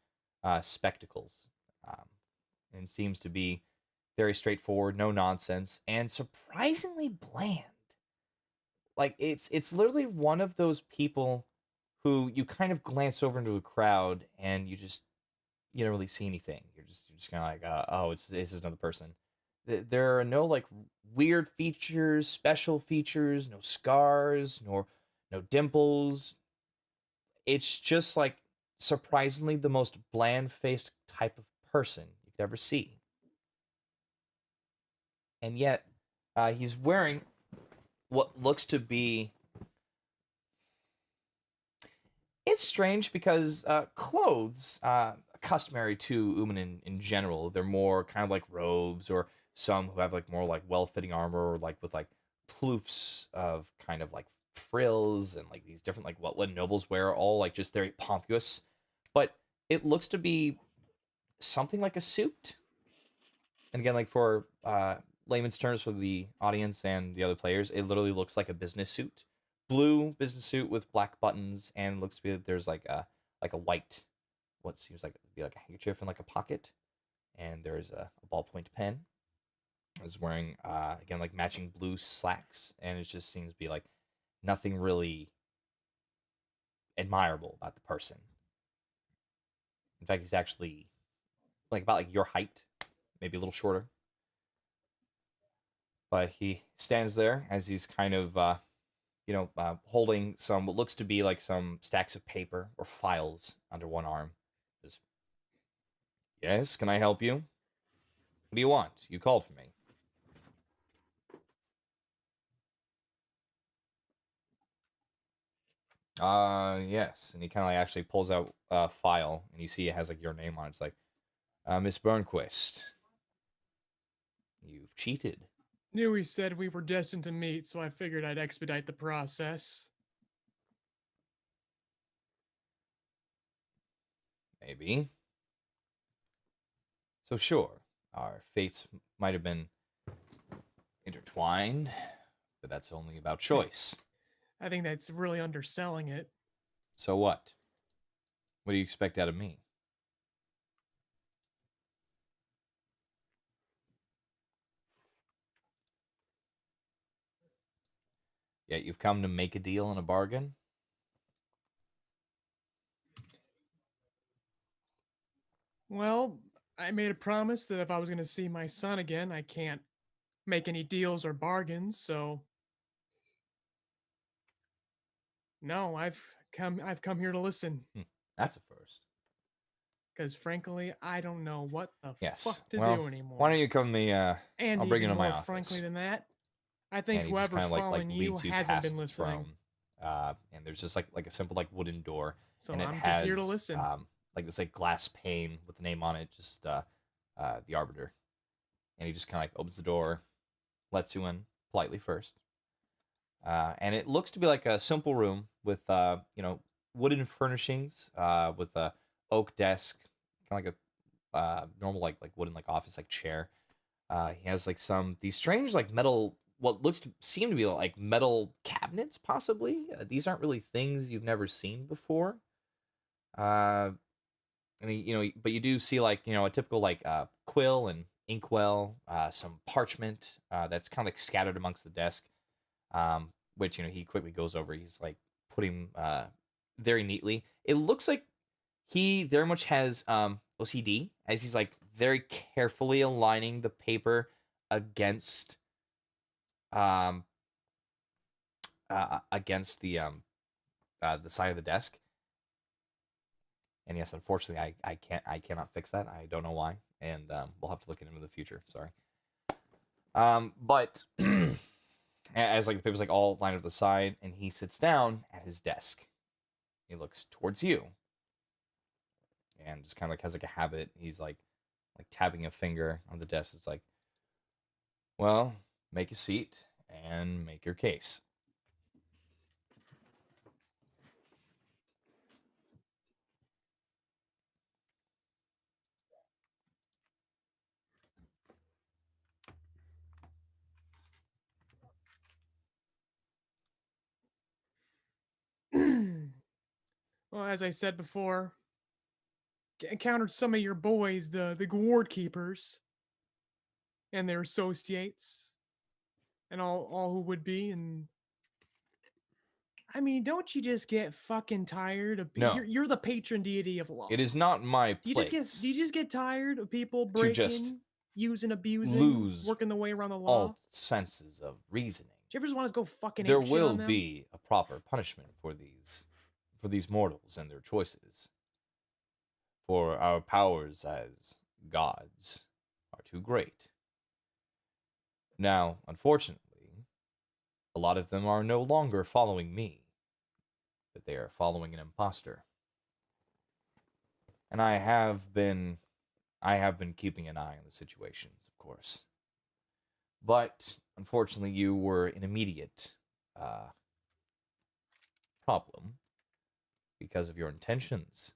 spectacles. And seems to be very straightforward, no nonsense, and surprisingly bland. Like it's literally one of those people who you kind of glance over into a crowd and you don't really see anything. You're just kind of like, oh, it's another person. There are no like weird features, special features, no scars, nor no dimples. It's just like surprisingly the most bland-faced type of person you could ever see. And yet, he's wearing what looks to be... It's strange because clothes, customary to Uman in general, they're more kind of like robes, or some who have like more like well-fitting armor, or like with like ploufs of kind of like frills and like these different like what nobles wear, all like just very pompous. But it looks to be something like a suit. And again, like for layman's terms for the audience and the other players, it literally looks like a business suit. Blue business suit with black buttons, and looks to be there's like a white, what seems like to be like a handkerchief in like a pocket, and there's a ballpoint pen. Is wearing again like matching blue slacks, and it just seems to be like nothing really admirable about the person. In fact, he's actually like about like your height, maybe a little shorter. But he stands there as he's kind of holding some what looks to be like some stacks of paper or files under one arm. Says, "Yes, can I help you? What do you want? You called for me." Yes. And he kind of like actually pulls out a file, and you see it has like your name on it. It's like, Miss Burnquist, you've cheated. Knew he said we were destined to meet, so I figured I'd expedite the process. Maybe. So sure, our fates might have been intertwined, but that's only about choice. I think that's really underselling it. So what? What do you expect out of me? Yet you've come to make a deal and a bargain? Well, I made a promise that if I was going to see my son again, I can't make any deals or bargains, so no, I've come here to listen. That's a first. Because frankly, I don't know what the Yes. fuck to Well, do anymore. why don't you come me, And I'll bring you even to my more office. frankly than that, I think And he just whoever's kinda, following you leads hasn't past been the listening. throne. And there's just like a simple like wooden door, So and it I'm has just here to listen. like this like glass pane with the name on it, just the arbiter. And he just kind of like opens the door, lets you in politely first. And it looks to be like a simple room with wooden furnishings, with a oak desk, kind of like a normal like wooden like office like chair. He has like these strange like metal, what looks to seem to be like metal cabinets possibly. These aren't really things you've never seen before. And but you do see like a typical like quill and inkwell, some parchment that's kind of like scattered amongst the desk, which he quickly goes over. He's like putting very neatly. It looks like he very much has OCD, as he's like very carefully aligning the paper against the side of the desk. And yes, unfortunately, I cannot fix that. I don't know why, and we'll have to look into it in the future. Sorry. But as like the paper's like all lined up the side, and he sits down at his desk. He looks towards you, and just kind of like has like a habit. He's like tapping a finger on the desk. It's like, well, make a seat and make your case. Well, as I said before, encountered some of your boys, the ward keepers, and their associates, and all who would be. And I mean, don't you just get fucking tired of? No. You're the patron deity of law. It is not my place. Do you just get tired of people to just breaking, using, abusing, lose working their way around the law? all senses of reasoning you ever just want to go fucking There ape shit will on them? be a proper punishment for these mortals and their choices. For our powers as gods are too great. Now, unfortunately, a lot of them are no longer following me, but they are following an imposter. And I have been keeping an eye on the situations, of course. But unfortunately, you were an immediate problem because of your intentions.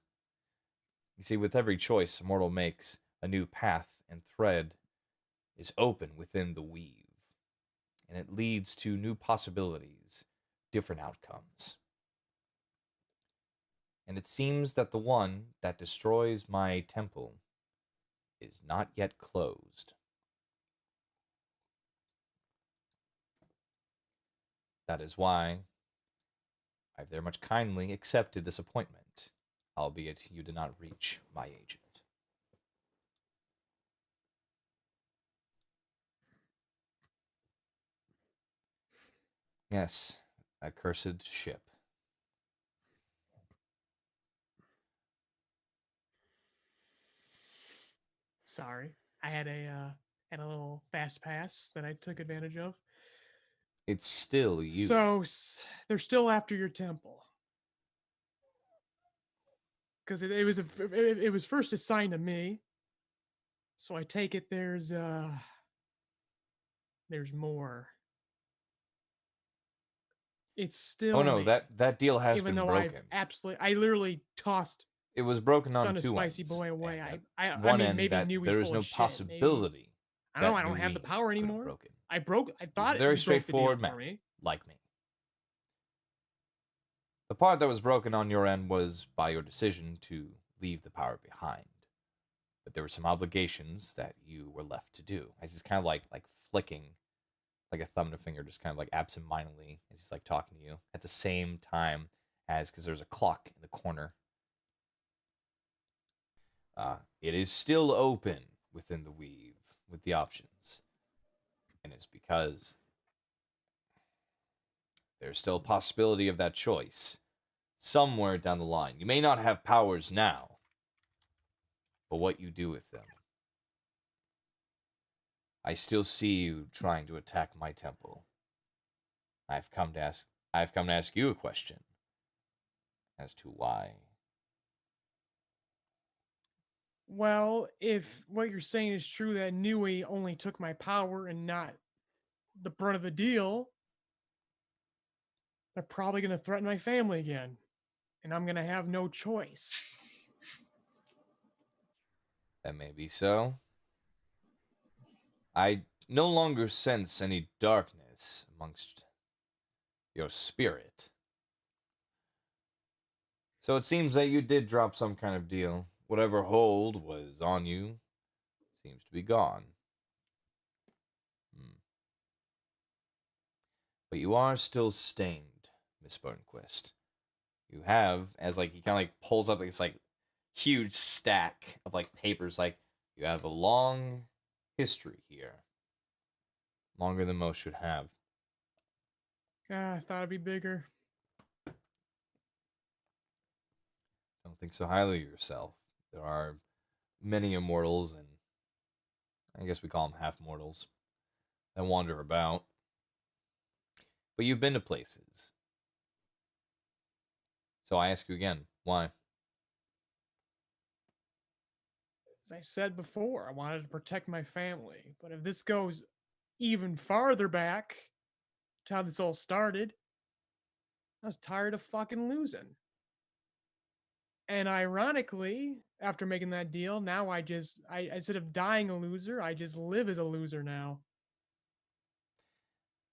You see, with every choice a mortal makes, a new path and thread is open within the weave, and it leads to new possibilities, different outcomes. And it seems that the one that destroys my temple is not yet closed. That is why I very much kindly accepted this appointment, albeit you did not reach my agent. Yes, that cursed ship. Sorry, I had a little fast pass that I took advantage of. It's still you. So they're still after your temple because it was first assigned to me. So I take it there's more. It's still Oh no, me, that deal has even been though broken. I literally tossed It was broken on Son of two Spicy ends. Boy away. and I at one mean, end maybe that Newey's there is full no of shit. Maybe possibility. I don't know. that I don't have the Newey power could have anymore. broken. I He's thought a very he broke the deal straightforward for man, me. like me. The part that was broken on your end was by your decision to leave the power behind. But there were some obligations that you were left to do. As he's kind of like flicking like a thumb and a finger, just kind of like absentmindedly as he's like talking to you at the same time as, because there's a clock in the corner. It is still open within the weave with the options. And it's because there's still a possibility of that choice somewhere down the line. You may not have powers now, but what you do with them. I still see you trying to attack my temple. I've come to ask you a question as to why. Well, if what you're saying is true, that Newey only took my power and not the brunt of the deal, they're probably going to threaten my family again, and I'm going to have no choice. That may be so. I no longer sense any darkness amongst your spirit. So it seems that you did drop some kind of deal. Whatever hold was on you seems to be gone. But you are still stained, Miss Burnquist. You have, as like he kind of like pulls up this like huge stack of like papers, like you have a long history here. Longer than most should have. I thought it'd be bigger. Don't think so highly of yourself. There are many immortals, and I guess we call them half mortals, that wander about. But you've been to places. So I ask you again, why? As I said before, I wanted to protect my family. But if this goes even farther back to how this all started, I was tired of fucking losing. And ironically, after making that deal, now I instead of dying a loser, I just live as a loser now.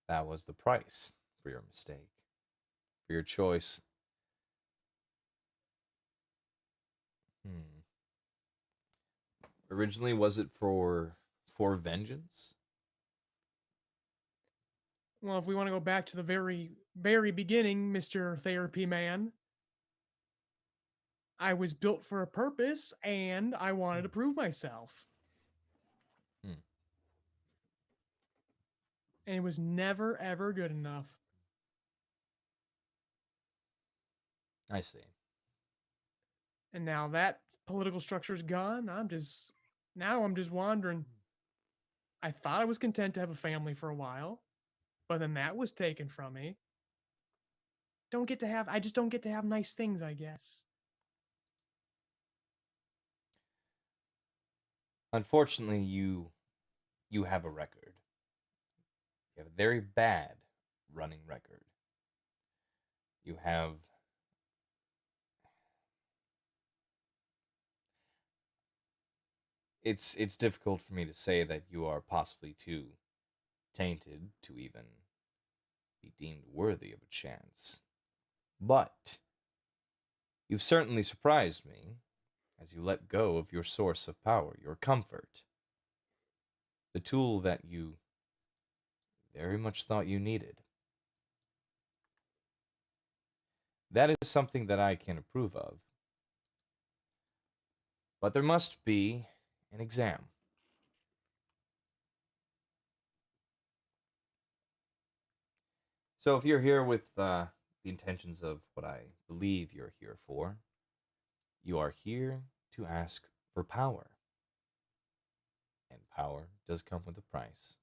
That was the price for your mistake, for your choice. Originally, was it for vengeance? Well, if we want to go back to the very, very beginning, Mr. Therapy Man, I was built for a purpose and I wanted to prove myself. and it was never ever good enough. I see. And now that political structure is gone, I'm just wandering. I thought I was content to have a family for a while, but then that was taken from me. I just don't get to have nice things, I guess. Unfortunately, you have a record. You have a very bad running record. You have it's difficult for me to say that you are possibly too tainted to even be deemed worthy of a chance. But you've certainly surprised me as you let go of your source of power, your comfort, the tool that you very much thought you needed. That is something that I can approve of. But there must be an exam. So if you're here with the intentions of what I believe you're here for, you are here to ask for power. And power does come with a price.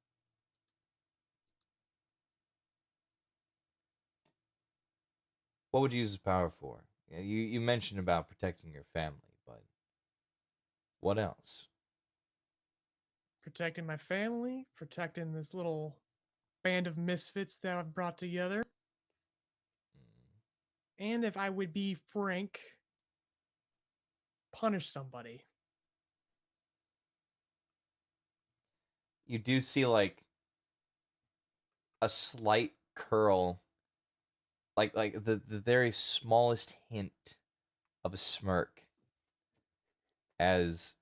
What would you use this power for? You mentioned about protecting your family, but what else? Protecting my family, protecting this little band of misfits that I've brought together. And if I would be frank, punish somebody. You do see like a slight curl, like the very smallest hint of a smirk as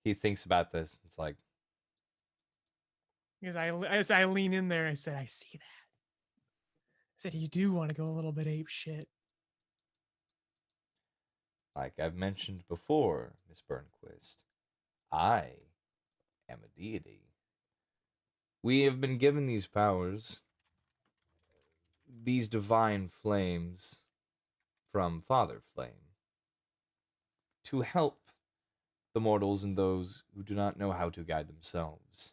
he thinks about this. It's like, Because as I lean in there, I said, I see that. I said, you do want to go a little bit ape shit. like I've mentioned before, Miss Burnquist, I am a deity. We have been given these powers, these divine flames from Father Flame, to help the mortals and those who do not know how to guide themselves.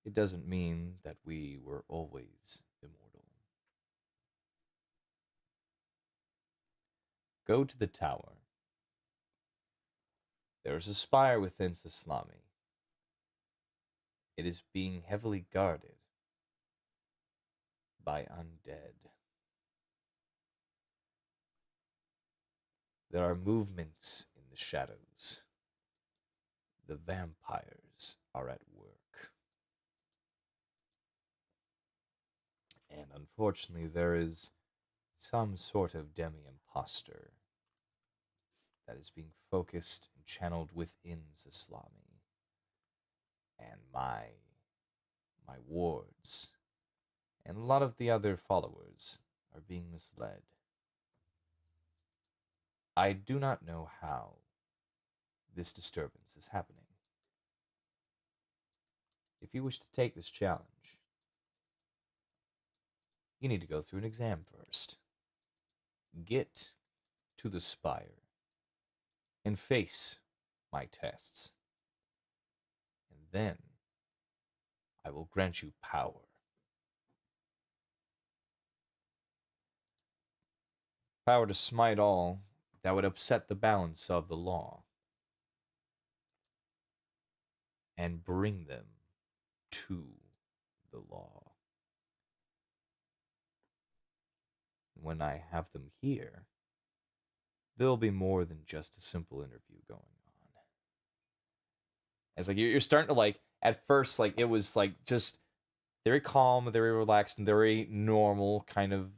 It doesn't mean that we were always immortal. Go to the tower. There is a spire within Saslami. It is being heavily guarded by undead. There are movements in the shadows. The vampires are at work. And unfortunately, there is some sort of demi-imposter that is being focused and channeled within Zaslami. And my wards and a lot of the other followers are being misled. I do not know how this disturbance is happening. If you wish to take this challenge, you need to go through an exam first. Get to the spire and face my tests. And then I will grant you power. Power to smite all that would upset the balance of the law and bring them to the law. When I have them here, there'll be more than just a simple interview going on. It's like you're starting to like, at first, like it was like just very calm, very relaxed, and very normal kind of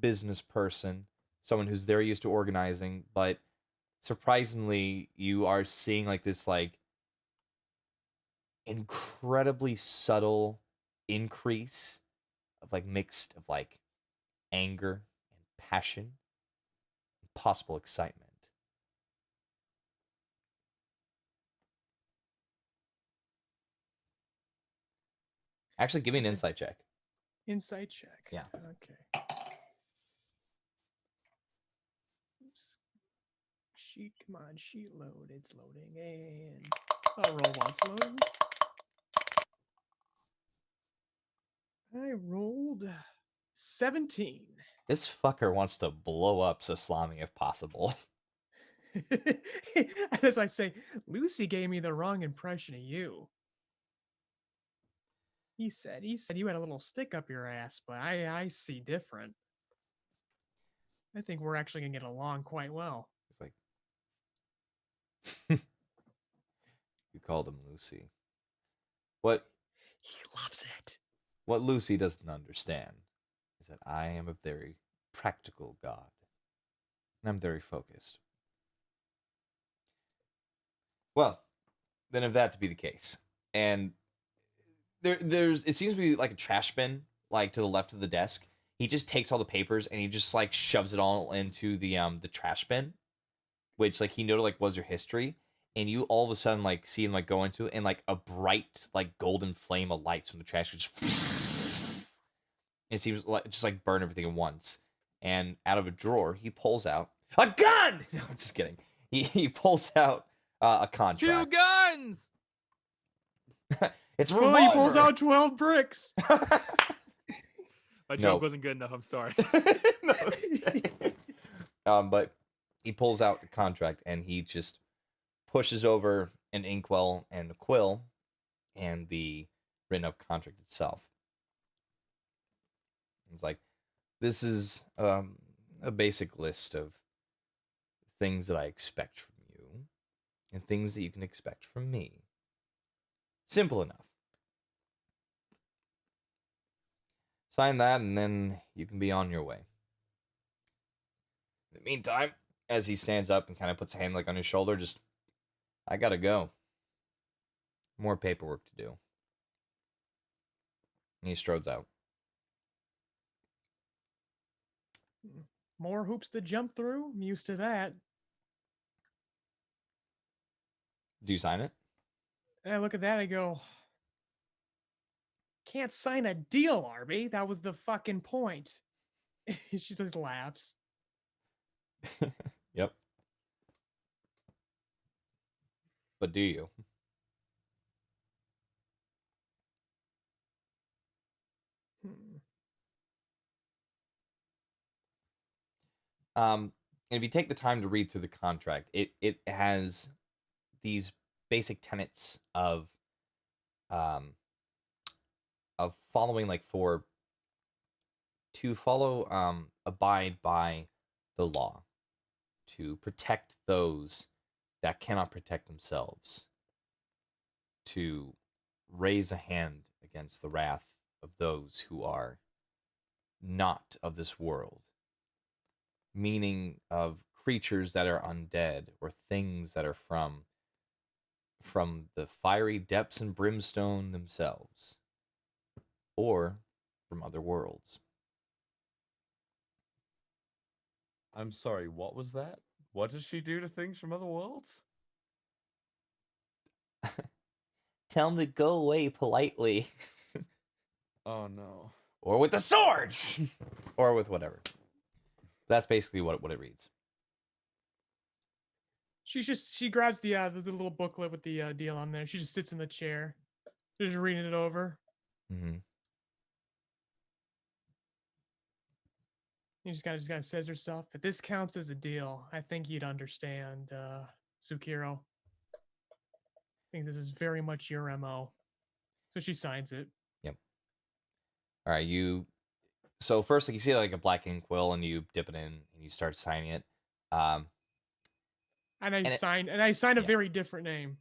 business person, someone who's very used to organizing, but surprisingly, you are seeing like this like incredibly subtle increase of like mixed of like anger and passion and possible excitement. Actually, give me an insight check. Insight check. Yeah. Okay. Oops. Sheet, come on, sheet load. It's loading, and roll once loading. I rolled 17. This fucker wants to blow up Saslami if possible. As I say, Lucy gave me the wrong impression of you. He said you had a little stick up your ass, but I see different. I think we're actually gonna get along quite well. It's like you called him Lucy. What He loves it. What Lucy doesn't understand is that I am a very practical god. And I'm very focused. Well, then if that to be the case, and it seems to be like a trash bin, like to the left of the desk. He just takes all the papers and he just like shoves it all into the trash bin, which like he noted like was your history, and you all of a sudden like see him like go into it, and like a bright like golden flame of lights from the trash just it seems like just like burn everything at once. And out of a drawer he pulls out a gun. No, I'm just kidding. He pulls out a contract. 2 guns. It's a Well, revolver. he pulls out 12 bricks. My No. joke wasn't good enough. I'm sorry. No, but he pulls out the contract and he just pushes over an inkwell and a quill and the written up contract itself. It's like, this is a basic list of things that I expect from you and things that you can expect from me. Simple enough. Sign that, and then you can be on your way. In the meantime, as he stands up and kind of puts a hand like on his shoulder, just, I gotta go. More paperwork to do. And he strodes out. More hoops to jump through. I'm used to that. Do you sign it? And I look at that, I go, can't sign a deal, Arby. That was the fucking point. She just laughs. Yep. But do you? And if you take the time to read through the contract, it has these basic tenets of following abide by the law, to protect those that cannot protect themselves, to raise a hand against the wrath of those who are not of this world, meaning of creatures that are undead or things that are from the fiery depths and brimstone themselves, or from other worlds. I'm sorry, what was that? What does she do to things from other worlds? Tell them to go away politely. Oh no. Or with the sword! Or with whatever. That's basically what it reads. She grabs the little booklet with the deal on there. She just sits in the chair, just reading it over. Mm-hmm. She just kind of says herself, if this counts as a deal, I think you'd understand, Tsukiro. I think this is very much your MO. So she signs it. Yep. All right, so first, like, you see like a black ink quill, and you dip it in, and you start signing it. And I sign a yeah. very different name.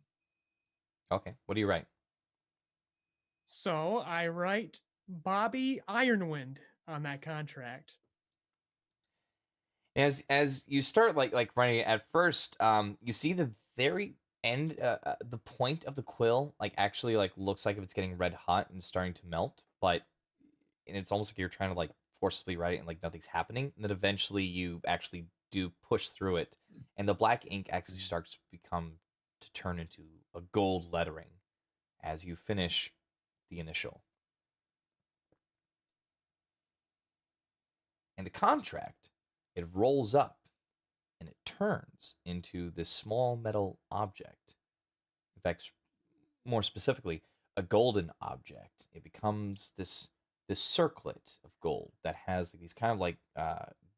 Okay, what do you write? So I write Bobby Ironwind on that contract. As you start like writing it, at first, you see the very end, the point of the quill like actually like looks like if it's getting red hot and starting to melt, and it's almost like you're trying to like forcibly write it and like nothing's happening. And then eventually you actually do push through it, and the black ink actually starts to turn into a gold lettering as you finish the initial. And the contract, it rolls up and it turns into this small metal object. In fact, more specifically, a golden object. It becomes this circlet of gold that has these kind of like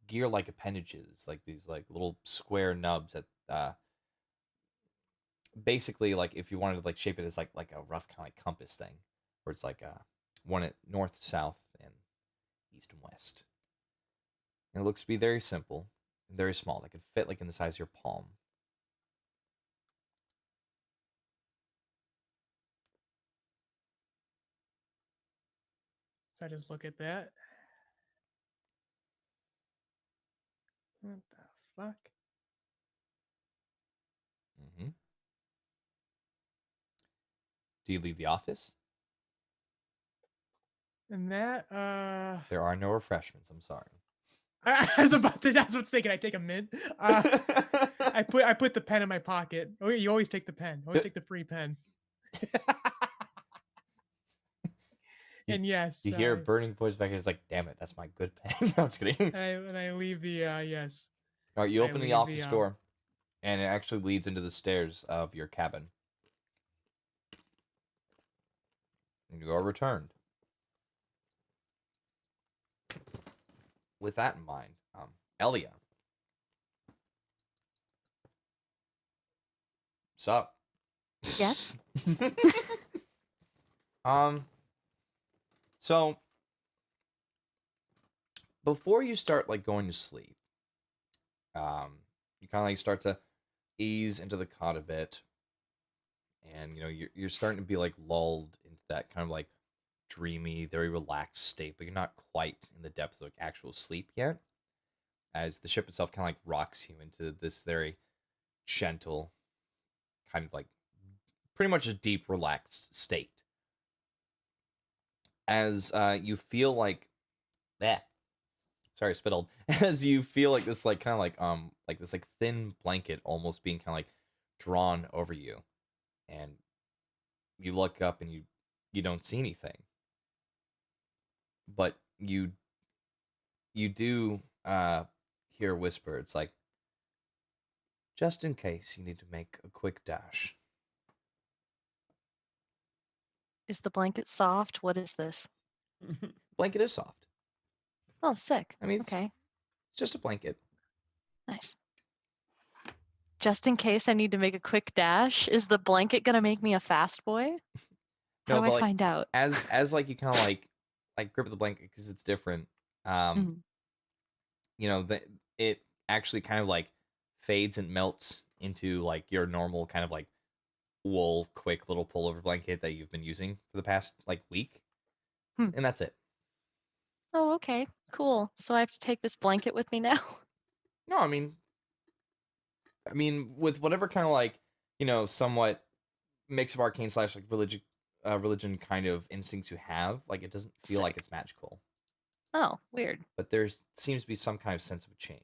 gear-like appendages, like these like little square nubs that basically, like, if you wanted to like shape it as like a rough kind of like compass thing, where it's like one at north, south, and east and west. And it looks to be very simple and very small. That could fit like in the size of your palm. So I just look at that. What the fuck? Mm-hmm. Do you leave the office? And that, There are no refreshments. I'm sorry. I was about to say, can I take a mint? I put the pen in my pocket. Oh, you always take the pen. Always take the free pen. And yes, You hear a burning voice back here. It's like, damn it, that's my good pen. No, I'm just kidding. I leave the yes. All right, you I open the leave office the, door, and it actually leads into the stairs of your cabin. And you are returned. With that in mind, Elia. Sup? Yes. So before you start like going to sleep, you kind of like start to ease into the cot a bit, and you're starting to be like lulled into that kind of like dreamy, very relaxed state, but you're not quite in the depths of like actual sleep yet, as the ship itself kind of like rocks you into this very gentle, kind of like pretty much a deep, relaxed state. As you feel like sorry, spittled. As you feel like this, like kind of like this like thin blanket almost being kind of like drawn over you, and you look up and you don't see anything, but you do hear a whisper. It's like, just in case you need to make a quick dash. Is the blanket soft? What is this? Blanket is soft. Oh, sick. I mean, it's Okay, just a blanket. nice. Just in case I need to make a quick dash, is the blanket gonna make me a fast boy? How No, do but I like, find out? as like you kind of like grip the blanket because it's different. Mhm. It actually kind of like fades and melts into like your normal kind of like wool quick little pullover blanket that you've been using for the past like week. And that's it. Oh, okay, cool. So I have to take this blanket with me now? No, I mean with whatever kind of like somewhat mix of arcane / like religion kind of instincts you have, like it doesn't feel like Sick. it's magical, Oh, weird. but there seems to be some kind of sense of a change.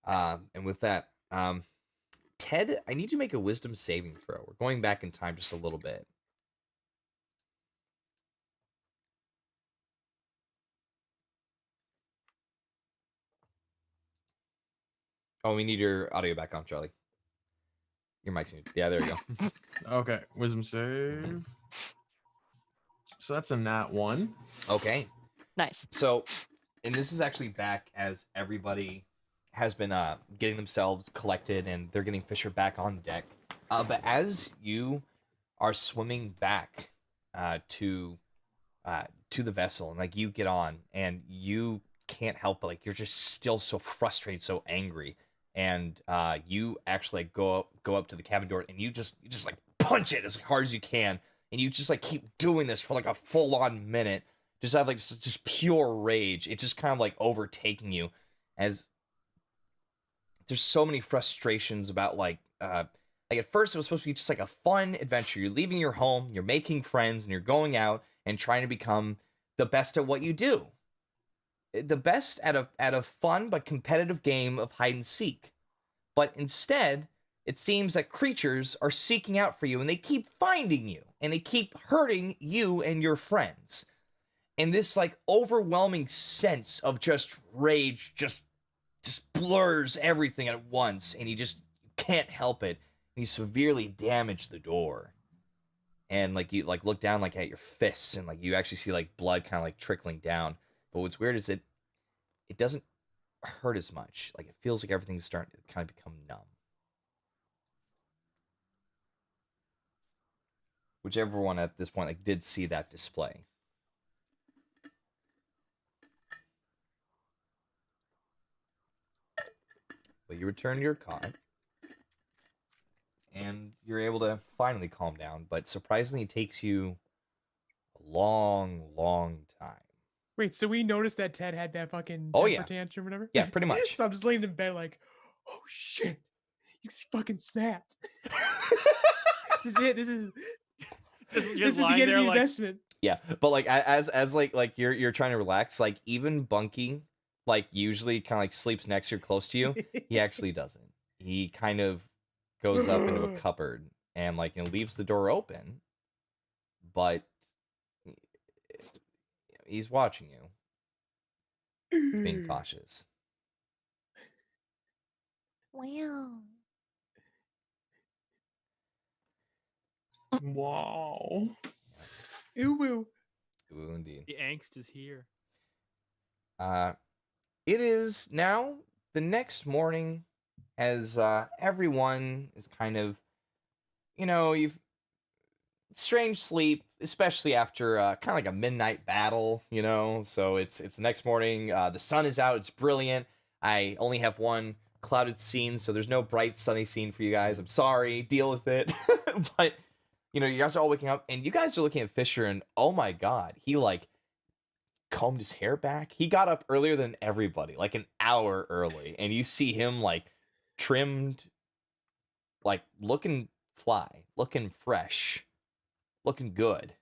And with that, Ted, I need you to make a wisdom saving throw. We're going back in time just a little bit. Oh, we need your audio back on, Charlie. Your mic's muted. Yeah, there we go. Okay, wisdom save. So that's a nat 1. Okay. Nice. So, and this is actually back as everybody has been getting themselves collected and they're getting Fisher back on deck. But as you are swimming back to the vessel, and like you get on and you can't help but like you're just still so frustrated, so angry, and you actually like, go up to the cabin door and you just like punch it as hard as you can, and you just like keep doing this for like a full-on minute, just have like just pure rage. It's just kind of like overtaking you as there's so many frustrations about like at first it was supposed to be just like a fun adventure. You're leaving your home, you're making friends, and you're going out and trying to become the best at what you do. The best at a fun but competitive game of hide and seek. But instead, it seems that creatures are seeking out for you, and they keep finding you, and they keep hurting you and your friends. and this like overwhelming sense of just rage just blurs everything at once, and you just can't help it. And you severely damage the door, and like you like look down like at your fists, and like you actually see like blood kind of like trickling down. But what's weird is it doesn't hurt as much. Like it feels like everything's starting to kind of become numb. Whichever one at this point like did see that display. But you return to your cot, and you're able to finally calm down. But surprisingly, it takes you a long, long time. Wait, so we noticed that Ted had that fucking Oh, temper yeah. tantrum or whatever? Yeah, pretty much. So I'm just laying in bed like, oh shit, he's fucking snapped. This is it. This is Just this is the lying end of there the like, investment. Yeah, but like as like you're trying to relax, like even Bunky, like usually kind of like sleeps next to you, close to you. He actually doesn't. He kind of goes up into a cupboard and like and leaves the door open, but he's watching you. He's being cautious. Wow. Wow. Ooh woo. Ooh, indeed. the angst is here. It is now the next morning, as everyone is kind of, you've strange sleep, especially after kind of like a midnight battle, So it's the next morning. The sun is out. It's brilliant. I only have one clouded scene, so there's no bright sunny scene for you guys. I'm sorry. Deal with it. But you guys are all waking up, and you guys are looking at Fisher, and oh my god, he like combed his hair back. He got up earlier than everybody, like an hour early, and you see him like trimmed, like looking fly, looking fresh, looking good.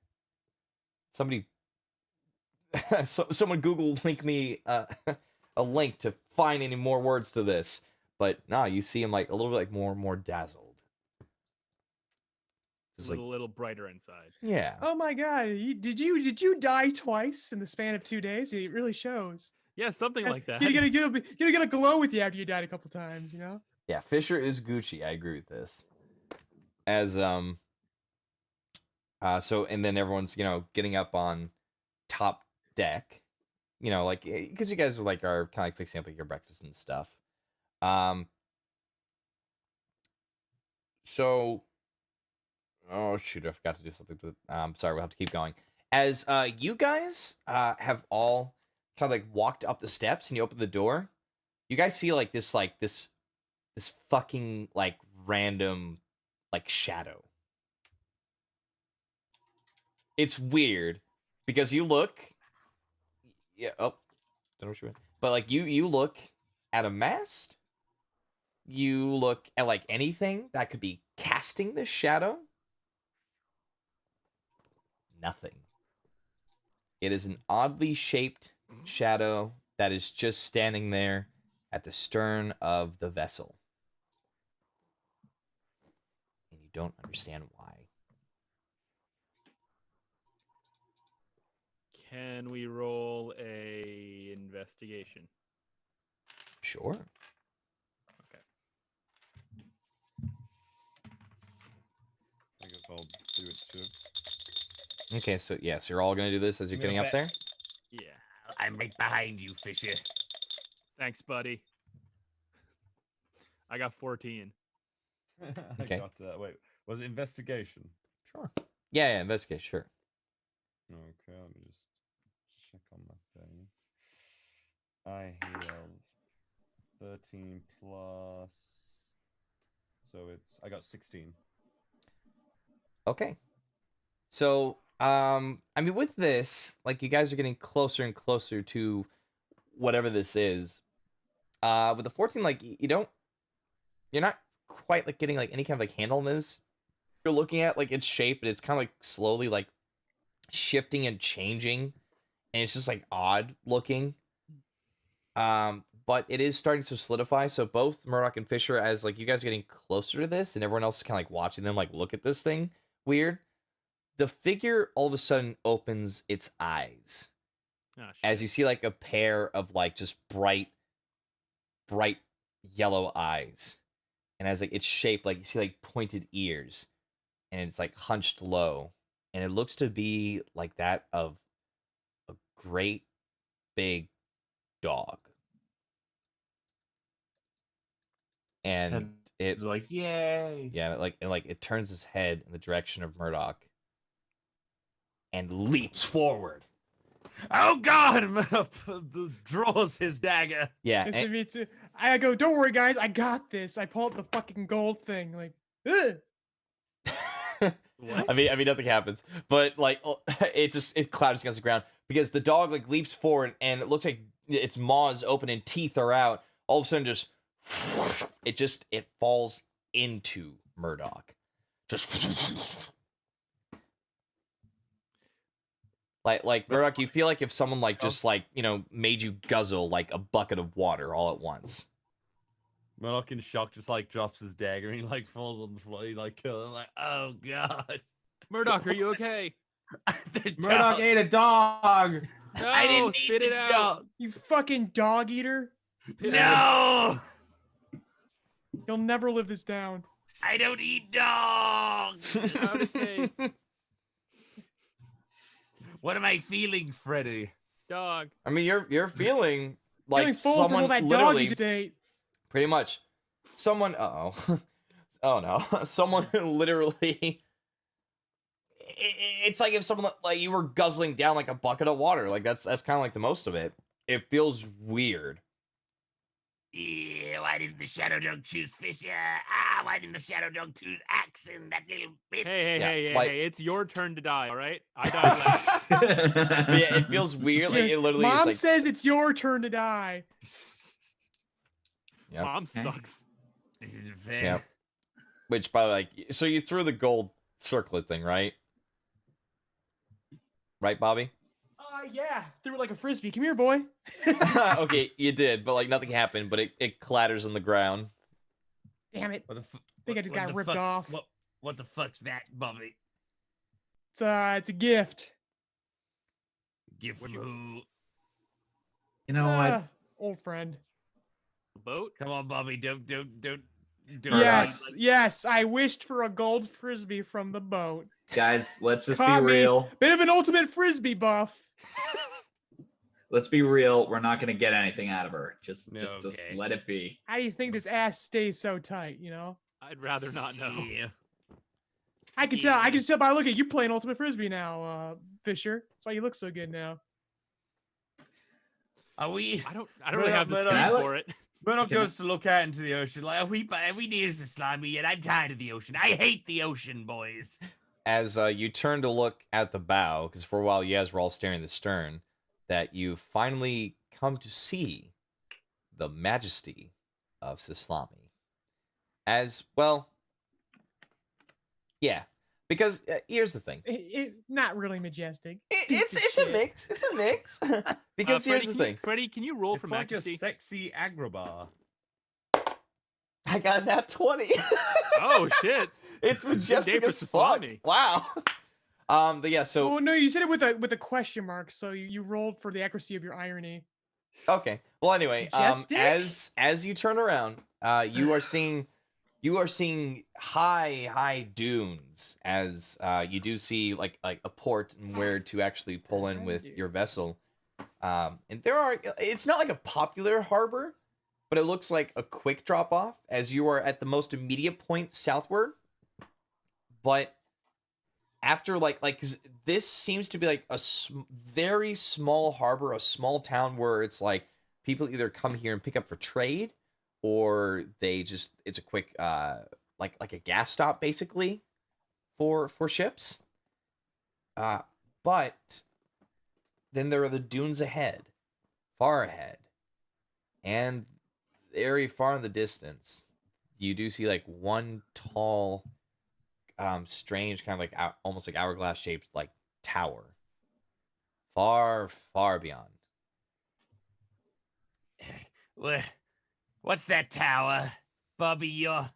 Somebody, someone Google link me a link to find any more words to this. But no, you see him like a little bit like more dazzled. A Just like, little brighter inside. yeah. Oh my god, did you die twice in the span of 2 days? It really shows. Yeah, something like that. You're gonna get a glow with you after you died a couple times, Yeah, Fisher is Gucci. I agree with this. As so and then everyone's getting up on top deck, like because you guys are kind of like fixing up like your breakfast and stuff. So oh shoot, I forgot to do something. Sorry, we'll have to keep going. As you guys have all kind of like walked up the steps and you open the door, you guys see like this fucking like random like shadow. It's weird because you look, yeah. Oh, don't know what you meant. But like you look at a mast. You look at like anything that could be casting this shadow. Nothing. It is an oddly shaped shadow that is just standing there at the stern of the vessel. And you don't understand why. Can we roll a investigation? Sure. Okay. I guess I'll do it too. Okay, so yes, you're all gonna do this as you're getting up there? Yeah. I'm right behind you, Fisher. Thanks, buddy. I got 14. Okay. I got, wait, was it investigation? Sure. Yeah, investigate, sure. Okay, let me just check on my thing. I have 13 plus, so I got 16. Okay. So, I mean, with this, like, you guys are getting closer and closer to whatever this is. With the 14, like, you're not quite, like, getting, like, any kind of, like, handle on this. You're looking at, like, its shape, and it's kind of, like, slowly, like, shifting and changing, and it's just, like, odd looking. But it is starting to solidify, so both Murdoch and Fisher, as, like, you guys are getting closer to this, and everyone else is kind of, like, watching them, like, look at this thing weird, the figure all of a sudden opens its eyes. Ah, as shit. you see like a pair of like just bright yellow eyes, and as like it's shaped like you see like pointed ears, and it's like hunched low, and it looks to be like that of a great big dog. And And it it's like, yay. yeah, like it turns its head in the direction of Murdoch and leaps forward. Oh God! Draws his dagger. Yeah, This and- is me too. I go, don't worry, guys, I got this. I pull out the fucking gold thing, like, ugh. What? I mean, nothing happens, but like it clatters against the ground because the dog like leaps forward and it looks like its maws open and teeth are out. All of a sudden, it falls into Murdoch, just like Murdoch. You feel like if someone like just like made you guzzle like a bucket of water all at once. Murdoch in shock just like drops his dagger and he like falls on the floor. He like oh God. Murdoch, are you okay? The Murdoch dog- ate a dog. No, I didn't spit eat it the out. dog. You fucking dog eater. Spit it out. No, You'll never live this down. I don't eat dogs. Out of taste. What am I feeling, Freddy? Dog. I mean, you're feeling like Feeling full from someone all that dog literally you just ate. pretty much someone. Oh no, someone literally. It's like if someone like you were guzzling down like a bucket of water. Like that's kind of like the most of it. It feels weird. Yeah, why didn't the Shadow Dog choose Fisher? Why didn't the Shadow Dog choose Axon, that little bitch? Hey, like- hey, it's your turn to die, all right? I died last. But yeah, it feels weird. Like it literally Mom is like says it's your turn to die. Yep. Mom sucks. This isn't fair. Yeah. Which by the way, like, so you threw the gold circlet thing, right? Right, Bobby? Yeah. Threw it like a frisbee. Come here, boy. Okay, you did, but like nothing happened. But it clatters on the ground. Damn it. What the Think I just got ripped off. What the fuck's that, Bobby? It's a gift. Gift from who? You know what? Old friend. Boat? Come on, Bobby. Don't. Yes, I wished for a gold frisbee from the boat. Guys, let's just Caught be me. real. Bit of an ultimate frisbee buff. Let's be real. We're not gonna get anything out of her. Just Okay. let it be. How do you think this ass stays so tight, I'd rather not know. Yeah. I can tell. I can tell by looking. You're playing ultimate frisbee now, Fisher. That's why you look so good now. Are we? I don't really have the Murdoch, speed I for it. Murdoch Can I- goes to look out into the ocean like, Are we near as slimy yet? I'm tired of the ocean. I hate the ocean, boys. As you turn to look at the bow, because for a while you guys were all staring at the stern, that you finally come to see the majesty of Sislami. As well, yeah, because here's the thing. Not really majestic. It's of a shit. mix. It's a mix. Because here's the thing. Freddie, can you roll it's for like majesty? a sexy agrobar. I got that 20. Oh shit! It's majestic for as fuck. Sislami. Wow. But yeah, so Oh no, you said it with a question mark, so you rolled for the accuracy of your irony. okay. Well, anyway, Majestic? as you turn around, you are seeing high dunes as you do see like a port and where to actually pull in with your vessel. And it's not like a popular harbor, but it looks like a quick drop off as you are at the most immediate point southward. But after like 'cause this seems to be like a very small harbor, a small town where it's like people either come here and pick up for trade, or it's a quick like a gas stop basically for ships. But then there are the dunes ahead, far ahead, and very far in the distance, you do see like one tall, strange kind of like almost like hourglass shaped like tower, far beyond. What's that tower, Bobby? You're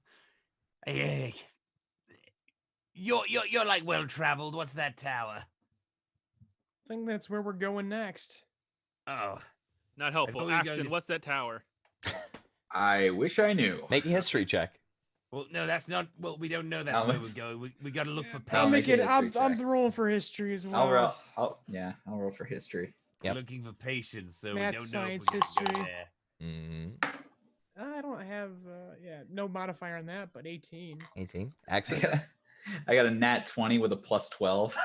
like well traveled. What's that tower? I think that's where we're going next. Oh, Not helpful. thought we were going Axon, to- what's that tower? I wish I knew. Make a history check. well, no, that's not. Well, we don't know that's I'll where miss- we're going. We got to look for I'll I'll make make a it. history I'm check. rolling for history as well. I'll roll for history. Yep. Looking for patience, so Math, we don't know science, if we're gonna go history. there. Mm, I don't have. No modifier on that, but 18. 18. I Excellent. got a nat 20 with a plus 12.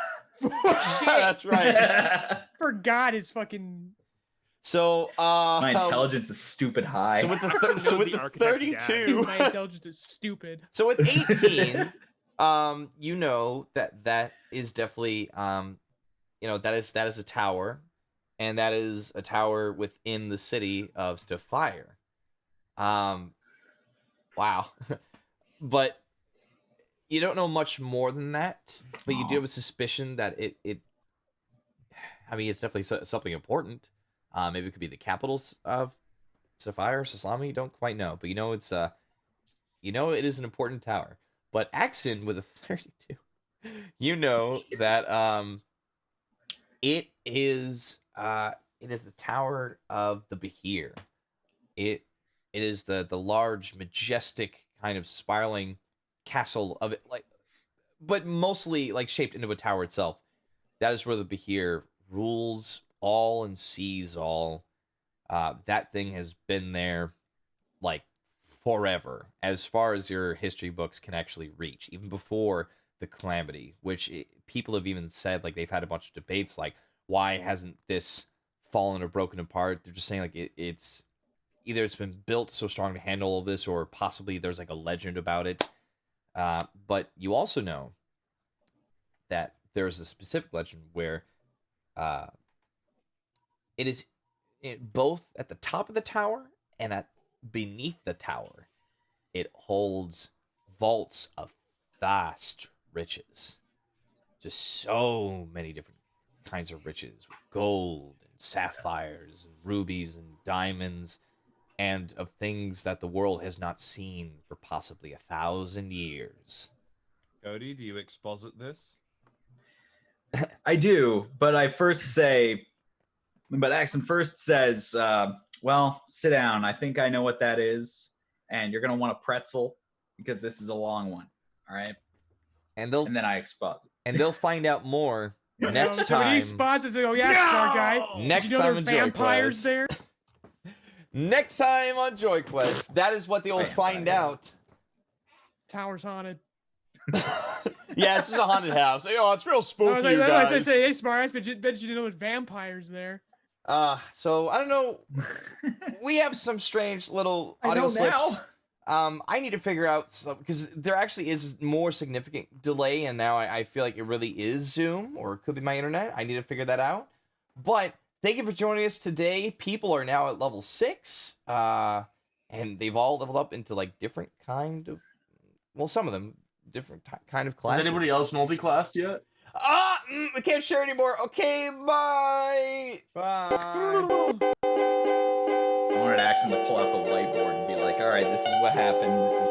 Oh, shit! That's right. Forgot his fucking. So, My intelligence is stupid high. So with the Axon so knows with the the architect's dad. 32, My intelligence is stupid. so with 18, you know that is definitely that is a tower, and that is a tower within the city of Stiffire. Wow, but you don't know much more than that. But you do have a suspicion that it. I mean, it's definitely something important. Maybe it could be the capitals of Sapphire, Saslami, you don't quite know, but you know it's it is an important tower. But Axon with a 32, you know that it is the tower of the Behir. It is the large, majestic kind of spiraling castle of it, but mostly shaped into a tower itself. That is where the Behir rules all and sees all. That thing has been there forever, as far as your history books can actually reach, even before the calamity, which people have even said they've had a bunch of debates why hasn't this fallen or broken apart. They're just saying it's either it's been built so strong to handle all of this, or possibly there's a legend about it. But you also know that there's a specific legend where it is both at the top of the tower and beneath the tower. It holds vaults of vast riches. Just so many different kinds of riches, with gold and sapphires and rubies and diamonds, and of things that the world has not seen for possibly 1,000 years. Cody, do you exposit this? I do, but Axon first says, well, sit down. I think I know what that is, and you're going to want a pretzel because this is a long one. All right? And then I exposit. and they'll find out more next So when he time. spots it, oh yeah, smart guy. Next Did you know time there on are vampires JoyQuest. there? Next time on JoyQuest. That is what they'll find out. Tower's haunted. Yeah, this is a haunted house. It's real I spooky, was like, you guys. I say, hey, smart ass, bet you didn't know there's vampires there. So I don't know. We have some strange little audio slips. I need to figure out because there actually is more significant delay, and now I feel like it really is Zoom, or it could be my internet. I need to figure that out. But thank you for joining us today. People are now at level 6, and they've all leveled up into different kind of, some of them different kind of Has classes. anybody else multi-classed yet? I can't share anymore. Okay, bye. Bye. I wanted Axon to pull out the whiteboard and be like, all right, this is what happened. This is